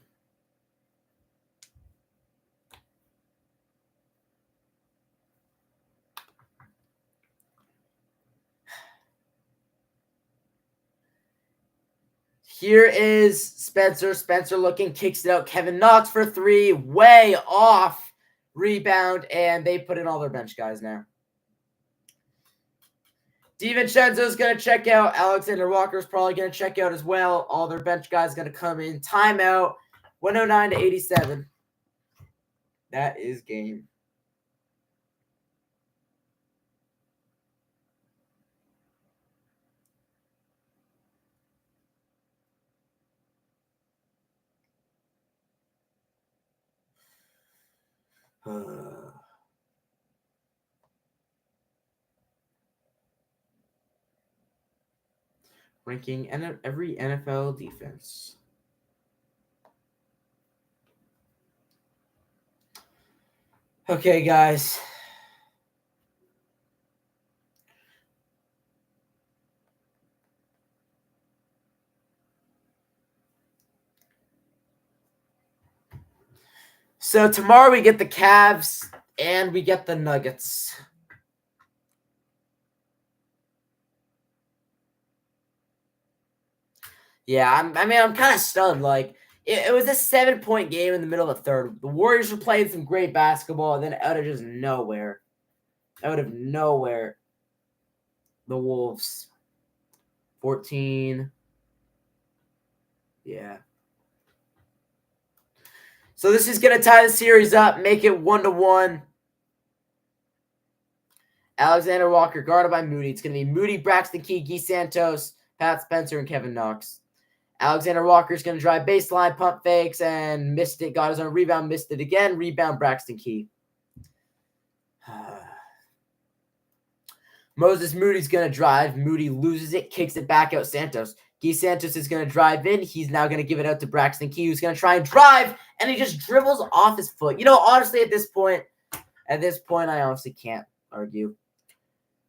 Here is Spencer. Spencer looking, kicks it out. Kevin Knox for 3. Way off. Rebound, and they put in all their bench guys now. DiVincenzo's going to check out. Alexander Walker's probably going to check out as well. All their bench guys going to come in. Timeout. 109 to 87. That is game. Ranking every NFL defense. Okay, guys. So tomorrow we get the Cavs and we get the Nuggets. Yeah, I'm kind of stunned. Like, it was a 7-point game in the middle of the third. The Warriors were playing some great basketball, and then out of just nowhere, the Wolves, 14. Yeah. So this is going to tie the series up, make it 1-1. Alexander Walker guarded by Moody. It's going to be Moody, Braxton Key, Guy Santos, Pat Spencer, and Kevin Knox. Alexander Walker's going to drive baseline, pump fakes, and missed it. Got his own rebound, missed it again. Rebound, Braxton Key. Moses Moody's going to drive. Moody loses it, kicks it back out Santos. Guy Santos is going to drive in. He's now going to give it out to Braxton Key, who's going to try and drive, and he just dribbles off his foot. You know, honestly, at this point, I honestly can't argue.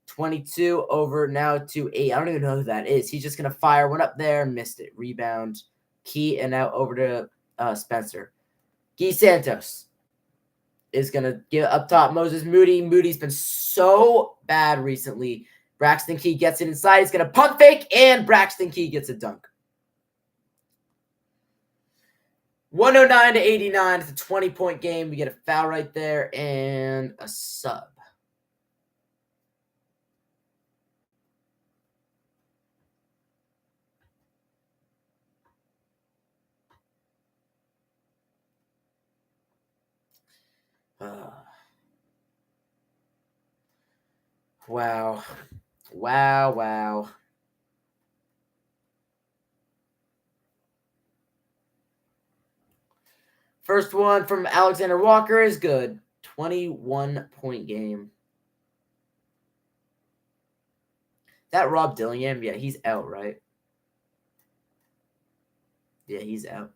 22 over now to 8. I don't even know who that is. He's just going to fire one up there. Missed it. Rebound. Key, and now over to Spencer. Guy Santos is going to get up top. Moses Moody. Moody's been so bad recently. Braxton Key gets it inside. He's going to pump fake, and Braxton Key gets a dunk. 109 to 89. It's a 20-point game. We get a foul right there and a sub. Wow. First one from Alexander Walker is good. 21-point game. That Rob Dillingham? Yeah, he's out, right? Yeah, he's out.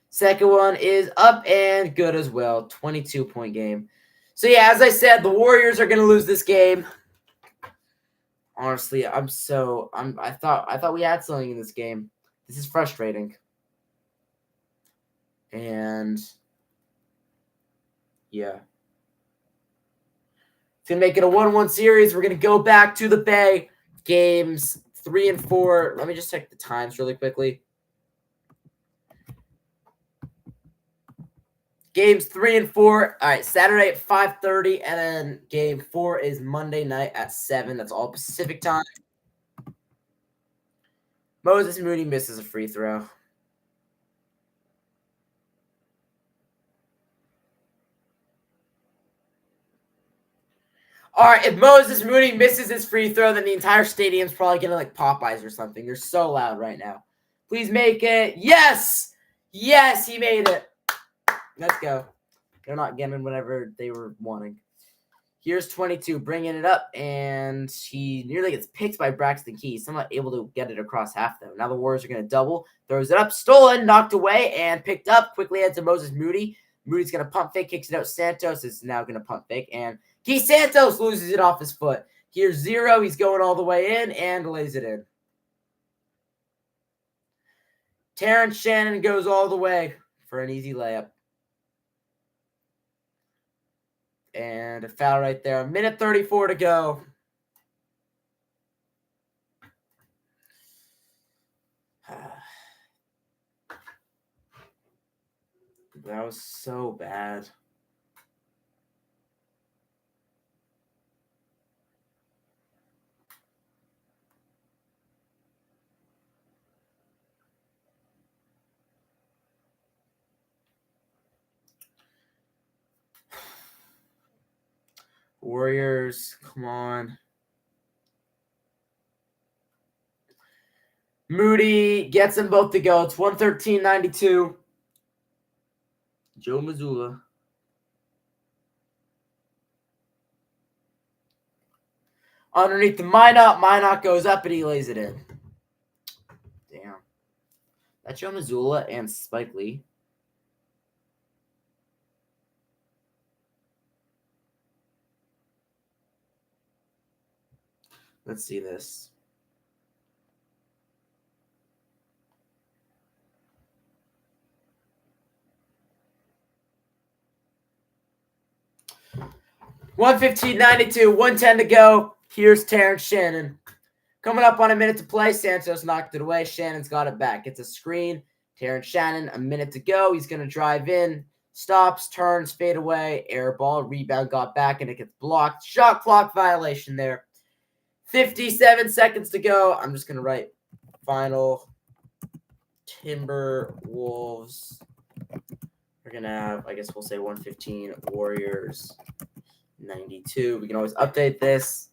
Second one is up and good as well. 22-point game. So yeah, as I said, the Warriors are going to lose this game. Honestly, I thought we had something in this game. This is frustrating. And yeah. It's going to make it a 1-1 series. We're going to go back to the Bay. Games 3 and 4. Let me just check the times really quickly. Games 3 and 4. All right, Saturday at 5:30, and then game 4 is Monday night at 7. That's all Pacific time. Moses Moody misses a free throw. All right, if Moses Moody misses his free throw, then the entire stadium's probably getting like Popeyes or something. You're so loud right now. Please make it. Yes! Yes, he made it. Let's go. They're not getting whatever they were wanting. Here's 22, bringing it up, and he nearly gets picked by Braxton Key. He's somehow able to get it across half, though. Now the Warriors are going to double. Throws it up, stolen, knocked away, and picked up. Quickly heads to Moses Moody. Moody's going to pump fake, kicks it out. Santos is now going to pump fake, and Key Santos loses it off his foot. Here's 0. He's going all the way in and lays it in. Terrence Shannon goes all the way for an easy layup. And a foul right there. 1:34 to go. That was so bad. Warriors, come on. Moody gets them both to go. It's 113-92. Joe Mazzulla. Underneath the Minot. Minot goes up and he lays it in. Damn. That's Joe Mazzulla and Spike Lee. Let's see this. $115.92, 110 to go. Here's Terrence Shannon. Coming up on a minute to play. Santos knocked it away. Shannon's got it back. It's a screen. Terrence Shannon, a minute to go. He's going to drive in. Stops, turns, fade away. Air ball. Rebound got back, and it gets blocked. Shot clock violation there. 57 seconds to go. I'm just going to write final Timberwolves. We're going to have, I guess we'll say 115 Warriors 92. We can always update this.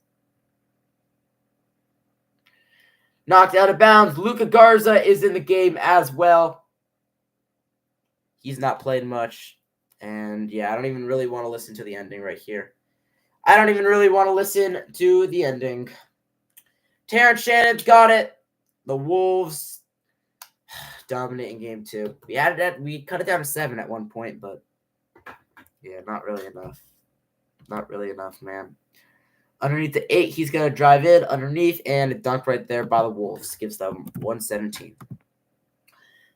Knocked out of bounds. Luka Garza is in the game as well. He's not played much. And yeah, I don't even really want to listen to the ending right here. I don't even really want to listen to the ending. Terrence Shannon's got it. The Wolves dominating game 2. We cut it down to 7 at one point, but yeah, not really enough. Not really enough, man. Underneath the 8, he's going to drive in underneath, and a dunk right there by the Wolves. Gives them 117.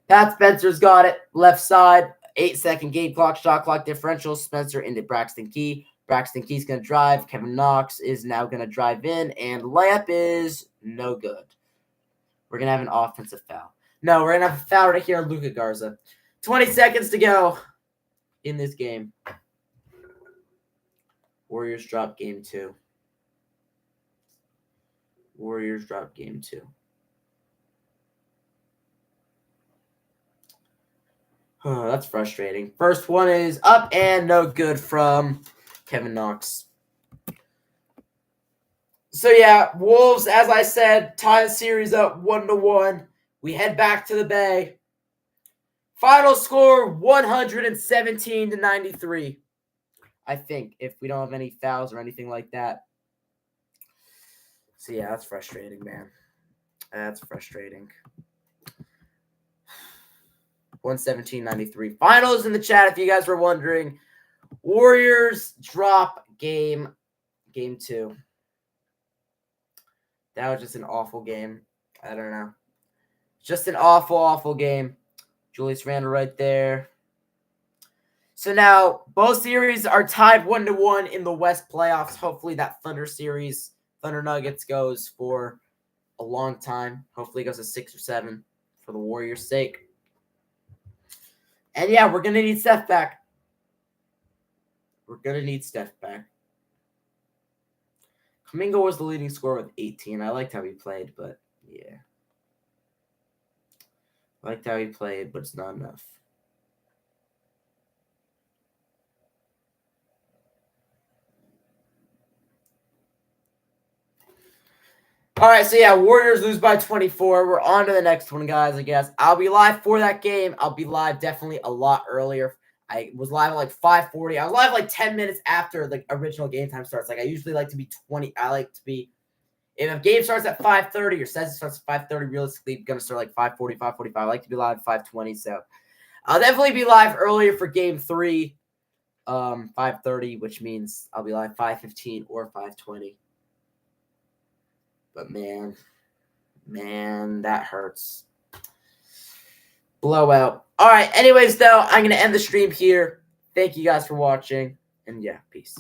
Pat Spencer's got it. Left side. 8-second game clock, shot clock differential. Spencer into Braxton Key. Braxton Key's going to drive. Kevin Knox is now going to drive in, and layup is no good. We're going to have an offensive foul. No, we're going to have a foul right here on Luka Garza. 20 seconds to go in this game. Warriors drop game 2. Warriors drop game 2. Oh, that's frustrating. First one is up and no good from Kevin Knox. So, yeah, Wolves, as I said, tie the series up 1-1. We head back to the Bay. Final score, 117-93. I think, if we don't have any fouls or anything like that. So, yeah, that's frustrating, man. That's frustrating. 117-93. Finals in the chat, if you guys were wondering. Warriors drop game 2. That was just an awful game. I don't know. Just an awful, awful game. Julius Randle right there. So now, both series are tied 1-1 in the West playoffs. Hopefully that Thunder series, Thunder Nuggets, goes for a long time. Hopefully it goes to 6 or 7 for the Warriors' sake. And yeah, we're going to need Steph back. We're going to need Steph back. Kuminga was the leading scorer with 18. I liked how he played, but yeah. I liked how he played, but it's not enough. All right, so yeah, Warriors lose by 24. We're on to the next one, guys, I guess. I'll be live for that game. I'll be live definitely a lot earlier. I was live at like 5:40. I was live like 10 minutes after the original game time starts. Like, I usually like to be 20. I like to be, if a game starts at 5:30 or says it starts at 5:30, realistically, it's going to start like 5:40, 5:45. I like to be live at 5:20, so I'll definitely be live earlier for game 3, 5:30, which means I'll be live 5:15 or 5:20. But man, that hurts. Blowout. All right. Anyways, though, I'm going to end the stream here. Thank you guys for watching. And yeah, peace.